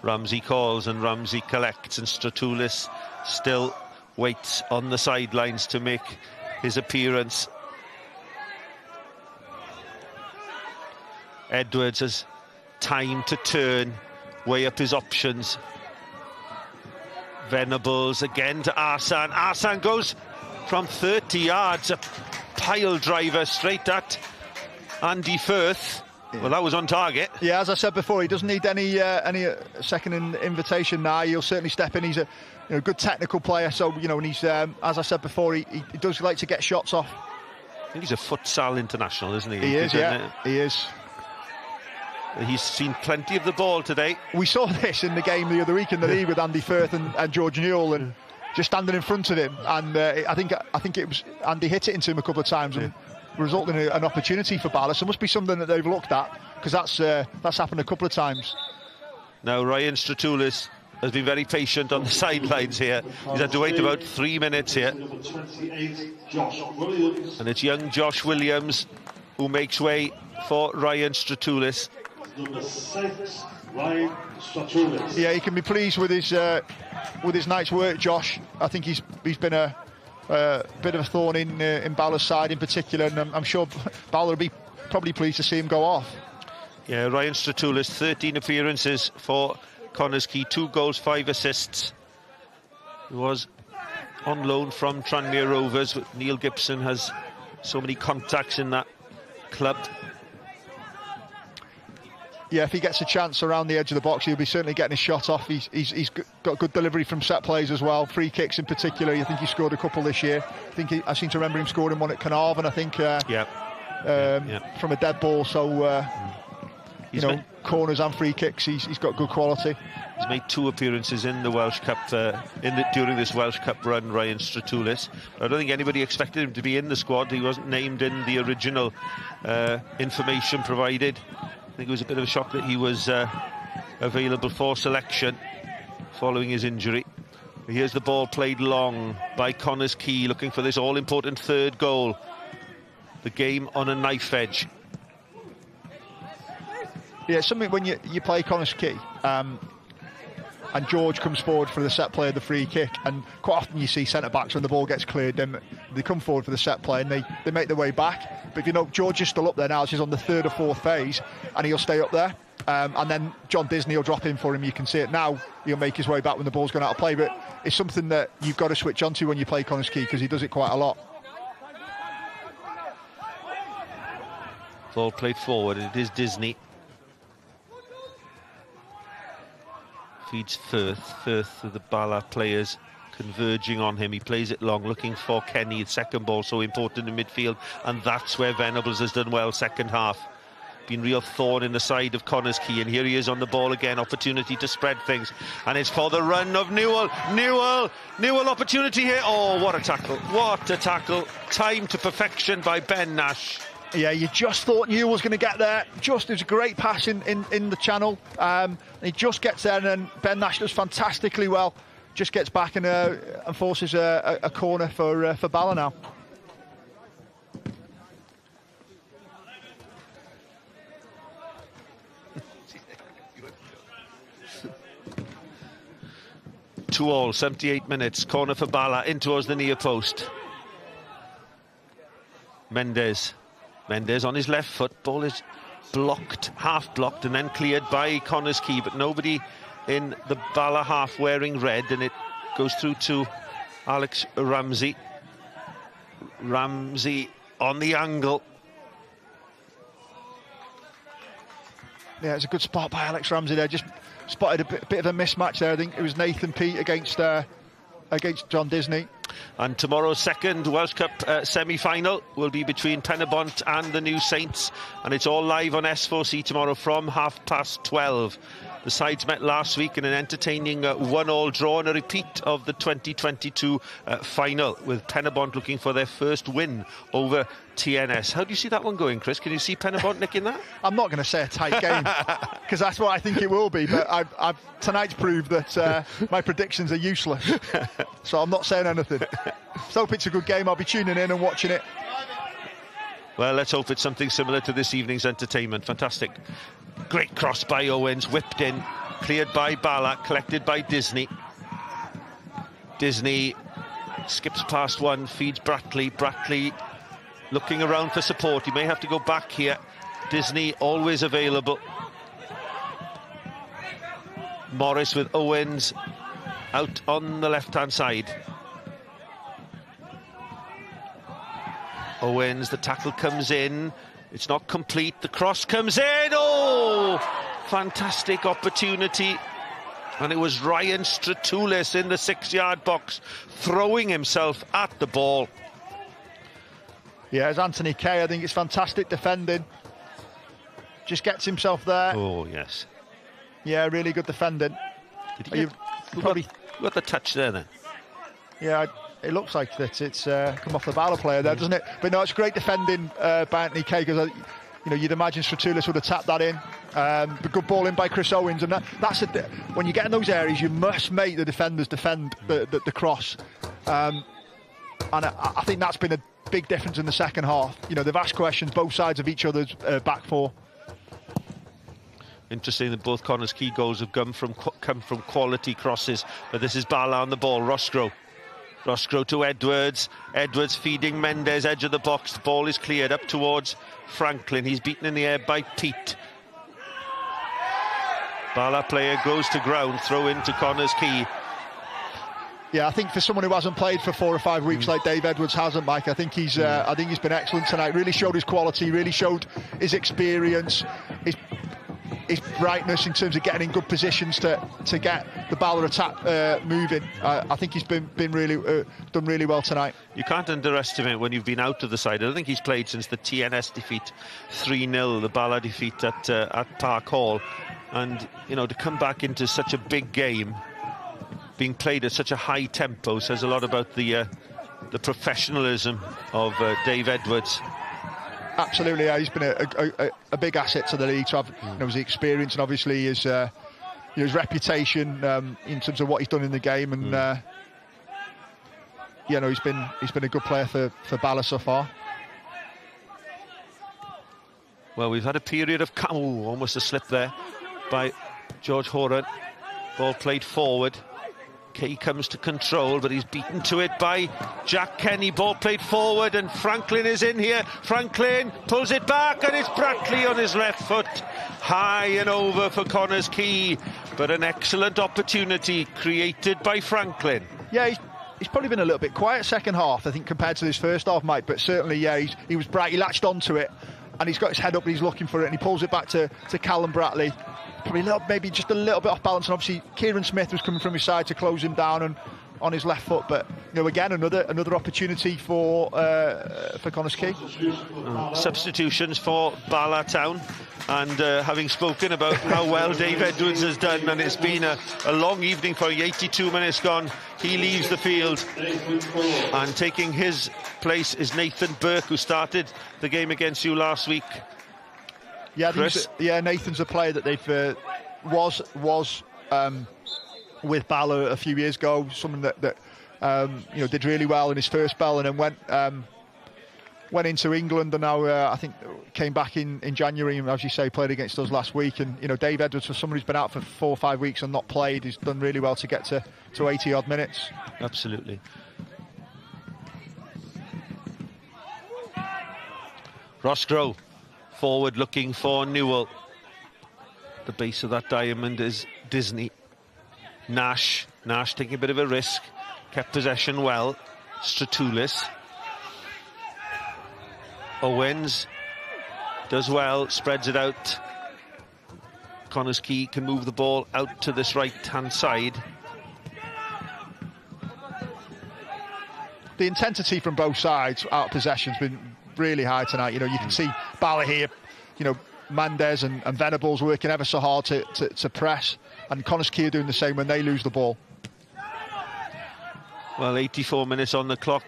Ramsey calls and Ramsey collects, and Stratoulis still waits on the sidelines to make his appearance. Edwards has time to turn, weigh up his options. Venables again to Arsene. Arsene goes from 30 yards, a pile driver straight at Andy Firth. Well, that was on target. Yeah, as I said before, he doesn't need any second invitation now. He'll certainly step in. He's a good technical player, so and he's as I said before, he does like to get shots off. I think he's a futsal international, isn't he? He is, yeah, he is. He's seen plenty of the ball today. We saw this in the game the other week in the league with Andy Firth and George Newell, and just standing in front of him. And I think it was Andy hit it into him a couple of times, and resulted in an opportunity for Bala. So it must be something that they've looked at, because that's happened a couple of times. Now Ryan Stratoulis has been very patient on the sidelines here. He's had to wait about 3 minutes here. And it's young Josh Williams who makes way for Ryan Stratoulis. Number 6, Ryan Stratoulis. Yeah, he can be pleased with his night's work, Josh. I think he's been a bit of a thorn in Bala's side in particular, and I'm sure Bala will be probably pleased to see him go off. Yeah, Ryan Stratoulis, 13 appearances for Connah's Quay, 2 goals, 5 assists. He was on loan from Tranmere Rovers. Neil Gibson has so many contacts in that club. Yeah, if he gets a chance around the edge of the box, he'll be certainly getting his shot off. He's got good delivery from set plays as well, free kicks in particular. I think he scored a couple this year. I seem to remember him scoring one at Connah, I think, from a dead ball. So corners and free kicks. He's got good quality. He's made 2 appearances in the Welsh Cup during this Welsh Cup run, Ryan Stratoullis. I don't think anybody expected him to be in the squad. He wasn't named in the original information provided. I think it was a bit of a shock that he was available for selection following his injury. Here's the ball played long by Connah's Quay, looking for this all-important 3rd goal. The game on a knife edge. Yeah, something when you play Connah's Quay, and George comes forward for the set play of the free kick, and quite often you see centre-backs when the ball gets cleared, then they come forward for the set play and they make their way back. But George is still up there now. She's on the 3rd or 4th phase, and he'll stay up there. And then John Disney will drop in for him. You can see it now. He'll make his way back when the ball's gone out of play. But it's something that you've got to switch onto when you play Connah's Quay, because he does it quite a lot. Ball played forward, it is Disney. Feeds Firth to the Bala players converging on him. He plays it long, looking for Kenny. The second ball so important in midfield, and that's where Venables has done well second half. Been real thorn in the side of Connah's Quay, and here he is on the ball again. Opportunity to spread things, and it's for the run of Newell. Newell opportunity here. Oh, what a tackle. Time to perfection by Ben Nash. Yeah, you just thought Newell was going to get there. It was a great pass in the channel. He just gets there, and then Ben Nash does fantastically well. Just gets back and forces a corner for Bala now. Two all, 78 minutes. Corner for Bala, in towards the near post. Mendes on his left foot. Ball is blocked, half blocked, and then cleared by Connah's Quay, but nobody in the Bala half wearing red, and it goes through to Alex Ramsey. Ramsey on the angle. Yeah, it's a good spot by Alex Ramsey there. Just spotted a bit of a mismatch there. I think it was Nathan Pete against John Disney. And tomorrow's second Welsh Cup semi-final will be between Penybont and the New Saints, and it's all live on S4C tomorrow from 12:30. The sides met last week in an entertaining 1-1 draw, and a repeat of the 2022 final, with Penybont looking for their first win over TNS. How do you see that one going, Chris? Can you see Penybont nicking that? I'm not going to say a tight game, because that's what I think it will be, but tonight's proved that my predictions are useless, so I'm not saying anything. So hope it's a good game. I'll be tuning in and watching it. Well, let's hope it's something similar to this evening's entertainment. Fantastic. Great cross by Owens, whipped in, cleared by Bala, collected by Disney. Disney skips past one, feeds Bratley. Bratley looking around for support. He may have to go back here. Disney always available. Morris with Owens out on the left-hand side. Owens, the tackle comes in. It's not complete. The cross comes in. Oh, fantastic opportunity. And it was Ryan Stratoullis in the 6-yard box, throwing himself at the ball. Yeah, it's Anthony Quay. I think it's fantastic defending. Just gets himself there. Oh, yes. Yeah, really good defending. Who got the touch there then? Yeah, it looks like that it's come off the Bala player there, doesn't it? But no, it's great defending by Anthony Quay, because you'd imagine Stratoullis would have tapped that in. But good ball in by Chris Owens, and that's when you get in those areas, you must make the defenders defend the cross. And I think that's been a big difference in the second half. They've asked questions both sides of each other's back four. Interesting that both Connah's Quay goals have come from quality crosses, but this is Bala on the ball. Roscoe to Edwards. Edwards feeding Mendes, edge of the box. The ball is cleared up towards Franklin. He's beaten in the air by Pete. Bala player goes to ground. Throw into Connah's Quay. Yeah, I think for someone who hasn't played for 4 or 5 weeks like Dave Edwards hasn't, Mike, I think he's been excellent tonight. Really showed his quality. Really showed his experience. his brightness in terms of getting in good positions to get the Bala attack moving. I think he's been really done really well tonight. You can't underestimate when you've been out of the side. I don't think he's played since the TNS defeat 3-0, the Bala defeat at Park Hall, and you know, to come back into such a big game, being played at such a high tempo, says a lot about the professionalism of Dave Edwards. Absolutely, yeah, he's been a big asset to the league to have, you know, his experience and obviously his his reputation in terms of what he's done in the game, and you know, he's been a good player for Bala so far. Well, we've had a period of almost a slip there by George Horan. Ball played forward. Quay comes to control, but he's beaten to it by Jack Kenny. Ball played forward, and Franklin is in here. Franklin pulls it back, and it's Brackley on his left foot. High and over for Connah's Quay, but an excellent opportunity created by Franklin. Yeah, he's probably been a little bit quiet second half, I think, compared to his first half, Mike, but certainly, yeah, he was bright. He latched onto it, and he's got his head up and he's looking for it, and he pulls it back to Callum Brackley. Probably maybe just a little bit off balance, and obviously Kieran Smith was coming from his side to close him down and on his left foot. But you know, again, another opportunity for Connah's Quay. Substitutions for Bala Town, and having spoken about how well Dave Edwards has done, and it's been a long evening for 82 minutes gone, he leaves the field, and taking his place is Nathan Burke, who started the game against you last week. Yeah, Nathan's a player that they've was with Bala a few years ago. Someone that you know, did really well in his first spell, and then went into England, and now I think came back in January, and as you say, played against us last week. And you know, Dave Edwards, for someone who's been out for 4 or 5 weeks and not played, he's done really well to get to 80 odd minutes. Absolutely. Roscoe forward looking for Newell. The base of that diamond is Disney. Nash taking a bit of a risk, kept possession well. Stratoulis. Owens does well, spreads it out. Connah's Quay can move the ball out to this right-hand side. The intensity from both sides out of possession has been really high tonight. You know, you can see Bala here, you know, Mendes and Venables working ever so hard to press, and Connah's Quay are doing the same when they lose the ball. Well, 84 minutes on the clock.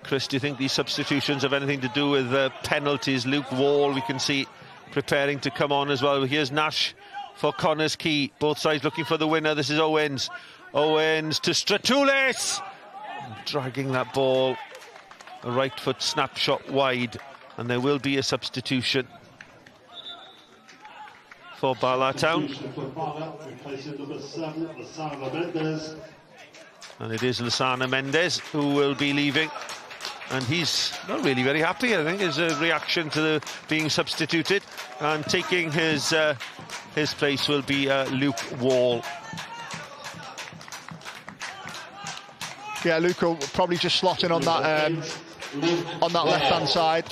Chris, do you think these substitutions have anything to do with penalties? Luke Wall, we can see, preparing to come on as well. Here's Nash for Connah's Quay. Both sides looking for the winner. This is Owens. Owens to Stratoulis. Dragging that ball. A right foot snapshot wide, and there will be a substitution for Bala Town. And it is Lasana Mendes who will be leaving, and he's not really very happy, I think, as a reaction to the being substituted, and taking his place will be Luke Wall. Yeah, Luke will probably just slot in on that left-hand side.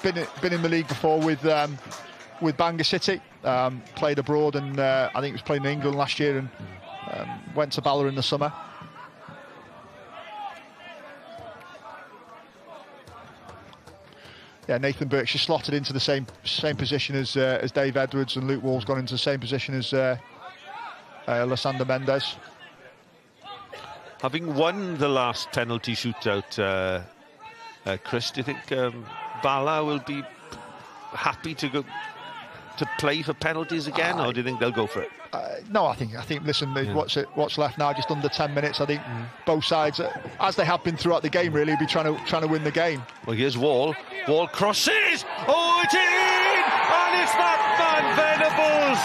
Been in the league before with Bangor City. Played abroad, and I think he was playing in England last year, and went to Bala in the summer. Yeah, Nathan Burke's just slotted into the same position as Dave Edwards, and Luke Wall's gone into the same position as Lysander Mendes. Having won the last penalty shootout, Chris, do you think Bala will be happy to go to play for penalties again, or do you think they'll go for it? No, I think. Listen, what's left now? Just under 10 minutes. I think both sides, as they have been throughout the game, really, will be trying to win the game. Well, here's Wall. Wall crosses. Oh, it's in, and it's that man Venables.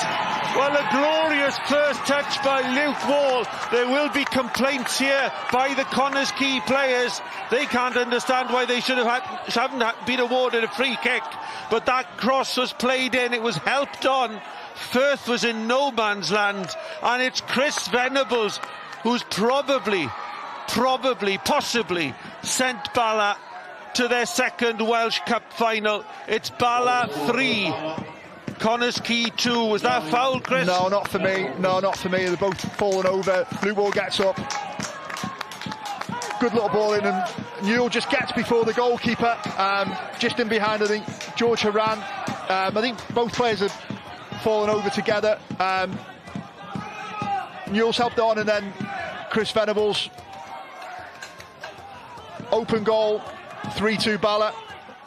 Well, a glorious first touch by Luke Wall. There will be complaints here by the Connah's Quay players. They can't understand why they haven't been awarded a free kick. But that cross was played in. It was helped on. Firth was in no man's land, and it's Chris Venables who's possibly sent Bala to their second Welsh Cup final. It's Bala 3, Connah's Quay 2. Was that foul, Chris? No, not for me. No, not for me. They're both falling over. Blue ball gets up. Good little ball in, and Newell just gets before the goalkeeper. Just in behind, I think, George Horan. I think both players have fallen over together. Newell's helped on, and then Chris Venables. Open goal, 3-2 Bala.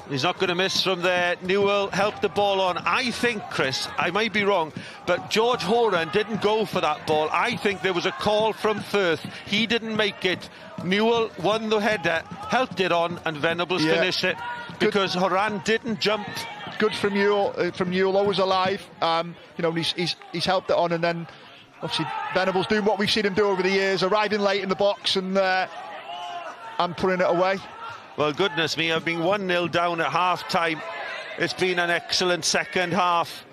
He's not going to miss from there. Newell helped the ball on. I think, Chris, I might be wrong, but George Horan didn't go for that ball. I think there was a call from Firth. He didn't make it. Newell won the header, helped it on, and Venables finished it because Horan didn't jump. Good from Newell, always alive. You know, he's helped it on, and then obviously Venables doing what we've seen him do over the years, arriving late in the box and putting it away. Well, goodness me, I've been 1-0 down at half-time. It's been an excellent second half,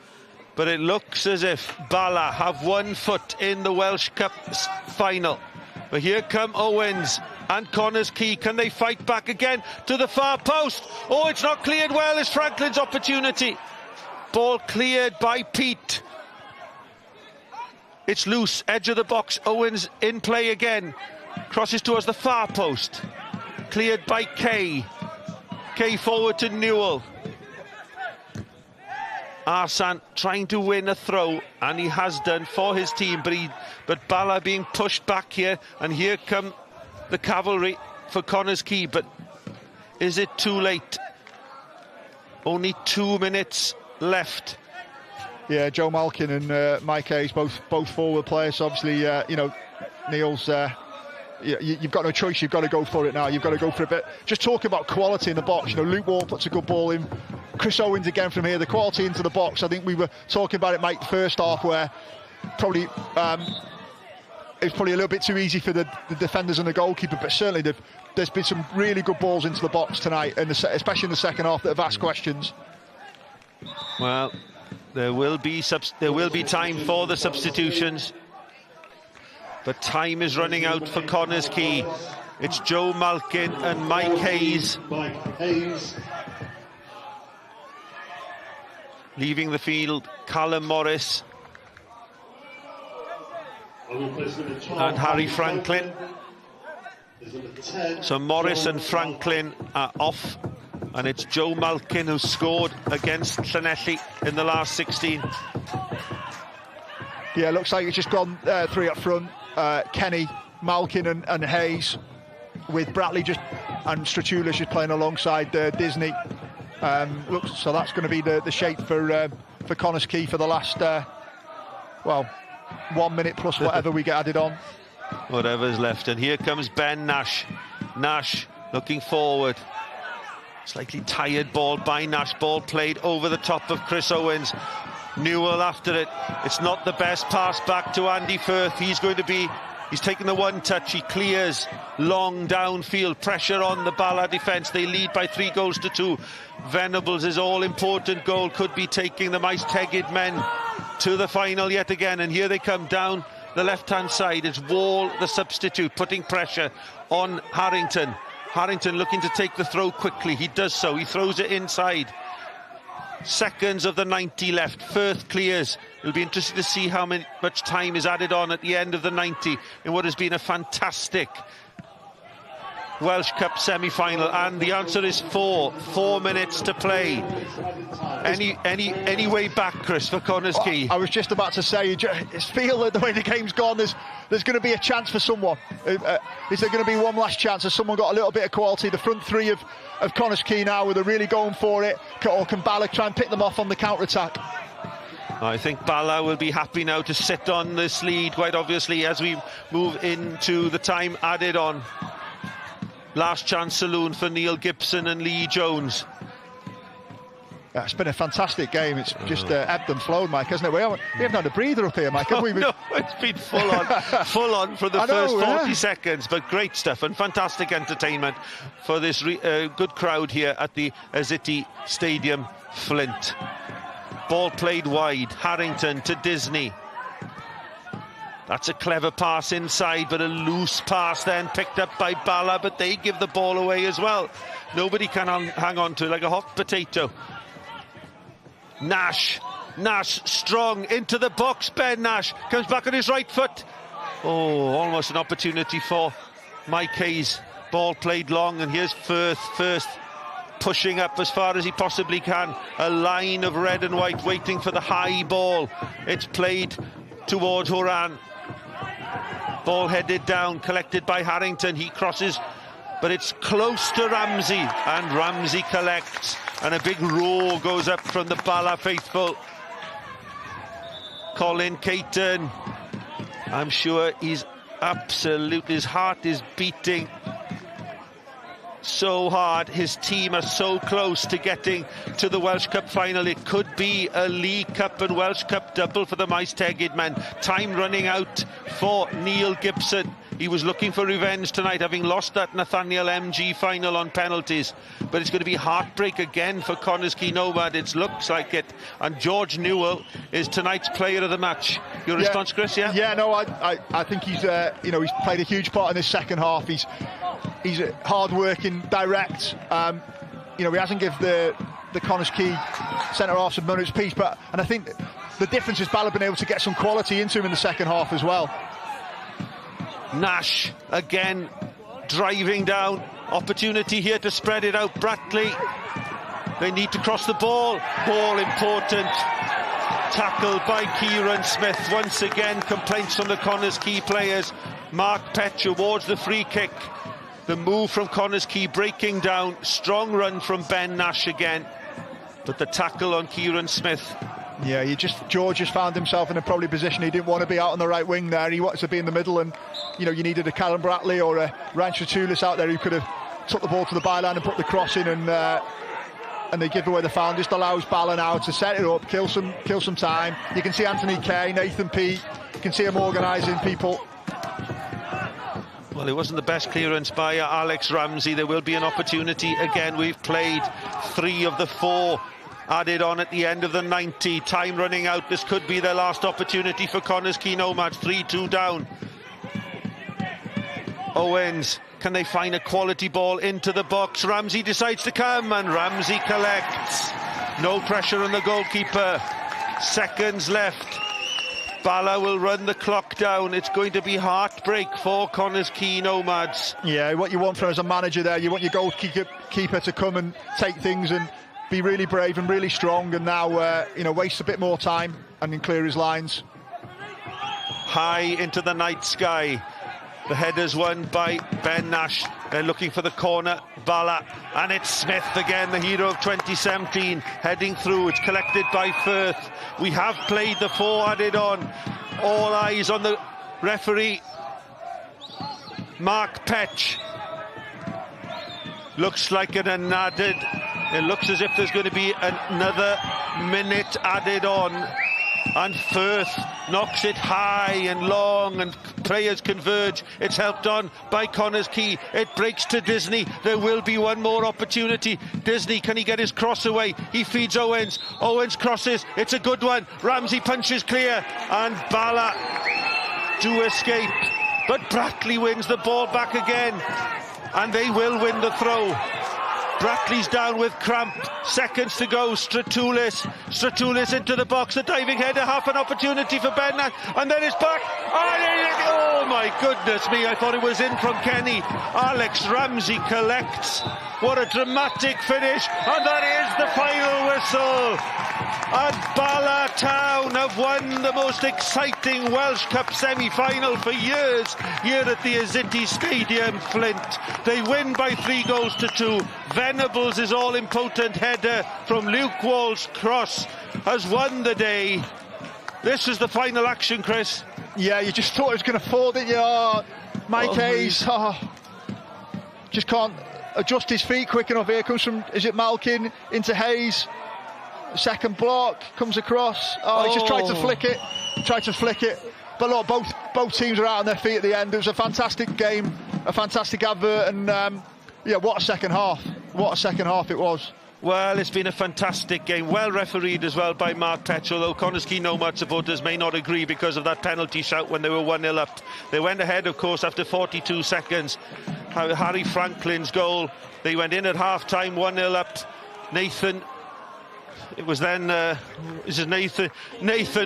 but it looks as if Bala have 1 foot in the Welsh Cup final. But here come Owens and Connah's Quay. Can they fight back again to the far post? Oh, it's not cleared well. It's Franklin's opportunity. Ball cleared by Pete. It's loose, edge of the box. Owens in play again. Crosses towards the far post. Cleared by Quay. Quay forward to Newell. Arsan trying to win a throw, and he has done for his team, but Bala being pushed back here, and here come the cavalry for Connah's Quay. But is it too late? Only 2 minutes left. Yeah, Joe Malkin and Mike Hayes, both forward players. Obviously, you know, Neil's. You've got no choice. You've got to go for it now. You've got to go for it. But just talking about quality in the box, you know, Luke Wall puts a good ball in. Chris Owens again from here. The quality into the box. I think we were talking about it, Mike, the first half, where probably it's probably a little bit too easy for the defenders and the goalkeeper. But certainly there's been some really good balls into the box tonight, and especially in the second half, that have asked questions. Well, there will be time for the substitutions. But time is running out for Connah's Quay. It's Joe Malkin and Mike Hayes. Leaving the field, Callum Morris and Harry Franlkin. So Morris and Franklin are off, and it's Joe Malkin who scored against Llanelli in the last 16. Yeah, looks like it's just gone 3 up front. Kenny, Malkin and Hayes, with Bratley and Stratulis just playing alongside Disney. So that's going to be the shape for Connah's Quay for the last 1 minute plus whatever we get added on. Whatever's left. And here comes Ben Nash. Nash looking forward. Slightly tired ball by Nash. Ball played over the top of Chris Owens. Newell after it. It's not the best pass back to Andy Firth. He's taken the one touch. He clears long downfield. Pressure on the Bala defence. They lead by 3-2. Venables' all-important goal could be taking the Maes-Tegid men to the final yet again. And here they come down the left-hand side. It's Wall, the substitute, putting pressure on Harrington. Harrington looking to take the throw quickly. He does so. He throws it inside. Seconds of the 90 left. Firth clears. It'll be interesting to see how much time is added on at the end of the 90 in what has been a fantastic Welsh Cup semi-final. And the answer is 4 minutes to play. Any way back, Chris, for Connah's Quay? I was just about to say, it's feel that the way the game's gone, there's going to be a chance for someone. Is there going to be one last chance? Has someone got a little bit of quality? The front three of Connah's Quay now, where they're really going for it, or can Bala try and pick them off on the counter-attack? I think Bala will be happy now to sit on this lead, quite obviously, as we move into the time added on. Last chance saloon for Neil Gibson and Lee Jones. Yeah, it's been a fantastic game. It's just ebbed and flowed, Mike, hasn't it? We haven't had a breather up here, Mike, have we? No, it's been full on for the first 40 seconds, but great stuff and fantastic entertainment for this good crowd here at the Essity Stadium, Flint. Ball played wide, Harrington to Disney. That's a clever pass inside, but a loose pass then picked up by Bala, but they give the ball away as well. Nobody can hang on to it, like a hot potato. Nash Nash strong into the box. Ben Nash comes back on his right foot. Oh, almost an opportunity for Mike Hayes. Ball played long, and here's Firth pushing up as far as he possibly can. A line of red and white waiting for the high ball. It's played towards Horan. Ball headed down, collected by Harrington. He crosses, but it's close to Ramsey, and Ramsey collects, and a big roar goes up from the Bala faithful. Colin Caton, I'm sure he's absolutely, his heart is beating so hard. His team are so close to getting to the Welsh Cup final. It could be a League Cup and Welsh Cup double for the Maes Tegid men. Time running out for Neil Gibson. He was looking for revenge tonight, having lost that Nathaniel MG final on penalties. But it's going to be heartbreak again for Connah's Quay Nomad. It looks like it. And George Newell is tonight's player of the match. Your response, Chris? Yeah, no, I think he's he's played a huge part in this second half. He's hard-working, direct. He hasn't given the Connah's Quay centre-halves a minute's peace, and I think the difference is Bala been able to get some quality into him in the second half as well. Nash again driving down. Opportunity here to spread it out. Bratley, they need to cross the ball. Ball important. Tackled by Kieran Smith. Once again, complaints from the Connah's Quay players. Mark Petch awards the free kick. The move from Connah's Quay breaking down. Strong run from Ben Nash again. But the tackle on Kieran Smith. Yeah, George just found himself in a probably position he didn't want to be out on the right wing there. He wanted to be in the middle, and you needed a Callum Bratley or a Rancho Tulis out there who could have took the ball to the byline and put the cross in, and they give away the foul. Just allows Bala now to set it up, kill some time. You can see Anthony Kay, Nathan P. You can see him organising people. Well, it wasn't the best clearance by Alex Ramsey. There will be an opportunity again. We've played 3 of the 4 added on at the end of the 90. Time running out. This could be their last opportunity for Connah's Quay Nomads. 3-2 down. Owens, can they find a quality ball into the box? Ramsey decides to come, and Ramsey collects. No pressure on the goalkeeper. Seconds left. Bala will run the clock down. It's going to be heartbreak for Connah's Quay Nomads. Yeah, what you want from as a manager there, you want your goalkeeper to come and take things and be really brave and really strong, and now waste a bit more time and then clear his lines. High into the night sky. The header's won by Ben Nash. They're looking for the corner. Bala, and it's Smith again, the hero of 2017, heading through. It's collected by Firth. We have played the 4 added on. All eyes on the referee, Mark Petch. Looks like an unadded. It looks as if there's going to be another minute added on. And Firth knocks it high and long, and players converge. It's helped on by Connah's Quay. It breaks to Disney. There will be one more opportunity. Disney, can he get his cross away? He feeds Owens. Owens crosses. It's a good one. Ramsey punches clear, and Bala do escape. But Bratley wins the ball back again, and they will win the throw. Bratley's down with cramp. Seconds to go. Stratoulis into the box. The diving header. Half an opportunity for Ben Nash. And then it's back. Oh my goodness me. I thought it was in from Kenny. Alex Ramsey collects. What a dramatic finish. And that is the final whistle. And Bala Town have won the most exciting Welsh Cup semi-final for years here at the Essity Stadium, Flint. They win by 3-2. Venables' all-important header from Luke Wall's cross has won the day. This is the final action, Chris. Yeah, you just thought it was going to fall, didn't you? Oh, Mike Hayes just can't adjust his feet quick enough. Here comes from, is it Malkin into Hayes? Second block, comes across. He just tried to flick it. But look, both teams are out on their feet at the end. It was a fantastic game, a fantastic advert, and what a second half. What a second half it was. Well, it's been a fantastic game, well refereed as well by Mark Petch, although Connah's Quay Nomad supporters may not agree because of that penalty shout when they were 1-0 up. They went ahead, of course, after 42 seconds. Harry Franklin's goal. They went in at half-time, 1-0 up. Nathan It was then Nathan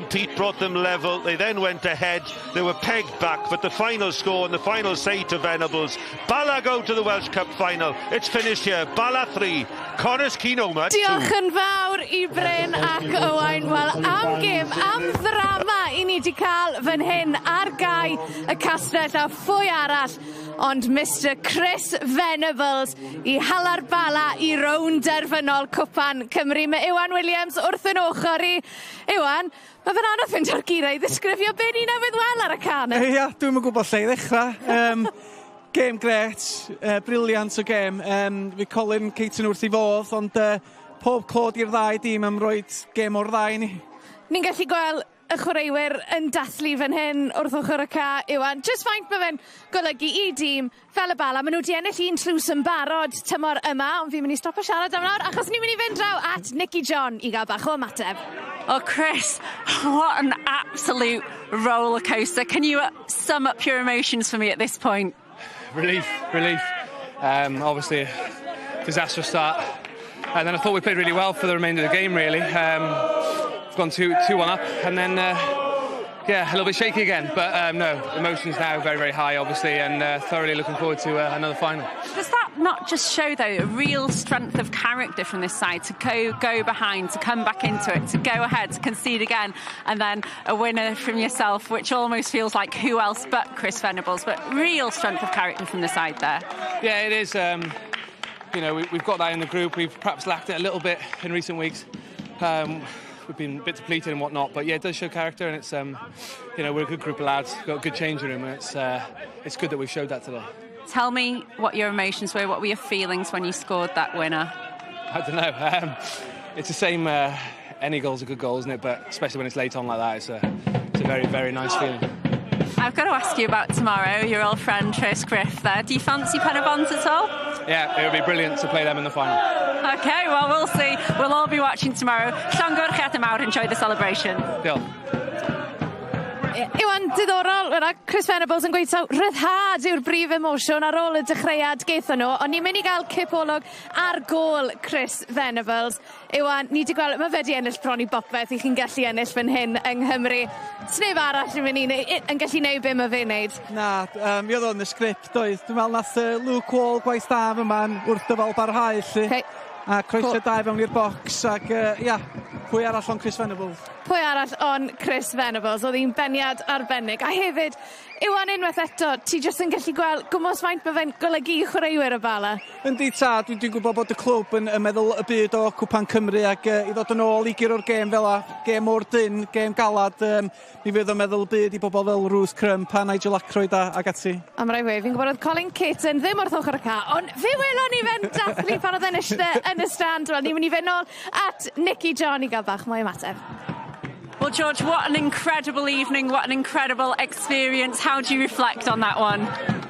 Pete brought them level. They then went ahead. They were pegged back, but the final score and the final say to Venables, Bala go to the Welsh Cup final. It's finished here. Bala 3, Connah's Quay Nomads 2. Diolch yn fawr I Bryn ac Owain. Wel, am gêm, am ddrama I ni wedi cael fan hyn ar Gau y castell a phwy arall. Ond Mr Chris Venables I hala'r Bala I rownd derfynol cwpan Cymru. Mae Iwan Williams wrth yn ochr I. Iwan, mae fe'n anodd fynd o'r geiriau I ddisgrifio be ni newydd wel ar y can. Ia, dwi'n yn gwybod lle I ddechrau. Game gret, briliant o game. Fi Colin Caton wrth I fodd, ond pob clod i'r ddau dîm am roed game o'r ddau ni. Ni'n gallu gweld y chwaraewyr yn dathlu fan hyn wrth ochr y ca, Iwan. Just faint mae fe'n golygu I dîm fel y Bala. Maen nhw wedi ennill un tlws yn barod tymor yma, ond fi'n mynd I stopio siarad am nawr, achos ni'n mynd I fynd draw at Nicky John I gael bach o ymateb. Oh, Chris, what an absolute roller coaster. Can you sum up your emotions for me at this point? Relief. Obviously, disastrous start. And then I thought we played really well for the remainder of the game, really. We've gone 2-1 up, and then, yeah, a little bit shaky again. But no, emotions now very, very high, obviously, and thoroughly looking forward to another final. Does that not just show, though, a real strength of character from this side to go behind, to come back into it, to go ahead, to concede again, and then a winner from yourself, which almost feels like who else but Chris Venables, but real strength of character from the side there. Yeah, it is. You know, we've got that in the group. We've perhaps lacked it a little bit in recent weeks. We've been a bit depleted and whatnot, but yeah, it does show character, and it's you know, we're a good group of lads. We've got a good changing room, and it's good that we've showed that today. Tell me what your emotions were. What were your feelings when you scored that winner? I don't know. It's the same. Any goal's a good goal, isn't it? But especially when it's late on like that, it's a very, very nice feeling. I've got to ask you about tomorrow. Your old friend Trace Griff there. Do you fancy Penabont at all? Yeah, it would be brilliant to play them in the final. OK, well, we'll see. We'll all be watching tomorrow. Llongyfarchiad am out. Enjoy the celebration. Diolch. Iwan, diddorol, Chris Venables yn gweud taw ryddhad yw'r brif emosiwn ar ôl y dechreuad geithon nhw, ond ni'n mynd I gael cipolwg ar gôl Chris Venables. Iwan, ni wedi gweld, mae fe di ennill bron I bopeth I chi'n gallu ennill fan hyn yng Nghymru. Sneb arall yn gallu neud be mae fe'n neud. Na, mi oedd o'n y sgript oedd. Dwi'n meddwl nath Luke Wall gwaith da yma'n wrth dyfal barhau, lly. Okay. A croeso da fewn i'r bocs, ac ia, pwy arall o'n Chris Venables? Pwy arall o'n Chris Venables, oedd hi'n beniad arbennig. A hefyd, Iwan unwaith eto, ti jyst yn gallu gweld gwmos faint mae fe'n golygu I chwaraewyr y Bala. Yndi ta, dwi'n gwybod bod y clwb yn meddwl y byd o Cwpan Cymru ac I ddod yn ôl I gyro'r gêm fel a, gêm o'r dyn, gêm galad, mi fydd o'n meddwl y byd I bobl fel Ruth Crump a Nigel Ackroyd ac ati. Am rai we, fi'n gwybod oedd Colin Caton ddim wrth ochr y ca, ond fe welon ni fe'n dathlu pan oedd yn y stand. Wel, ni'n mynd I fynd nôl at Nicky John I gael bach mwy ymateb. Well, George, what an incredible evening, what an incredible experience. How do you reflect on that one?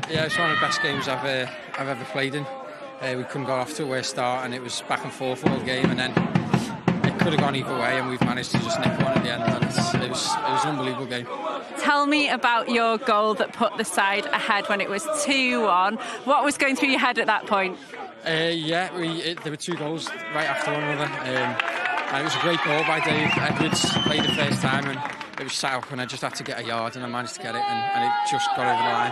Yeah, it's one of the best games I've ever played in. We couldn't go off to a worse start, and it was back and forth all game, and then it could have gone either way, and we've managed to just nick one at the end, and it was an unbelievable game. Tell me about your goal that put the side ahead when it was 2-1. What was going through your head at that point? Yeah, there were 2 goals right after one another. And it was a great goal by Dave Edwards, played the first time, and it was set up and I just had to get a yard and I managed to get it and it just got over the line.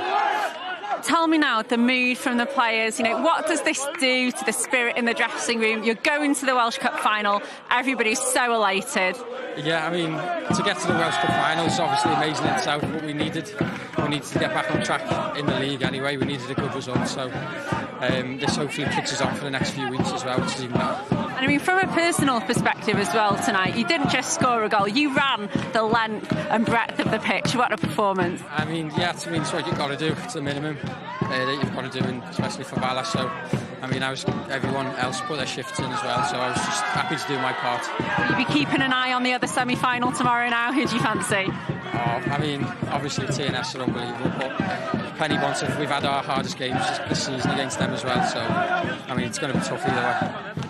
Tell me now, the mood from the players, you know, what does this do to the spirit in the dressing room? You're going to the Welsh Cup final, everybody's so elated. Yeah, I mean, to get to the Welsh Cup final is obviously amazing in itself, but we needed to get back on track in the league anyway. We needed a good result, so this hopefully kicks us on for the next few weeks as well, which is even better. And I mean, from a personal perspective as well tonight, you didn't just score a goal, you ran the length and breadth of the pitch. What a performance. I mean, yeah, to me, it's what you've got to do. It's the minimum that you've got to do, especially for Bala. So, I mean, everyone else put their shifts in as well, so I was just happy to do my part. Will you be keeping an eye on the other semi-final tomorrow now? Who do you fancy? I mean, obviously TNS are unbelievable, but Penabont, we've had our hardest games this season against them as well, so I mean, it's going to be tough either way.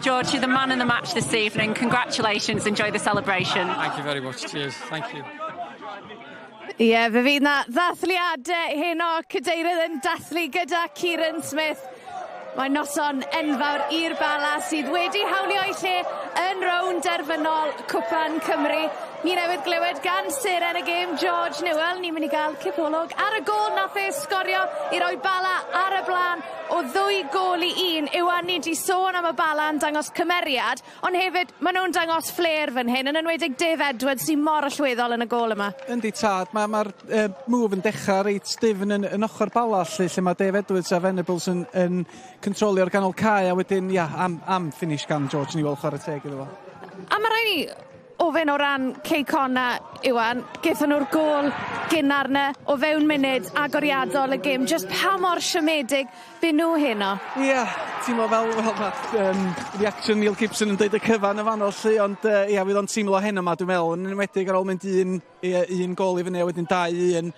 George, you're the man in the match this evening. Congratulations, enjoy the celebration. Thank you very much, cheers, thank you. Ie, fe fydd na ddathliadau hyn o cadeirydd yn dathlu gyda Kieran Smith. Mae noson enfawr i'r Bala sydd wedi hawlio ei lle yn rownd derfynol Cwpan Cymru. Ni newydd glywed gan seren y gêm George Newell. Ni'n mynd i gael cipolwg ar y gôl nath e sgorio i roi Bala ar y blaen o 2 gôl i 1. Iwan, ni di sôn am y Bala yn dangos cymeriad, ond hefyd maen nhw'n dangos flair fan hyn, yn enwedig Dave Edwards sy'n mor allweddol yn y gôl yma. Yndi tad, mae'r move yn dechrau reit stifn yn ochr Bala lle mae Dave Edwards a Venables yn controlio'r ganol Quay a wedyn, am finish gan George Newell chwarae teg iddo fo. A mae rai ni ofyn o ran Connah, Iwan, gaethon nhw'r gôl gynnar na o fewn munud agoriadol y gêm. Just pa mor siomedig byd nhw heno? Ia, teimlo fel reaction Neil Gibson yn dweud y cyfan y fanol lle, ond fydd o'n teimlo heno yma, dwi'n meddwl, yn enwedig ar ôl mynd un gôl i fyny a wedyn 2-1.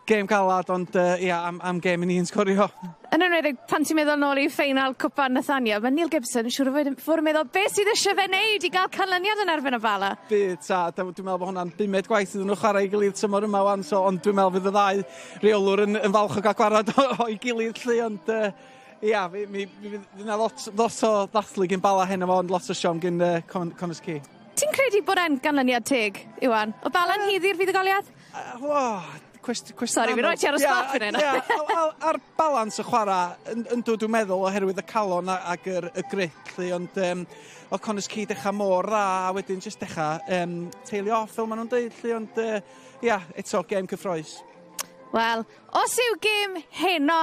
Gêm galad, ond am gêm i ni'n sgorio. Yn enwedig, pan ti'n meddwl nôl i ffeinal Cwpan Nathaniel, mae Neil Gibson yn siŵr o fod yn meddwl beth sydd eisiau fe wneud i gael canlyniad yn erbyn y Bala. Byd, dwi'n meddwl bod hwnna'n 5 gwaith iddyn nhw chwarae i gilydd tymor yma wan, ond dwi'n meddwl fydd y ddau reolwr yn falch o gael gwarad o'i gilydd lle, ond fydd yna lot o ddathlu gyn Bala heno fo, ond lot o siom gyn Connah's Quay. Ti'n credu bod e'n ganlyniad teg, Iwan? O Bala'n hyddi'r fuddugoliad? Sorry, fi'n rhoi ti ar y spot fan hyn. Ar balans y chwarae, yn dwi'n meddwl oherwydd y calon ag y grit, ond o Connah's Quay dechrau mor dda, a wedyn jyst dechrau teulu off fel maen nhw'n dweud, ond eto, gêm cyffroes. Wel, os yw gêm heno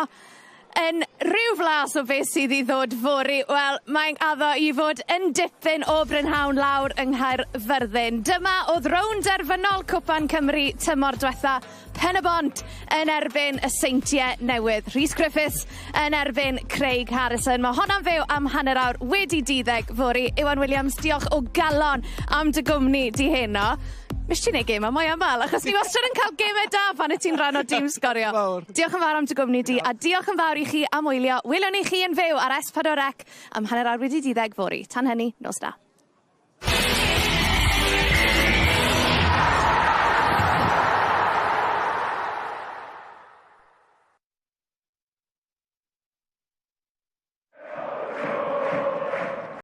yn rhyw flas o beth sydd i ddod fori, wel, mae'n addo i fod yn dipyn o brynhawn lawr yng Nghaerfyrddin. Dyma oedd rownd derfynol Cwpan Cymru tymor diwetha, Pen y Bont yn erbyn y Seintiau Newydd. Rhys Griffiths yn erbyn Craig Harrison. Mae hwnna'n fyw am hanner awr wedi 12 fori. Iwan Williams, diolch o galon am dy gwmni di heno. Mis ti'n neud gêm mwy am Bal, achos ni wastad yn cael gemau da pan y ti'n rhan o dîm sgorio. Diolch yn fawr am dy gwmni di, a diolch yn fawr i chi am wylio. Welwn ni chi yn fyw ar S4C am hanner awr wedi 12 fori. Tan hynny, nos da.